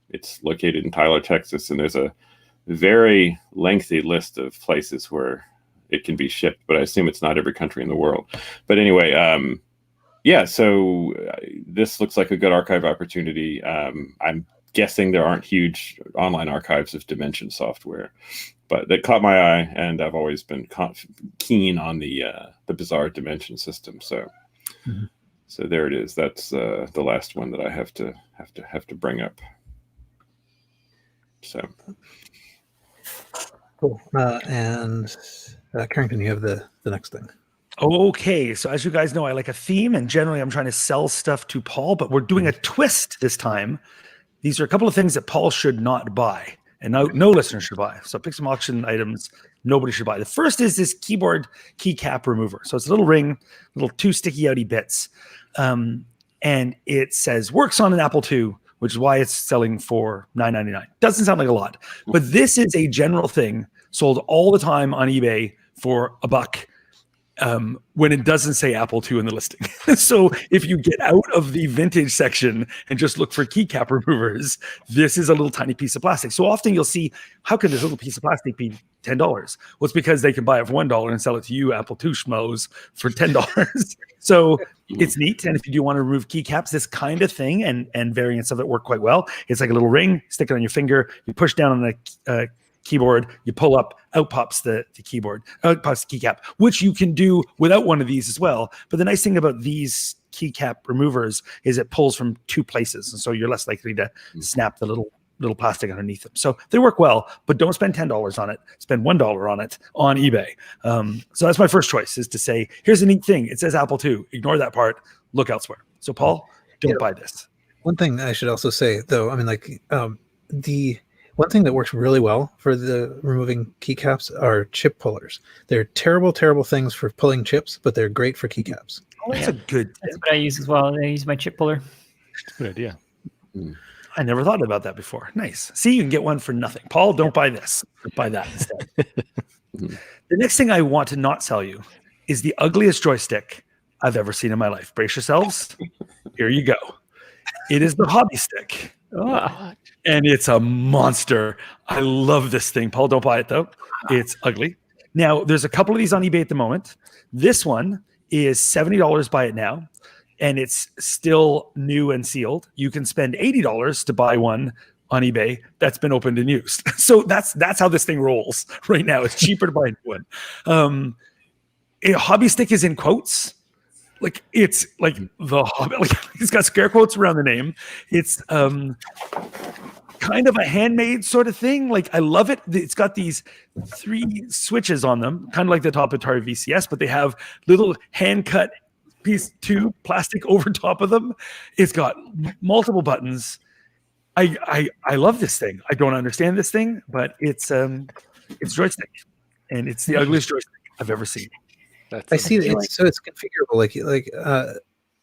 it's located in Tyler, Texas, and there's a very lengthy list of places where it can be shipped. But I assume it's not every country in the world. But anyway, so this looks like a good archive opportunity. I'm guessing there aren't huge online archives of Dimension software, but that caught my eye, and I've always been keen on the bizarre Dimension system. So, So there it is. That's the last one that I have to bring up. So cool. And Carrington, you have the next thing. Okay, so as you guys know, I like a theme, and generally I'm trying to sell stuff to Paul, but we're doing a twist this time. these are a couple of things that Paul should not buy, and no listener should buy. So pick some auction items nobody should buy. The first is this keyboard keycap remover. So it's a little ring, little 2 sticky outy bits, and it says works on an Apple II, which is why it's selling for $9.99. Doesn't sound like a lot, but this is a general thing sold all the time on eBay for $1. When it doesn't say Apple II in the listing. So if you get out of the vintage section and just look for keycap removers, this is a little tiny piece of plastic. So often you'll see, how can this little piece of plastic be $10? Well, it's because they can buy it for $1 and sell it to you, Apple II schmoes, for $10. So it's neat. And if you do want to remove keycaps, this kind of thing and variants of it work quite well. It's like a little ring, stick it on your finger, you push down on the keyboard, you pull up, out pops the keyboard, out pops the keycap, which you can do without one of these as well. But the nice thing about these keycap removers is it pulls from 2 places, and so you're less likely to snap the little plastic underneath them. So they work well, but don't spend $10 on it. Spend $1 on it on eBay. So that's my first choice, is to say, here's a neat thing. It says Apple II. Ignore that part. Look elsewhere. So Paul, don't buy this. One thing I should also say, though, I mean, like the one thing that works really well for the removing keycaps are chip pullers. They're terrible, terrible things for pulling chips, but they're great for keycaps. Oh, that's a good tip. That's what I use as well. I use my chip puller. Good idea. I never thought about that before. Nice. See, you can get one for nothing. Paul, don't buy this. Buy that instead. The next thing I want to not sell you is the ugliest joystick I've ever seen in my life. Brace yourselves. Here you go. It is the hobby stick. Oh. And it's a monster. I love this thing. Paul, don't buy it, though. It's ugly. Now, there's a couple of these on eBay at the moment. This one is $70. Buy it now. And it's still new and sealed. You can spend $80 to buy one on eBay that's been opened and used. So that's how this thing rolls right now. It's cheaper to buy a new one. A hobby stick is in quotes. Like, it's like the hobby. Like, it's got scare quotes around the name. It's kind of a handmade sort of thing. Like, I love it. It's got these 3 switches on them, kind of like the top Atari VCS, but they have little hand-cut piece 2 plastic over top of them. It's got multiple buttons. I love this thing. I don't understand this thing, but it's joystick, and it's the ugliest joystick I've ever seen. I see that it's configurable. Like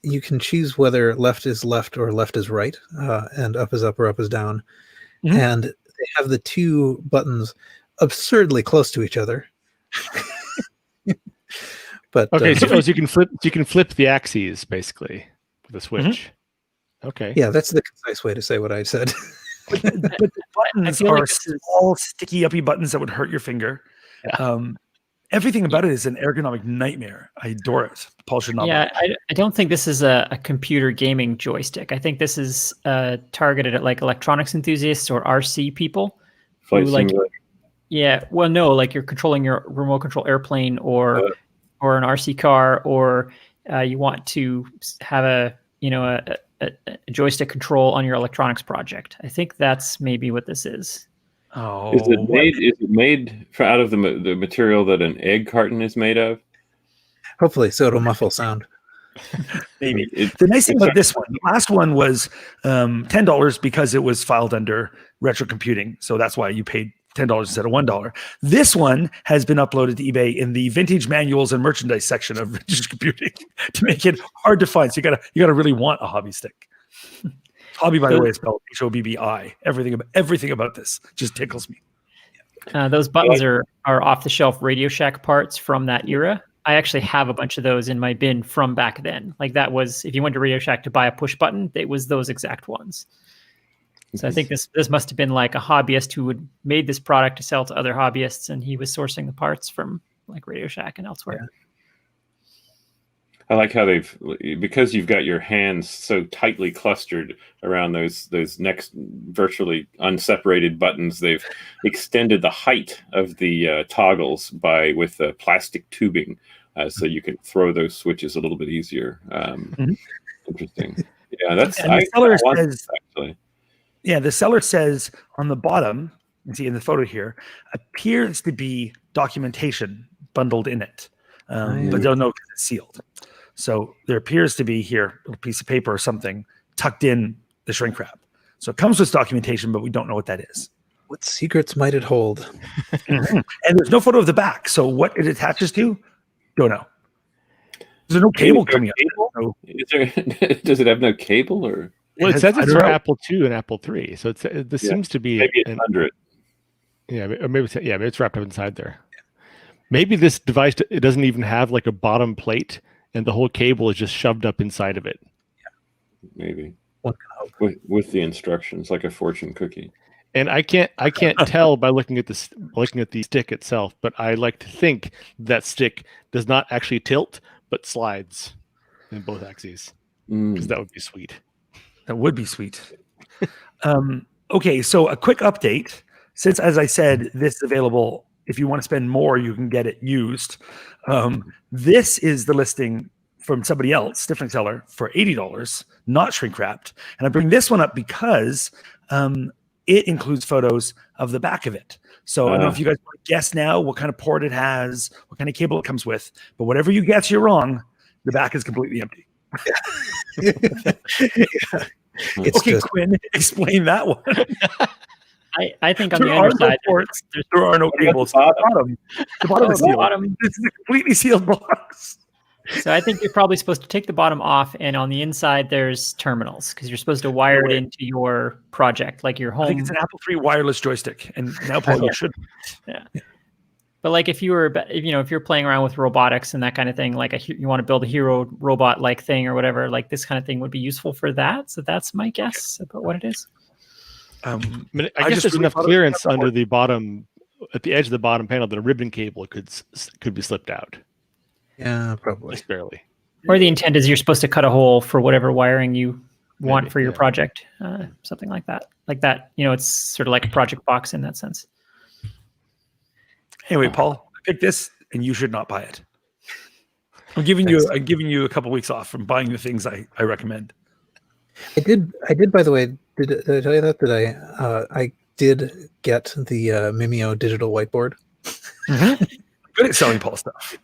you can choose whether left is left or left is right, and up is up or up is down. Mm-hmm. And they have the 2 buttons absurdly close to each other. But okay, so you can flip the axes basically with a switch. Mm-hmm. Okay. Yeah, that's the concise way to say what I said. but the buttons are small, sticky, uppy buttons that would hurt your finger. Yeah. Everything about it is an ergonomic nightmare. I adore it. Paul should not. Yeah, I don't think this is a computer gaming joystick. I think this is targeted at like electronics enthusiasts or RC people. Flight simulator. Yeah, well, no, like you're controlling your remote control airplane or an RC car, or you want to have a joystick control on your electronics project. I think that's maybe what this is. Oh, is it made out of the material that an egg carton is made of? Hopefully, so it'll muffle sound. Maybe. The nice thing about this one, the last one was $10 because it was filed under Retrocomputing, so that's why you paid $10 instead of $1. This one has been uploaded to eBay in the vintage manuals and merchandise section of Retrocomputing to make it hard to find. So you gotta really want a hobby stick. Hobby, by the way, is spelled HOBBI. Everything about this just tickles me. Those buttons are off-the-shelf Radio Shack parts from that era. I actually have a bunch of those in my bin from back then. Like, that was, if you went to Radio Shack to buy a push button, it was those exact ones. So I think this must have been like a hobbyist who had made this product to sell to other hobbyists, and he was sourcing the parts from like Radio Shack and elsewhere. Yeah. I like how because you've got your hands so tightly clustered around those next virtually unseparated buttons, they've extended the height of the toggles with plastic tubing, so you can throw those switches a little bit easier. Interesting. Yeah, that's. The seller says on the bottom, you can see in the photo here, appears to be documentation bundled in it, but don't know because it's sealed. So there appears to be here a little piece of paper or something tucked in the shrink wrap. So it comes with documentation, but we don't know what that is. What secrets might it hold? And there's no photo of the back. So what it attaches to, don't know. There's no cable coming up. So Does it have no cable or? Well, it says it's for Apple II and Apple III, so this seems to be maybe it's under it. Yeah, or maybe it's wrapped up inside there. Maybe this device, it doesn't even have like a bottom plate, and the whole cable is just shoved up inside of it. Maybe One can hope. with the instructions, like a fortune cookie. And I can't tell by looking at the stick itself, but I like to think that stick does not actually tilt, but slides in both axes, because that would be sweet. That would be sweet. Okay, so a quick update. Since, as I said, this is available. If you want to spend more, you can get it used. This is the listing from somebody else, different seller, for $80, not shrink wrapped. And I bring this one up because it includes photos of the back of it. So I don't know if you guys want to guess now what kind of port it has, what kind of cable it comes with. But whatever you guess, you're wrong. The back is completely empty. It's okay, just, Quinn, explain that one. I think on the underside, there are no cables. The bottom is sealed. This is a completely sealed box. So I think you're probably supposed to take the bottom off, and on the inside there's terminals because you're supposed to wire it into your project, like your home. I think it's an Apple III wireless joystick, and now Paul, you should. Yeah. But like if you're playing around with robotics and that kind of thing, like you want to build a hero robot like thing or whatever, like this kind of thing would be useful for that. So that's my guess about what it is. I guess there's enough clearance under the bottom, at the edge of the bottom panel, that a ribbon cable could be slipped out. Yeah, probably. Just barely. Or the intent is you're supposed to cut a hole for whatever wiring you want for your project, something like that. Like that, it's sort of like a project box in that sense. Anyway, Paul, I picked this, and you should not buy it. I'm giving you a couple weeks off from buying the things I recommend. I did. By the way, did I tell you that? I did get the Mimeo digital whiteboard. Mm-hmm. Good at selling Paul stuff.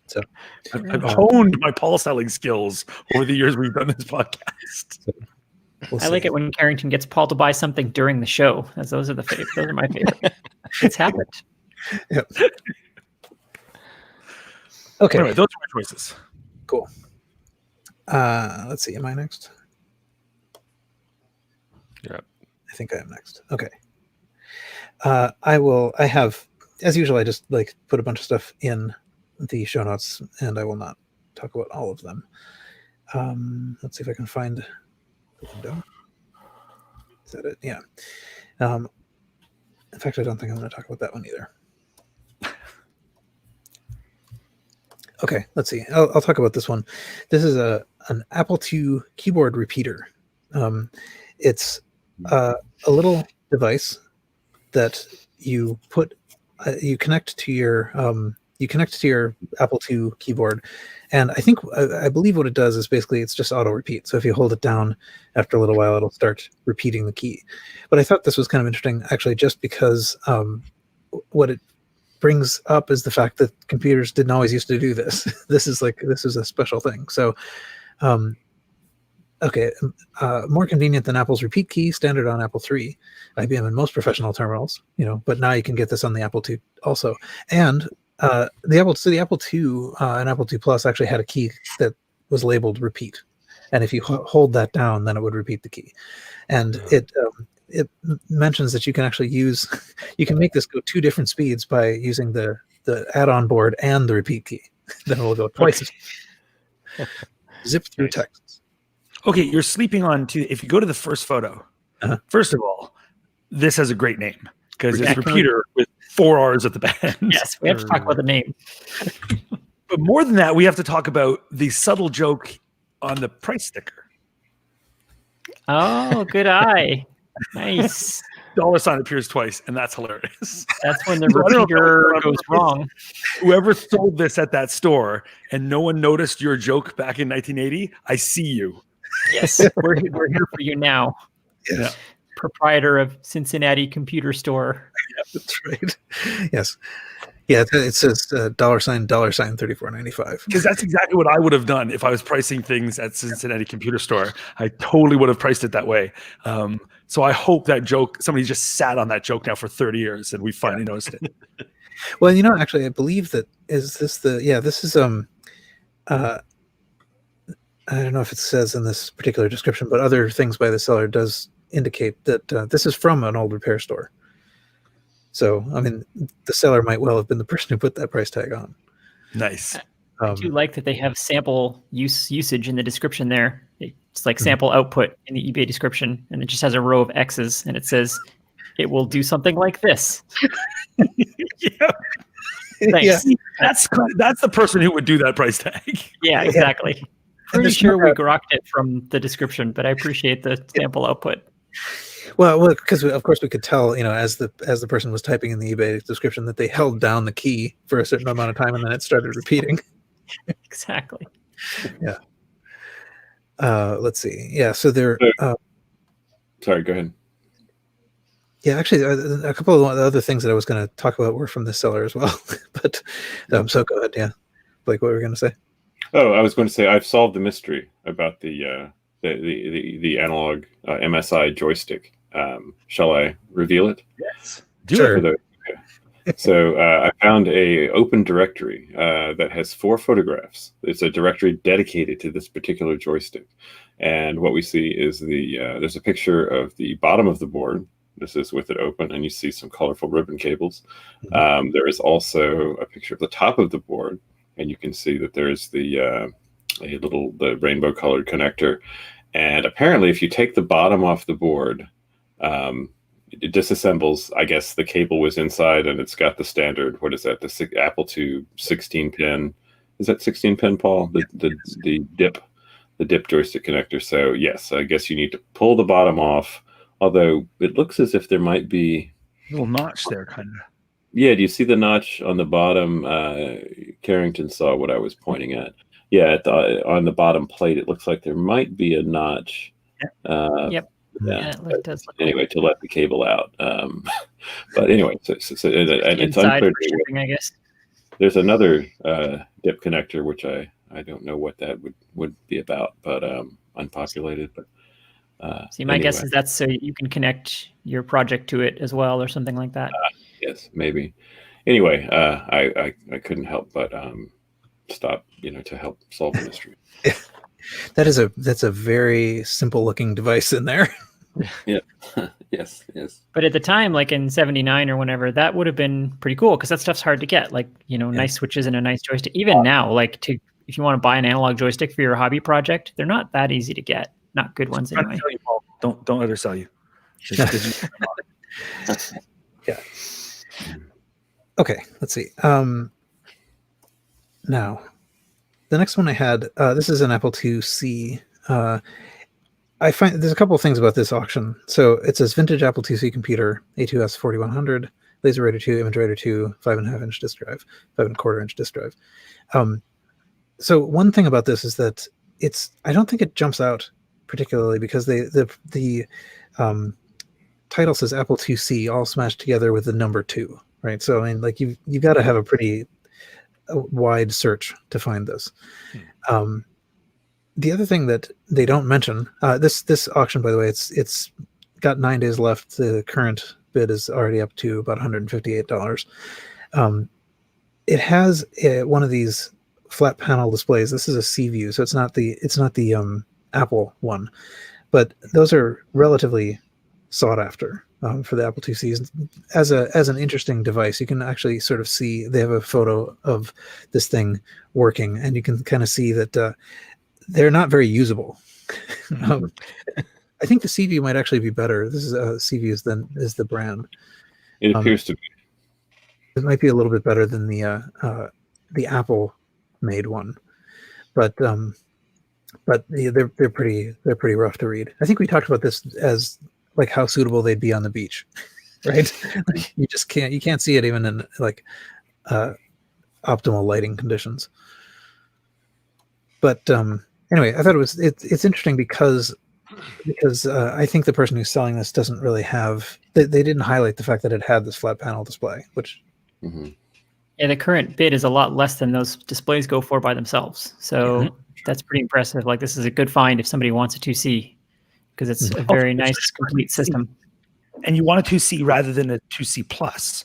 So I've honed my Paul selling skills over the years we've done this podcast. I like it when Carrington gets Paul to buy something during the show. Those are my favorite. It's happened. Yep. Okay. Anyway, those are my choices. Cool. Let's see. Am I next? You're up. I think I am next. Okay. I have, as usual, I just put a bunch of stuff in the show notes, and I will not talk about all of them. Let's see if I can find the window. Is that it? Yeah. In fact, I don't think I'm going to talk about that one either. Okay, let's see. I'll talk about this one. This is an Apple II keyboard repeater. It's a little device that you put, you connect to your Apple II keyboard, and I believe what it does is basically it's just auto repeat. So if you hold it down, after a little while, it'll start repeating the key. But I thought this was kind of interesting, actually, just because what it brings up is the fact that computers didn't always used to do this. This is a special thing. So, more convenient than Apple's repeat key, standard on Apple III, IBM, and most professional terminals. But now you can get this on the Apple II also. And the Apple II and Apple II Plus actually had a key that was labeled repeat, and if you hold that down, then it would repeat the key. And it mentions that you can actually you can make this go 2 different speeds by using the add-on board and the repeat key. Then it will go twice. Zip through text. Okay, you're sleeping on if you go to the first photo, first of all, this has a great name because it's repeater with 4 R's at the end. Yes, we have to talk about the name. But more than that, we have to talk about the subtle joke on the price sticker. Oh, good eye. Nice. $sign appears twice, and that's hilarious. That's when the repeater goes wrong. Whoever sold this at that store and no one noticed your joke back in 1980, I see you. Yes, we're here for you now. Yeah. Proprietor of Cincinnati Computer Store. Yeah, that's right. Yes. Yeah, it says $$$34.95. Because that's exactly what I would have done if I was pricing things at Cincinnati Computer Store. I totally would have priced it that way. So I hope that joke, somebody just sat on that joke now for 30 years and we finally noticed it. Well, actually, I believe that this is I don't know if it says in this particular description, but other things by the seller does indicate that this is from an old repair store. So, I mean, the seller might well have been the person who put that price tag on. Nice. I do like that they have sample usage in the description there. It's like sample output in the eBay description, and it just has a row of X's, and it says it will do something like this. Yeah. Thanks. Yeah. That's the person who would do that price tag. Yeah, exactly. Pretty sure we grokked it from the description, but I appreciate the sample output. Well, because of course we could tell, as the person was typing in the eBay description that they held down the key for a certain amount of time and then it started repeating. Exactly. Yeah. Let's see. Yeah. So there. Sorry, go ahead. Yeah, actually, a couple of the other things that I was going to talk about were from the seller as well. But so go ahead. Yeah, Blake, what were we going to say? Oh, I was going to say I've solved the mystery about the analog MSI joystick. Shall I reveal it? Yes. Sure. So I found a open directory that has 4 photographs. It's a directory dedicated to this particular joystick, and what we see is there's a picture of the bottom of the board. This is with it open, and you see some colorful ribbon cables. There is also a picture of the top of the board, and you can see that there's the rainbow colored connector. And apparently, if you take the bottom off the board, it disassembles. I guess the cable was inside, and it's got the standard. What is that? The Apple II 16-pin. Is that 16-pin, Paul? The dip joystick connector. So yes, I guess you need to pull the bottom off. Although it looks as if there might be a little notch there, kind of. Yeah, do you see the notch on the bottom? Carrington saw what I was pointing at. Yeah, on the bottom plate, it looks like there might be a notch. Yep. Yeah, it does look anyway, to let the cable out. But anyway, so it's inside unclear. for shipping, I guess. There's another dip connector, which I don't know what that would be about, but unpopulated. But see, my guess is that's so you can connect your project to it as well, or something like that. Yes, maybe. Anyway, I couldn't help but stop, to help solve the mystery. That's a very simple looking device in there. Yeah. Yes. But at the time, like in '79 or whenever, that would have been pretty cool because that stuff's hard to get. Like, nice switches and a nice joystick. Even now, like if you want to buy an analog joystick for your hobby project, they're not that easy to get. Not good ones anyway. Don't let her sell you. Yeah. Okay, let's see. Now, the next one I had, this is an Apple IIc. I find there's a couple of things about this auction. So it says vintage Apple IIc computer, A2S 4100, Laser Writer 2, Image Writer 2, 5.5-inch disk drive, 5.25-inch disk drive. So one thing about this is that I don't think it jumps out particularly because the title says Apple IIc all smashed together with the number 2, right? So I mean, like you've got to have a pretty wide search to find this. The other thing that they don't mention, this auction, by the way, it's got 9 days left. The current bid is already up to about $158. It has one of these flat panel displays. This is a C-View, so it's not the Apple one, but those are relatively sought after for the Apple IIcs as an interesting device. You can actually sort of see they have a photo of this thing working, and you can kind of see that they're not very usable. I think the C-View might actually be better. This is C-View is the brand. It appears to be. It might be a little bit better than the Apple made one, but they're pretty rough to read. I think we talked about this as like how suitable they'd be on the beach, right? You can't see it even in like optimal lighting conditions. But anyway, I thought it's interesting because I think the person who's selling this doesn't really have they didn't highlight the fact that it had this flat panel display, which Yeah, the current bid is a lot less than those displays go for by themselves. So that's pretty impressive. Like, this is a good find if somebody wants a 2C, because it's a very nice, complete system. And you want a 2C rather than a 2C plus.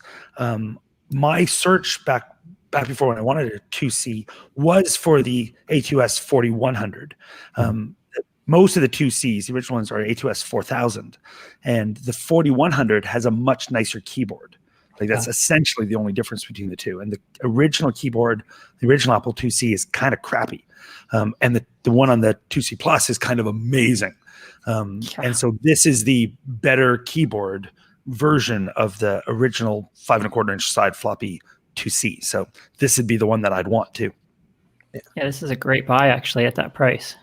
My search back before, when I wanted a 2C, was for the A2S 4100. Most of the 2Cs, the original ones, are A2S 4000, and the 4100 has a much nicer keyboard. Like, that's essentially the only difference between the two. And the original keyboard, the original Apple 2C, is kind of crappy, and the one on the 2C Plus is kind of amazing. And so this is the better keyboard version of the original 5.25-inch side floppy 2C. So this would be the one that I'd want too. Yeah, this is a great buy actually at that price.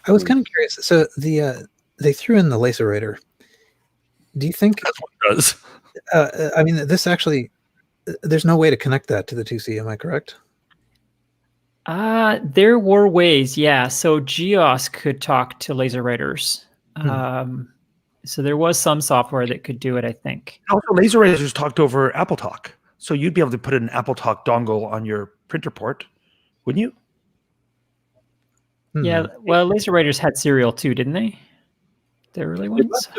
I was kind of curious. So they threw in the Lacerator. Do you think That's what it does? I mean, this actually, there's no way to connect that to the 2C. Am I correct? There were ways, yeah. So GEOS could talk to Laserwriters. So there was some software that could do it, I think. Also, Laserwriters talked over Apple Talk. So you'd be able to put an Apple Talk dongle on your printer port, wouldn't you? Yeah, well, Laserwriters had serial too, didn't they? The early ones?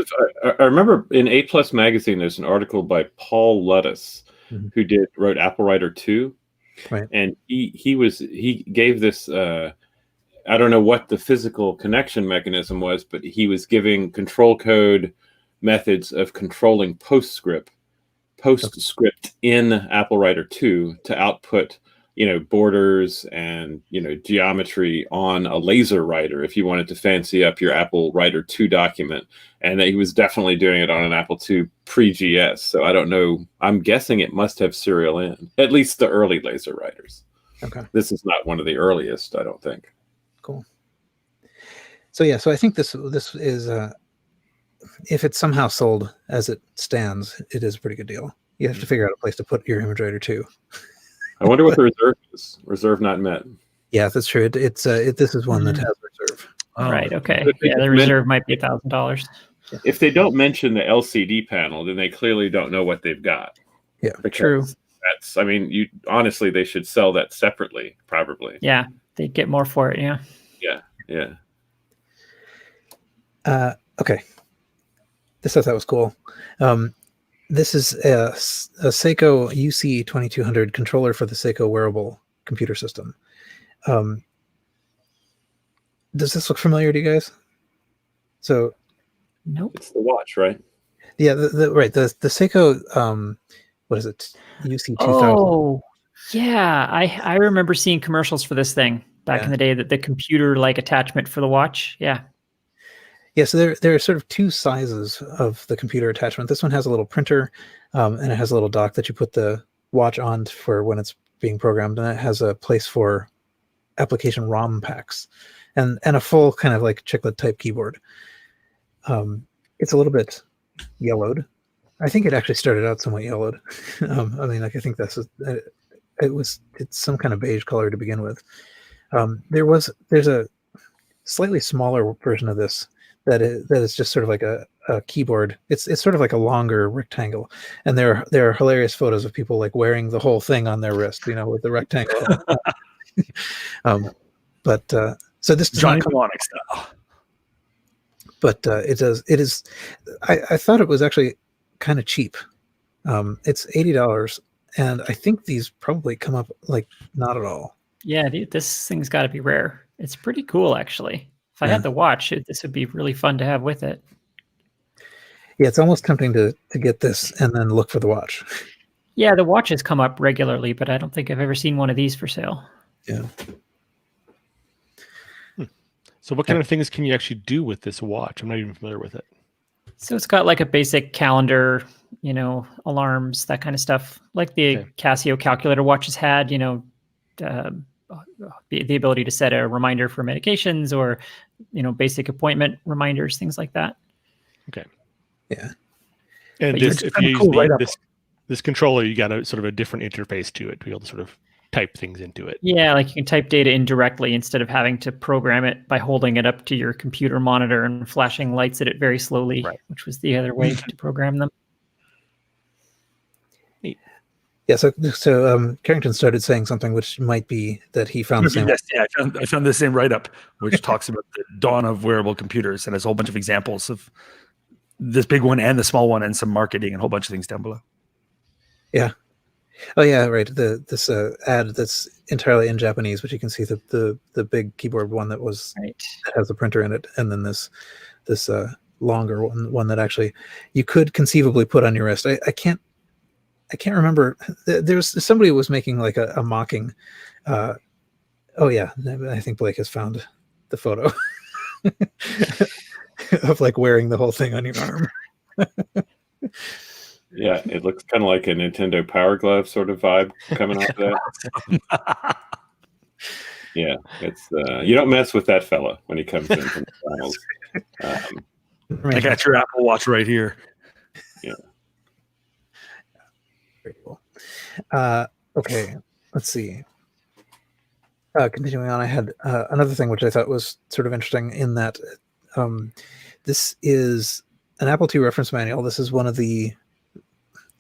I remember in A Plus magazine, there's an article by Paul Ludus, who wrote Apple Writer 2. Right. And he gave this, I don't know what the physical connection mechanism was, but he was giving control code methods of controlling postscript in Apple Writer 2 to output, borders and, geometry on a laser writer if you wanted to fancy up your Apple Writer 2 document. And he was definitely doing it on an Apple II pre-GS. So I don't know. I'm guessing it must have serial in, at least the early laser writers. Okay. This is not one of the earliest, I don't think. Cool. So yeah, so I think this is, if it's somehow sold as it stands, it is a pretty good deal. You have to figure out a place to put your image writer too. I wonder what the reserve is. Reserve not met. Yeah, that's true. This is one that has reserve. Right. Okay. Yeah, the reserve might be $1,000. If they don't mention the LCD panel, then they clearly don't know what they've got. Yeah, true. That's. I mean, honestly, they should sell that separately, probably. Yeah, they'd get more for it. Yeah. Yeah. Okay. I thought that was cool. This is a Seiko UC2200 controller for the Seiko wearable computer system. Does this look familiar to you guys? So, nope. It's the watch, right? Yeah, the Seiko. What is it? UC2000. Oh, yeah. I remember seeing commercials for this thing back in the day. That the computer-like attachment for the watch. Yeah. Yeah, so there are sort of two sizes of the computer attachment. This one has a little printer, and it has a little dock that you put the watch on for when it's being programmed, and it has a place for application ROM packs, and a full kind of like chiclet type keyboard. It's a little bit yellowed. I think it actually started out somewhat yellowed. I mean, like I think it's some kind of beige color to begin with. There's a slightly smaller version of this that is just sort of like a keyboard. It's sort of like a longer rectangle, and there are hilarious photos of people like wearing the whole thing on their wrist, with the rectangle. So this does Johnny not come, Mnemonic style. but it is. I thought it was actually kind of cheap. It's $80, and I think these probably come up like not at all. Yeah, dude, this thing's got to be rare. It's pretty cool, actually. If I had the watch, this would be really fun to have with it. Yeah, it's almost tempting to get this and then look for the watch. Yeah, the watches come up regularly, but I don't think I've ever seen one of these for sale. Yeah. So what kind of things can you actually do with this watch? I'm not even familiar with it. So it's got like a basic calendar, alarms, that kind of stuff, like the Casio calculator watches had, the ability to set a reminder for medications or, basic appointment reminders, things like that. Okay. Yeah. And if you use this controller, you got a sort of a different interface to it to be able to sort of type things into it. Yeah, like you can type data in directly instead of having to program it by holding it up to your computer monitor and flashing lights at it very slowly, which was the other way to program them. Neat. Yeah, so Carrington started saying something which might be that he found the same. Yes, yeah, I found the same write-up, which talks about the dawn of wearable computers and has a whole bunch of examples of this big one and the small one and some marketing and a whole bunch of things down below. Yeah. Oh yeah, right. This ad that's entirely in Japanese, but you can see the big keyboard one that has a printer in it, and then this longer one that actually you could conceivably put on your wrist. I can't remember. There's somebody who was making like a mocking. Oh yeah, I think Blake has found the photo of like wearing the whole thing on your arm. Yeah, it looks kind of like a Nintendo Power Glove sort of vibe coming off that. Yeah, it's you don't mess with that fella when he comes in from the finals. I got your Apple Watch right here. Yeah. Very cool. Okay, let's see. Continuing on, I had another thing which I thought was sort of interesting in that this is an Apple II reference manual. This is one of the.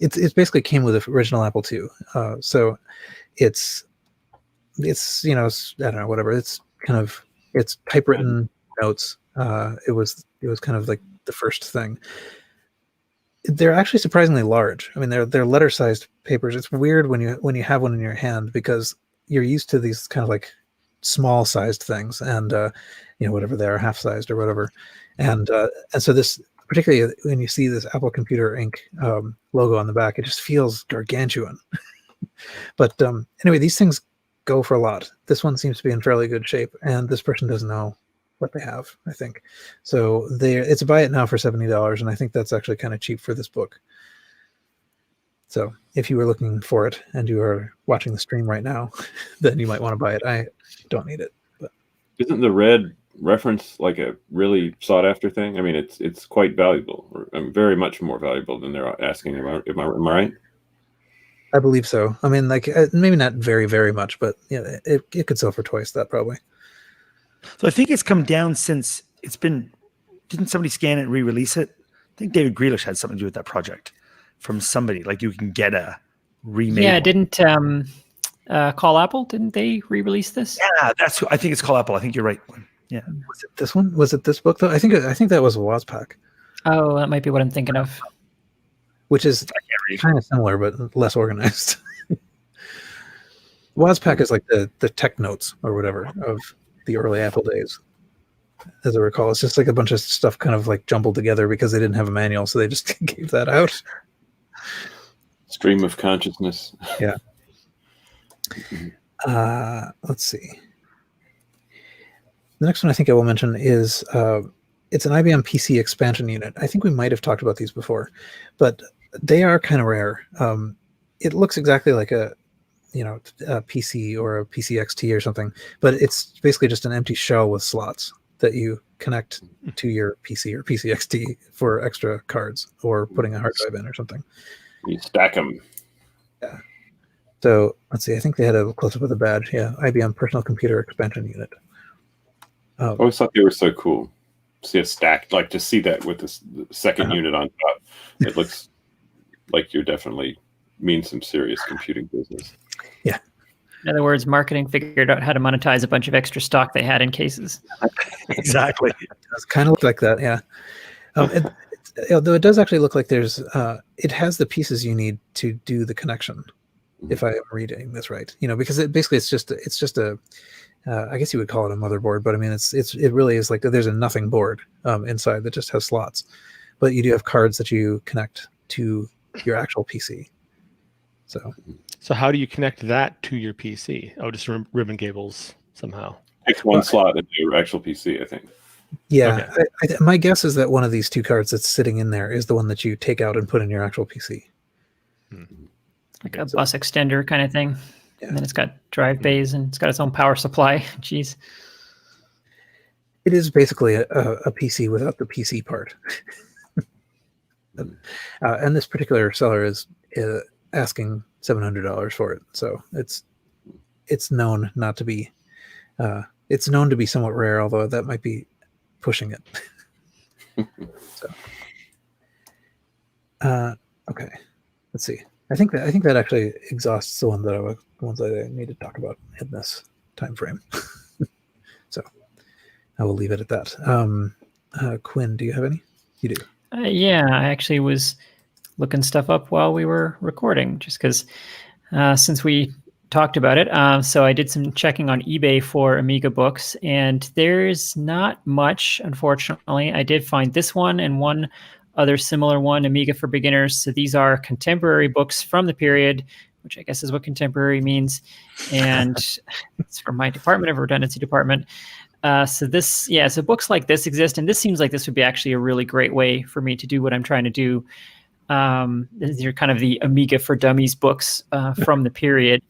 It's basically came with the original Apple II, so it's I don't know, whatever. It's typewritten notes. It was kind of like the first thing. They're actually surprisingly large. I mean, they're letter-sized papers. It's weird when you have one in your hand because you're used to these kind of like small-sized things, and whatever they are, half-sized or whatever, and so this. Particularly when you see this Apple Computer Inc. Logo on the back, it just feels gargantuan. But anyway, these things go for a lot. This one seems to be in fairly good shape, and this person doesn't know what they have, I think. So it's a buy it now for $70, and I think that's actually kind of cheap for this book. So if you were looking for it and you are watching the stream right now, then you might want to buy it. I don't need it. But isn't the red reference like a really sought after thing? I mean, it's quite valuable, or very much more valuable than they're asking about. Am I right? I believe so. I mean, like maybe not very, very much, but yeah, it could sell for twice that probably. So I think it's come down since it's been. Didn't somebody scan it and re-release it? I think David Grealish had something to do with that project from somebody. Like you can get a remake. Yeah, didn't Call Apple? Didn't they re-release this? Yeah, I think it's Call Apple. I think you're right. Yeah. Was it this one? Was it this book though? I think that was Wozpack. Oh, that might be what I'm thinking of. Which is kind of similar but less organized. Wozpack is like the tech notes or whatever of the early Apple days. As I recall, it's just like a bunch of stuff kind of like jumbled together because they didn't have a manual, so they just gave that out. Stream of consciousness. Yeah. Let's see. The next one I think I will mention is it's an IBM PC expansion unit. I think we might have talked about these before, but they are kind of rare. It looks exactly like a PC or a PC XT or something, but it's basically just an empty shell with slots that you connect to your PC or PC XT for extra cards or putting a hard drive in or something. You stack them. Yeah. So let's see. I think they had a close-up of the badge. Yeah, IBM Personal Computer Expansion Unit. I always thought they were so cool. See a stack, like to see that with the second unit on top. It looks like you're definitely mean some serious computing business. Yeah. In other words, marketing figured out how to monetize a bunch of extra stock they had in cases. Exactly. It does kind of look like that, yeah. Although it does actually look like there's, it has the pieces you need to do the connection, if I am reading this right. Because it's just a, I guess you would call it a motherboard, but I mean, it really is like there's a nothing board inside that just has slots, but you do have cards that you connect to your actual PC. So how do you connect that to your PC? Oh, just ribbon cables somehow. Takes one slot into your actual PC, I think. Yeah, Okay. my guess is that one of these two cards that's sitting in there is the one that you take out and put in your actual PC. Like a bus extender kind of thing. Yeah. And then it's got drive bays and it's got its own power supply. Jeez. It is basically a PC without the PC part. And this particular seller is asking $700 for it. So it's known not to be, it's known to be somewhat rare, although that might be pushing it. So, okay, let's see. I think that actually exhausts the ones that I need to talk about in this time frame. So I will leave it at that. Quinn, do you have any? You do. Yeah, I actually was looking stuff up while we were recording, just because since we talked about it. So I did some checking on eBay for Amiga books, and there's not much, unfortunately. I did find this one and one other similar one, Amiga for Beginners. So these are contemporary books from the period, which I guess is what contemporary means. And it's from my department of redundancy department. So books like this exist, and this seems like this would be actually a really great way for me to do what I'm trying to do. These are kind of the Amiga for Dummies books from the period.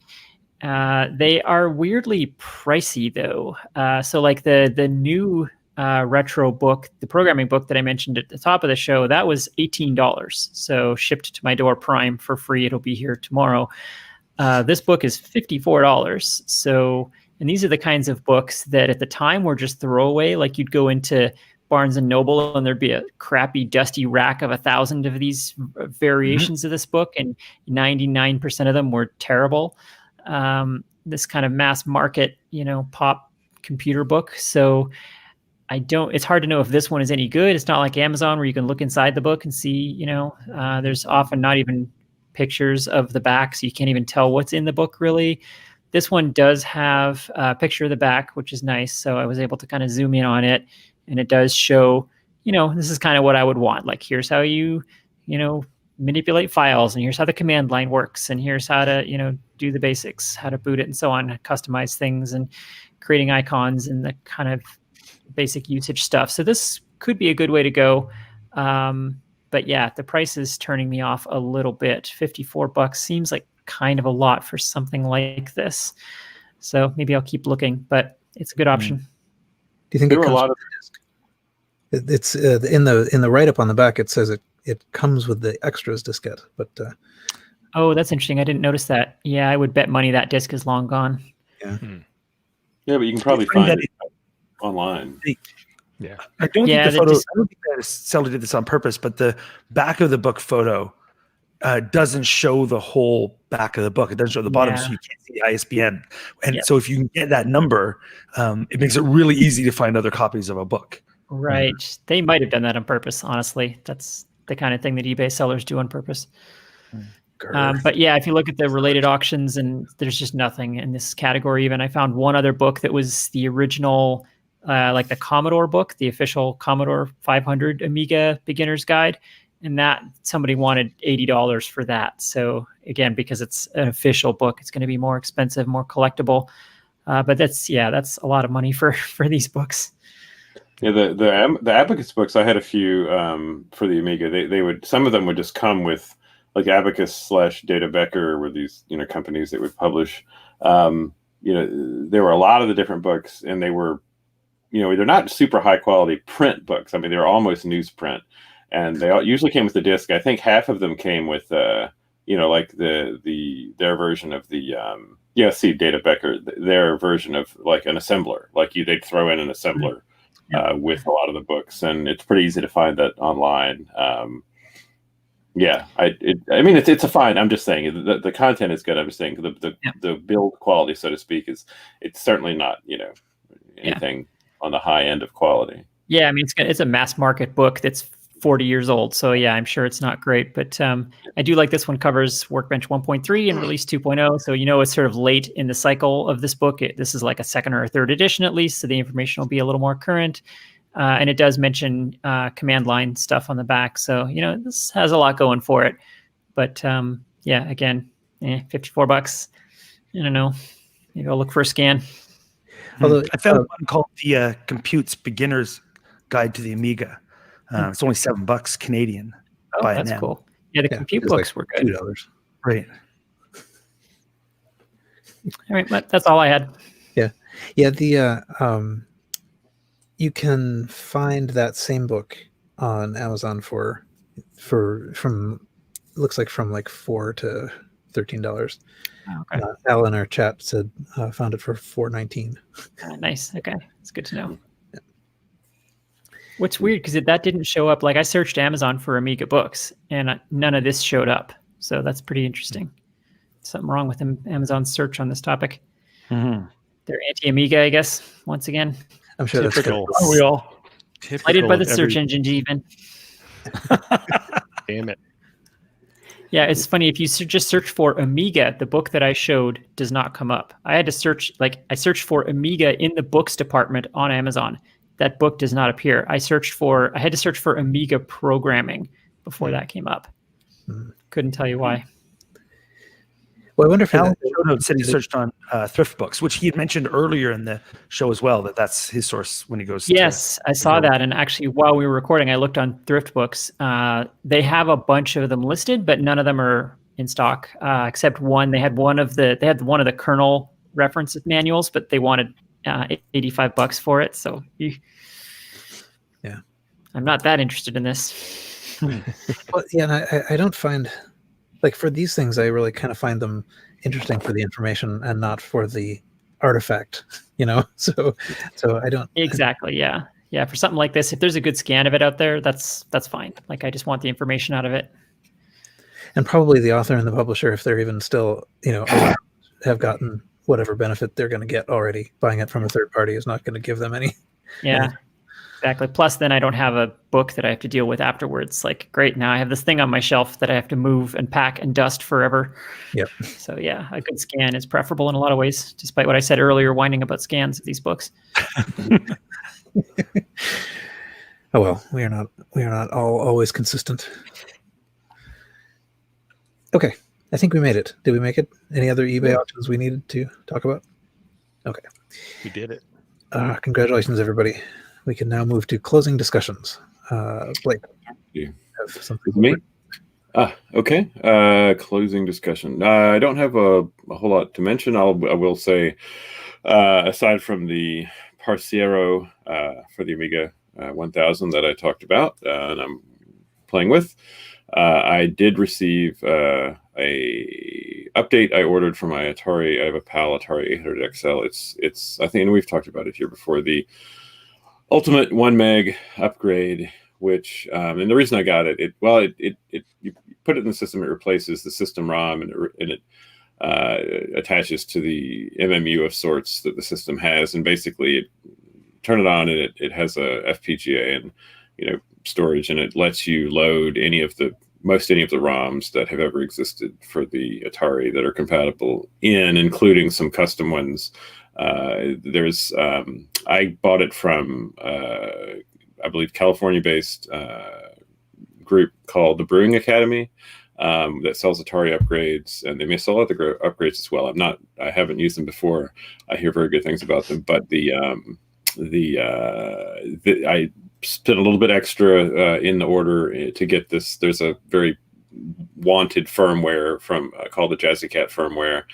They are weirdly pricey, though. So like the new retro book, the programming book that I mentioned at the top of the show, that was $18. So shipped to my door Prime for free. It'll be here tomorrow. This book is $54. So, and these are the kinds of books that at the time were just throwaway. Like you'd go into Barnes and Noble and there'd be a crappy dusty rack of 1,000 of these variations of this book, and 99% of them were terrible. This kind of mass market, pop computer book. So it's hard to know if this one is any good. It's not like Amazon where you can look inside the book and see, there's often not even pictures of the back, so you can't even tell what's in the book really. This one does have a picture of the back, which is nice. So I was able to kind of zoom in on it, and it does show, this is kind of what I would want. Like, here's how you manipulate files, and here's how the command line works, and here's how to, do the basics, how to boot it and so on, customize things and creating icons and the kind of basic usage stuff. So this could be a good way to go. But yeah, the price is turning me off a little bit. $54 seems like kind of a lot for something like this. So maybe I'll keep looking, but it's a good option. Do you think there were a lot of disc? It's in the write-up on the back, it says it comes with the extras diskette, but oh, that's interesting. I didn't notice that. Yeah, I would bet money that disc is long gone. Yeah. Yeah, but you can probably find it online. Yeah. I don't think that Zelda did this on purpose, but the back of the book photo doesn't show the whole back of the book. It doesn't show the bottom, so you can't see the ISBN. And so if you can get that number, it makes it really easy to find other copies of a book. Right. They might have done that on purpose, honestly. That's the kind of thing that eBay sellers do on purpose. But yeah, if you look at the related auctions, and there's just nothing in this category even. I found one other book that was the original, like the Commodore book, the official Commodore 500 Amiga Beginner's Guide. And that somebody wanted $80 for that. So again, because it's an official book, it's going to be more expensive, more collectible. But that's a lot of money for these books. Yeah, the Abacus books, I had a few for the Amiga. They would, some of them would just come with like Abacus / Data Becker were these companies that would publish. There were a lot of the different books, and they were they're not super high quality print books. I mean, they're almost newsprint. And they usually came with the disc. I think half of them came with, like their version of the Data Becker, their version of like an assembler. Like they'd throw in an assembler with a lot of the books, and it's pretty easy to find that online. It's a fine. I'm just saying the content is good. I'm just saying the build quality, so to speak, it's certainly not anything on the high end of quality. Yeah, I mean it's a mass market book that's 40 years old. So yeah, I'm sure it's not great, but I do like this one. Covers Workbench 1.3 and Release 2.0. So, it's sort of late in the cycle of this book. This is like a second or a third edition, at least. So the information will be a little more current. And it does mention command line stuff on the back. So, this has a lot going for it, but again, $54. I don't know. Maybe I'll look for a scan. Although I found one called the Compute's Beginner's Guide to the Amiga. It's only $7 Canadian. Oh, that's cool. Yeah, the compute books were good. $2. Right. All right, but that's all I had. Yeah. The you can find that same book on Amazon from looks like from like $4 to $13. Oh, okay. Al in our chat said found it for $4.19. Nice. Okay, it's good to know. What's weird, because that didn't show up. Like I searched Amazon for Amiga books, and none of this showed up. So that's pretty interesting. Something wrong with Amazon's search on this topic. Mm-hmm. They're anti-Amiga, I guess, once again. I'm sure Typical. Are we all? Lighted by the of every- search engines even. Damn it. Yeah, it's funny. If you just search for Amiga, the book that I showed does not come up. I had to search, I searched for Amiga in the books department on Amazon. That book does not appear. I had to search for Amiga programming before that came up. Couldn't tell you why. Well, I wonder if Alan showed notes said he searched on thrift books, which he had mentioned earlier in the show as well, that's his source when he goes Yes, I saw that. And actually, while we were recording, I looked on thrift books. They have a bunch of them listed, but none of them are in stock, except one. They had one of the kernel reference manuals, but they wanted $85 for it. So yeah, I'm not that interested in this. Well, yeah, and I don't find, like, for these things, I really kind of find them interesting for the information and not for the artifact, so I don't Exactly. Yeah. For something like this, if there's a good scan of it out there, that's fine. Like, I just want the information out of it. And probably the author and the publisher, if they're even still around, have gotten whatever benefit they're going to get already. Buying it from a third party is not going to give them any. Yeah. Exactly. Plus, then I don't have a book that I have to deal with afterwards. Like, great, now I have this thing on my shelf that I have to move and pack and dust forever. Yep. So yeah, a good scan is preferable in a lot of ways, despite what I said earlier, whining about scans of these books. Oh well, we are not all always consistent. Okay, I think we made it. Did we make it? Any other eBay auctions we needed to talk about? Okay. We did it. Congratulations, everybody. We can now move to closing discussions. Blake, you have something? Me? Okay. Closing discussion. I don't have a whole lot to mention. I will say, aside from the Parciero for the Amiga 1000 that I talked about and I'm playing with, I did receive a update I ordered for my Atari. I have a PAL Atari 800 XL. It's I think, and we've talked about it here before, the Ultimate 1 meg upgrade, which and the reason I got it, you put it in the system, it replaces the system ROM, and it attaches to the MMU of sorts that the system has, and basically turn it on, and it has a FPGA and storage, and it lets you load any of the ROMs that have ever existed for the Atari that are compatible including some custom ones. There's I bought it from I believe California-based group called the Brewing Academy that sells Atari upgrades, and they may sell other upgrades as well. I haven't used them before. I hear very good things about them, but I spent a little bit extra in the order to get this. There's a very wanted firmware from called the Jazzy Cat firmware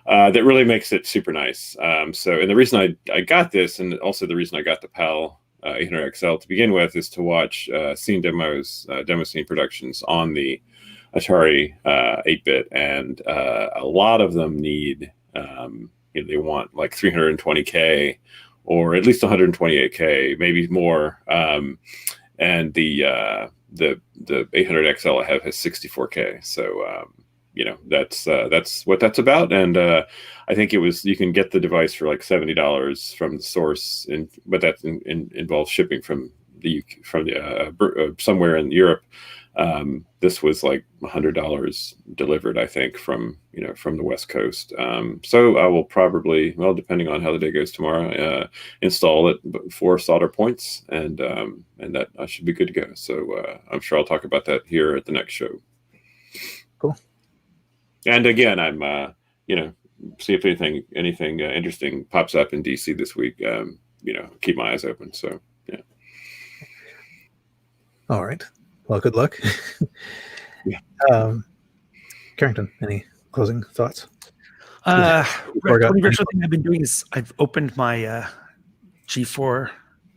that really makes it super nice. And the reason I got this, and also the reason I got the PAL 800 XL to begin with, is to watch scene demos, demo scene productions on the Atari 8-bit, and a lot of them need they want like 320K or at least 128K, maybe more. And the 800 XL I have has 64K. So that's what that's about. And I think you can get the device for like $70 from the source, but that involves shipping from somewhere in Europe. This was like $100 delivered, I think, from the West Coast. So I will probably, depending on how the day goes tomorrow, install it 4 solder points, and that I should be good to go. So I'm sure I'll talk about that here at the next show. Cool. And again, I'm see if anything interesting pops up in DC this week. Keep my eyes open. So yeah. All right. Well, good luck. Yeah. Carrington, any closing thoughts? Retro thing I've been doing is I've opened my G4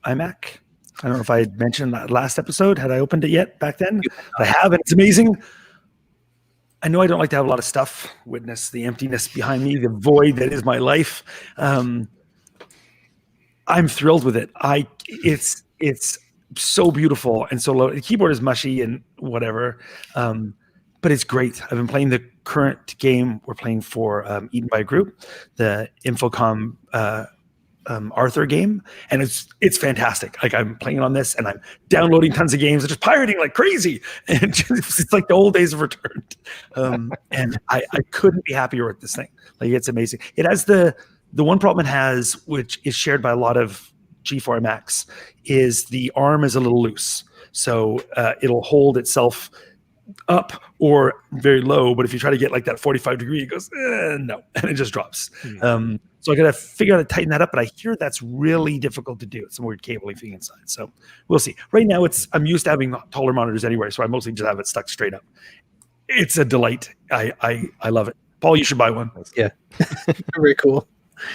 iMac. I don't know if I had mentioned that last episode. Had I opened it yet back then? I have, and it's amazing. I know I don't like to have a lot of stuff. Witness the emptiness behind me, the void that is my life. I'm thrilled with it. It's so beautiful and so low. The keyboard is mushy and whatever. but it's great. I've been playing the current game we're playing for Eaten by a Group, the Infocom Arthur game, and it's fantastic. Like I'm playing on this, and I'm downloading tons of games and just pirating like crazy, and it's like the old days have returned. And I couldn't be happier with this thing. Like it's amazing. It has the one problem it has, which is shared by a lot of G4 Macs, is the arm is a little loose, so it'll hold itself up or very low, but if you try to get like that 45 degree, it goes no, and it just drops. So I got to figure out how to tighten that up, but I hear that's really difficult to do. It's some weird cabling thing inside, so we'll see. Right now, I'm used to having taller monitors anyway, so I mostly just have it stuck straight up. It's a delight. I love it. Paul, you should buy one. Yeah, very cool.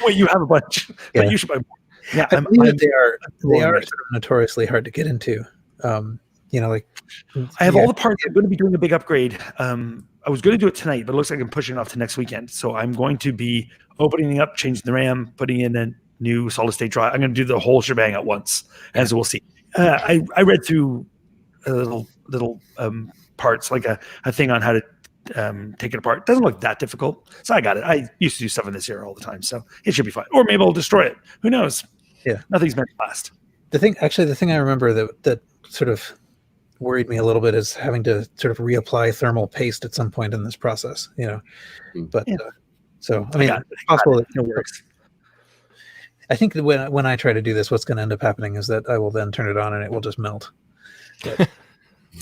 Wait, you have a bunch, Yeah. but you should buy more. Yeah, I believe that they are sort of notoriously hard to get into. Like I have all the parts. I'm going to be doing a big upgrade. I was going to do it tonight, but it looks like I'm pushing it off to next weekend. So I'm going to be opening up, changing the RAM, putting in a new solid state drive. I'm going to do the whole shebang at once, as we'll see. I read through a little parts, like a thing on how to take it apart. It doesn't look that difficult, so I got it. I used to do stuff in this era all the time, so it should be fine. Or maybe I'll destroy it. Who knows? Yeah, nothing's meant to last. The thing I remember that sort of worried me a little bit is having to sort of reapply thermal paste at some point in this process, But so I mean, it's possible that it works. I think that when I try to do this, what's going to end up happening is that I will then turn it on and it will just melt. But,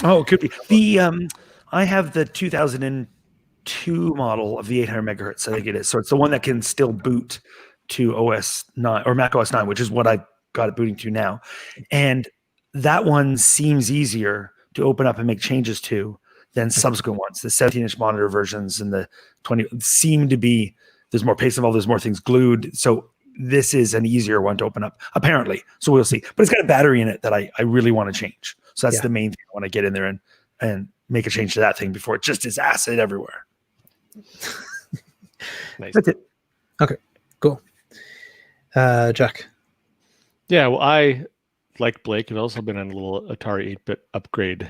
oh, it could be I have the 2002 model of the 800 megahertz. I think it is. So it's the one that can still boot to OS 9 or Mac OS 9, which is what I got it booting to now, and that one seems easier to open up and make changes to than subsequent ones. The 17-inch monitor versions and the 20 seem to be, there's more paste involved, there's more things glued. So this is an easier one to open up, apparently. So we'll see. But it's got a battery in it that I really want to change. So that's the main thing. I want to get in there and make a change to that thing before it just is acid everywhere. Nice. That's it. Okay, cool. Jack. Yeah, well, I, like Blake, have also been on a little Atari 8-bit upgrade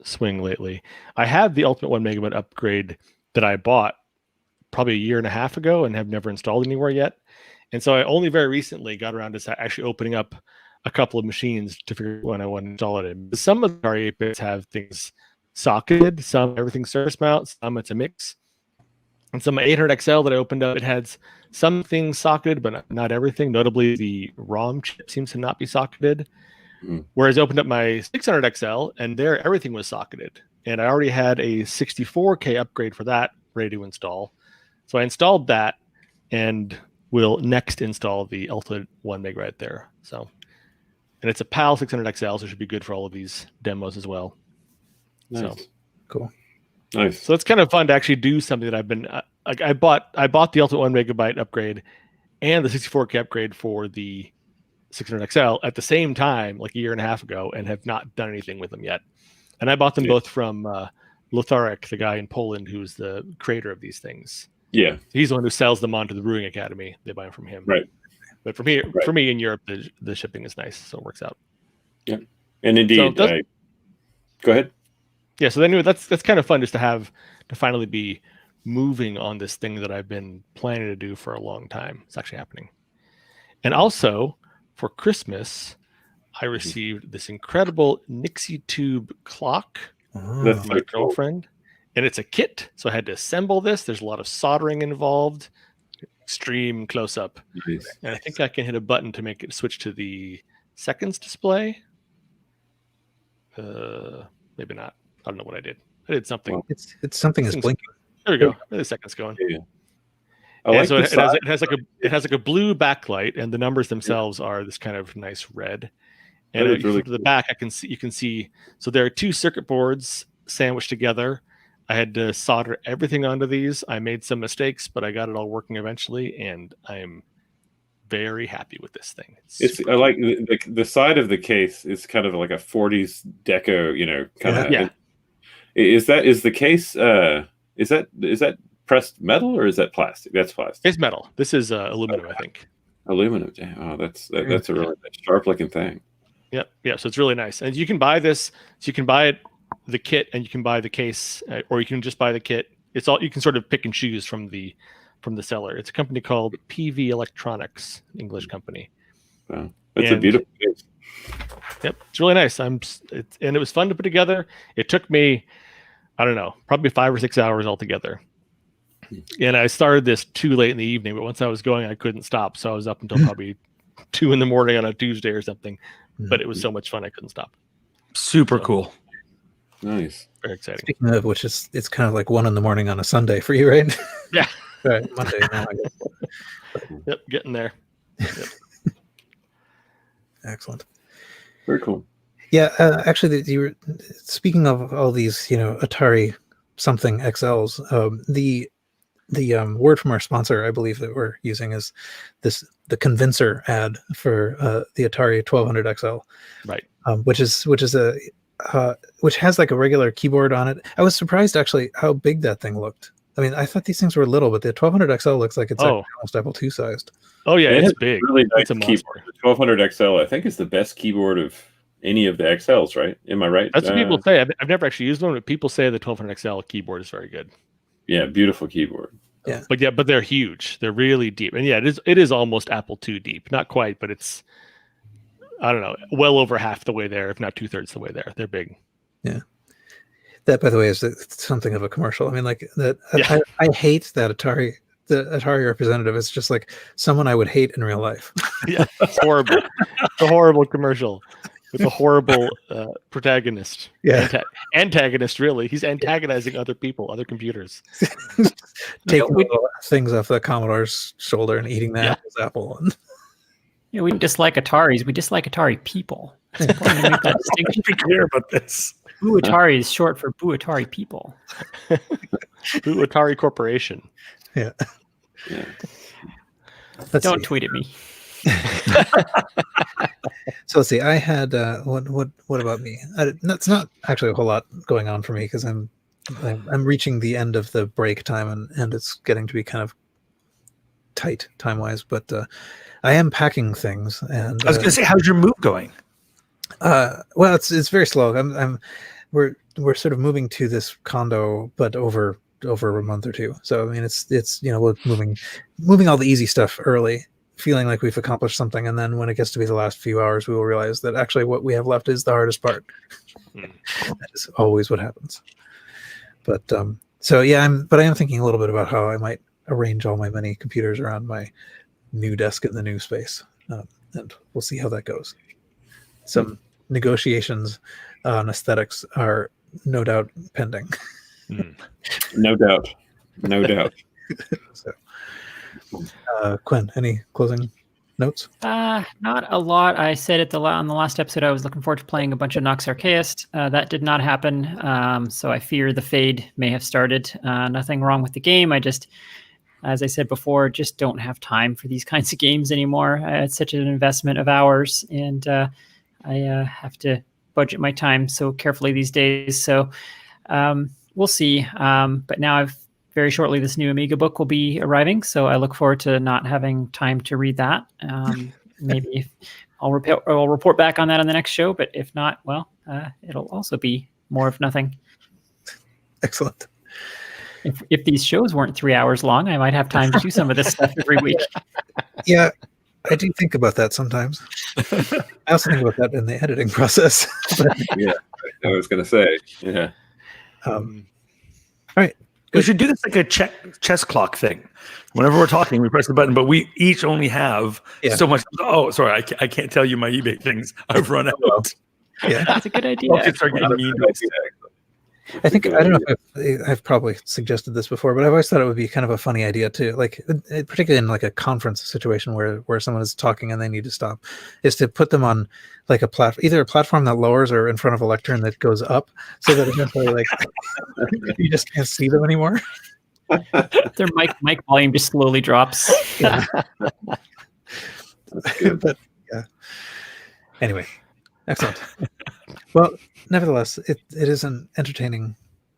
swing lately. I have the Ultimate 1 Megabyte upgrade that I bought probably a year and a half ago and have never installed anywhere yet. And so I only very recently got around to actually opening up a couple of machines to figure out when I want to install it in. Some of the Atari 8-bits have things socketed, some everything surface mount, some it's a mix. And some 800XL that I opened up, it had some things socketed, but not everything. Notably, the ROM chip seems to not be socketed. Whereas I opened up my 600XL, and there everything was socketed. And I already had a 64K upgrade for that ready to install. So I installed that, and will next install the Ultimate 1 Megabyte there. So, and it's a PAL 600XL, so it should be good for all of these demos as well. Nice. So Cool. Nice. So it's kind of fun to actually do something that I've been like. I bought the Ultimate 1 Megabyte upgrade and the 64K upgrade for the 600XL at the same time, like a year and a half ago, and have not done anything with them yet. And I bought them both from Lotharek, the guy in Poland who's the creator of these things. Yeah, he's the one who sells them on to the Brewing Academy. They buy them from him. Right. But for me in Europe, the shipping is nice, so it works out. Yeah, and indeed, So go ahead. Yeah, so anyway, that's kind of fun just to finally be moving on this thing that I've been planning to do for a long time. It's actually happening. And also for Christmas, I received this incredible Nixie tube clock from my girlfriend, and it's a kit. So I had to assemble this. There's a lot of soldering involved, extreme close up. Nice. And I think I can hit a button to make it switch to the seconds display. Maybe not. I don't know what I did. I did something. Well, it's something is blinking. There we go. The second's going. Yeah. So it has like a blue backlight, and the numbers themselves are this kind of nice red. And if you flip to the back, you can see. So there are two circuit boards sandwiched together. I had to solder everything onto these. I made some mistakes, but I got it all working eventually, and I'm very happy with this thing. I like the side of the case is kind of like a 40s deco, kind of. Yeah. Is the case? Is that pressed metal or is that plastic? That's plastic. It's metal. This is aluminum, I think. Aluminum. Oh, that's a really sharp looking thing. Yep. So it's really nice, and you can buy this. So you can buy it the kit and you can buy the case, or you can just buy the kit. It's all, you can sort of pick and choose from the seller. It's a company called PV Electronics, English company. Wow. That's a beautiful case. Yep, it's really nice. And it was fun to put together. It took me, I don't know, probably 5 or 6 hours altogether. And I started this too late in the evening, but once I was going, I couldn't stop. So I was up until probably 2 a.m. on a Tuesday or something. But it was so much fun, I couldn't stop. Super cool. Nice. Very exciting. Speaking of which, it's kind of like 1 a.m. on a Sunday for you, right? Yeah. Right, Monday now, I guess. Yep, getting there. Yep. Excellent. Very cool. Yeah, actually, you were speaking of all these, Atari something XLs. The word from our sponsor, I believe, that we're using is the convincer ad for the Atari 1200 XL, Right? which has like a regular keyboard on it. I was surprised actually how big that thing looked. I mean, I thought these things were little, but the 1200 XL looks like it's like almost Apple II sized. Oh yeah, It it's has big. Really nice It's a keyboard. The 1200 XL, I think, is the best keyboard of any of the XLs, right? Am I right? That's what people say. I've never actually used one, but people say the 1200 XL keyboard is very good. Yeah, beautiful keyboard. Yeah. But they're huge. They're really deep. And yeah, it is almost Apple II deep. Not quite, but it's, I don't know, well over half the way there, if not 2/3 the way there. They're big. Yeah. That, by the way, is something of a commercial. I mean, like that. Yeah. I hate that the Atari representative. It's just like someone I would hate in real life. Yeah, it's horrible. It's a horrible commercial with a horrible protagonist. Yeah. Antagonist, really. He's antagonizing other people, other computers. Taking little things off the Commodore's shoulder and eating the apple. Yeah, we dislike Ataris. We dislike Atari people. It's important to make that distinction. Be clear about this. Boo Atari is short for Boo Atari people. Boo Atari Corporation. Yeah. Don't tweet at me. So let's see. I had what about me? That's not actually a whole lot going on for me because I'm reaching the end of the break time and it's getting to be kind of tight time wise. But I am packing things. And I was going to say, how's your move going? Well, it's very slow. We're sort of moving to this condo, but over a month or two. So I mean, it's we're moving all the easy stuff early, feeling like we've accomplished something, and then when it gets to be the last few hours, we will realize that actually what we have left is the hardest part. That is always what happens. But so yeah, I am thinking a little bit about how I might arrange all my many computers around my new desk in the new space, and we'll see how that goes. Some negotiations on aesthetics are no doubt pending. No doubt. So, Quinn, any closing notes? Not a lot. I said on the last episode I was looking forward to playing a bunch of Nox Archaeist. That did not happen. So I fear the fade may have started. Nothing wrong with the game. I just, as I said before, just don't have time for these kinds of games anymore. It's such an investment of hours, and I have to budget my time so carefully these days. So we'll see. But now very shortly this new Amiga book will be arriving, so I look forward to not having time to read that. Maybe I'll report back on that on the next show, but if not, well, it'll also be more of nothing. Excellent. If these shows weren't 3 hours long, I might have time to do some of this stuff every week. Yeah, I do think about that sometimes. I also think about that in the editing process. Yeah, I was going to say. Yeah. All right. We should do this like a chess clock thing. Whenever we're talking, we press the button, but we each only have so much. Oh, sorry, I can't tell you my eBay things. I've run out. Yeah, that's a good idea. I think I don't know if I've probably suggested this before, but I've always thought it would be kind of a funny idea too, like particularly in like a conference situation where someone is talking and they need to stop, is to put them on like either a platform that lowers or in front of a lectern that goes up, so that eventually like you just can't see them anymore. Their mic volume just slowly drops. Yeah. But yeah. Anyway, excellent. Well, nevertheless, it is an entertaining,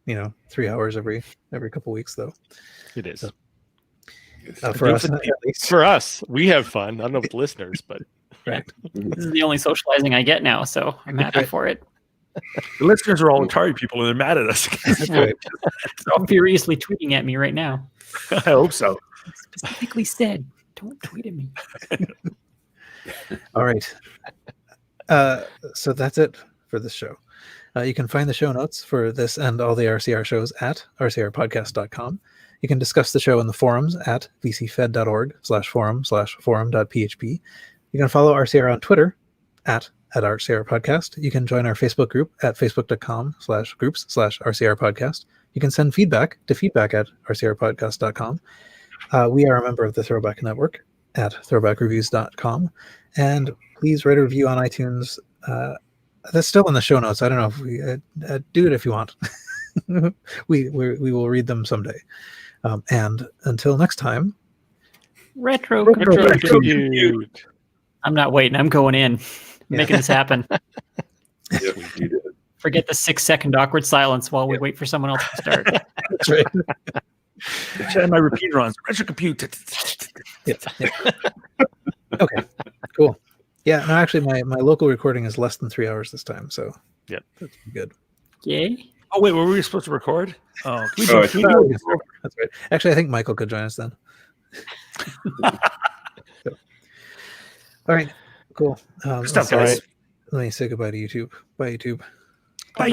3 hours every couple weeks, though. It is. So, for us, at least. For us, we have fun. I don't know with listeners, but right. This is the only socializing I get now, so I'm happy for it. The listeners are all Atari people, and they're mad at us. That's right. They're furiously tweeting at me right now. I hope so. Specifically said, don't tweet at me. All right. So that's it for this show. You can find the show notes for this and all the RCR shows at rcrpodcast.com. You can discuss the show in the forums at vcfed.org/forum/forum.php. You can follow RCR on Twitter at RCR Podcast. You can join our Facebook group at facebook.com/groups/RCR Podcast. You can send feedback to feedback@rcrpodcast.com. We are a member of the Throwback Network at throwbackreviews.com. And please write a review on iTunes. That's still in the show notes. I don't know if we do it if you want. we will read them someday. And until next time, Retrocompute. I'm not waiting. I'm going in. Making this happen. Yeah, we did it. Forget the 6-second awkward silence while we wait for someone else to start. That's right. And my repeater on Retrocompute. Yeah. Okay, cool. Yeah, no, actually, my local recording is less than 3 hours this time, so Yep. that's good. Yay. Oh, wait, were we supposed to record? Oh, can we Oh, can we do it? That's right. Actually, I think Michael could join us then. So, all right, cool. Good stuff, guys. Let me say goodbye to YouTube. Bye, YouTube.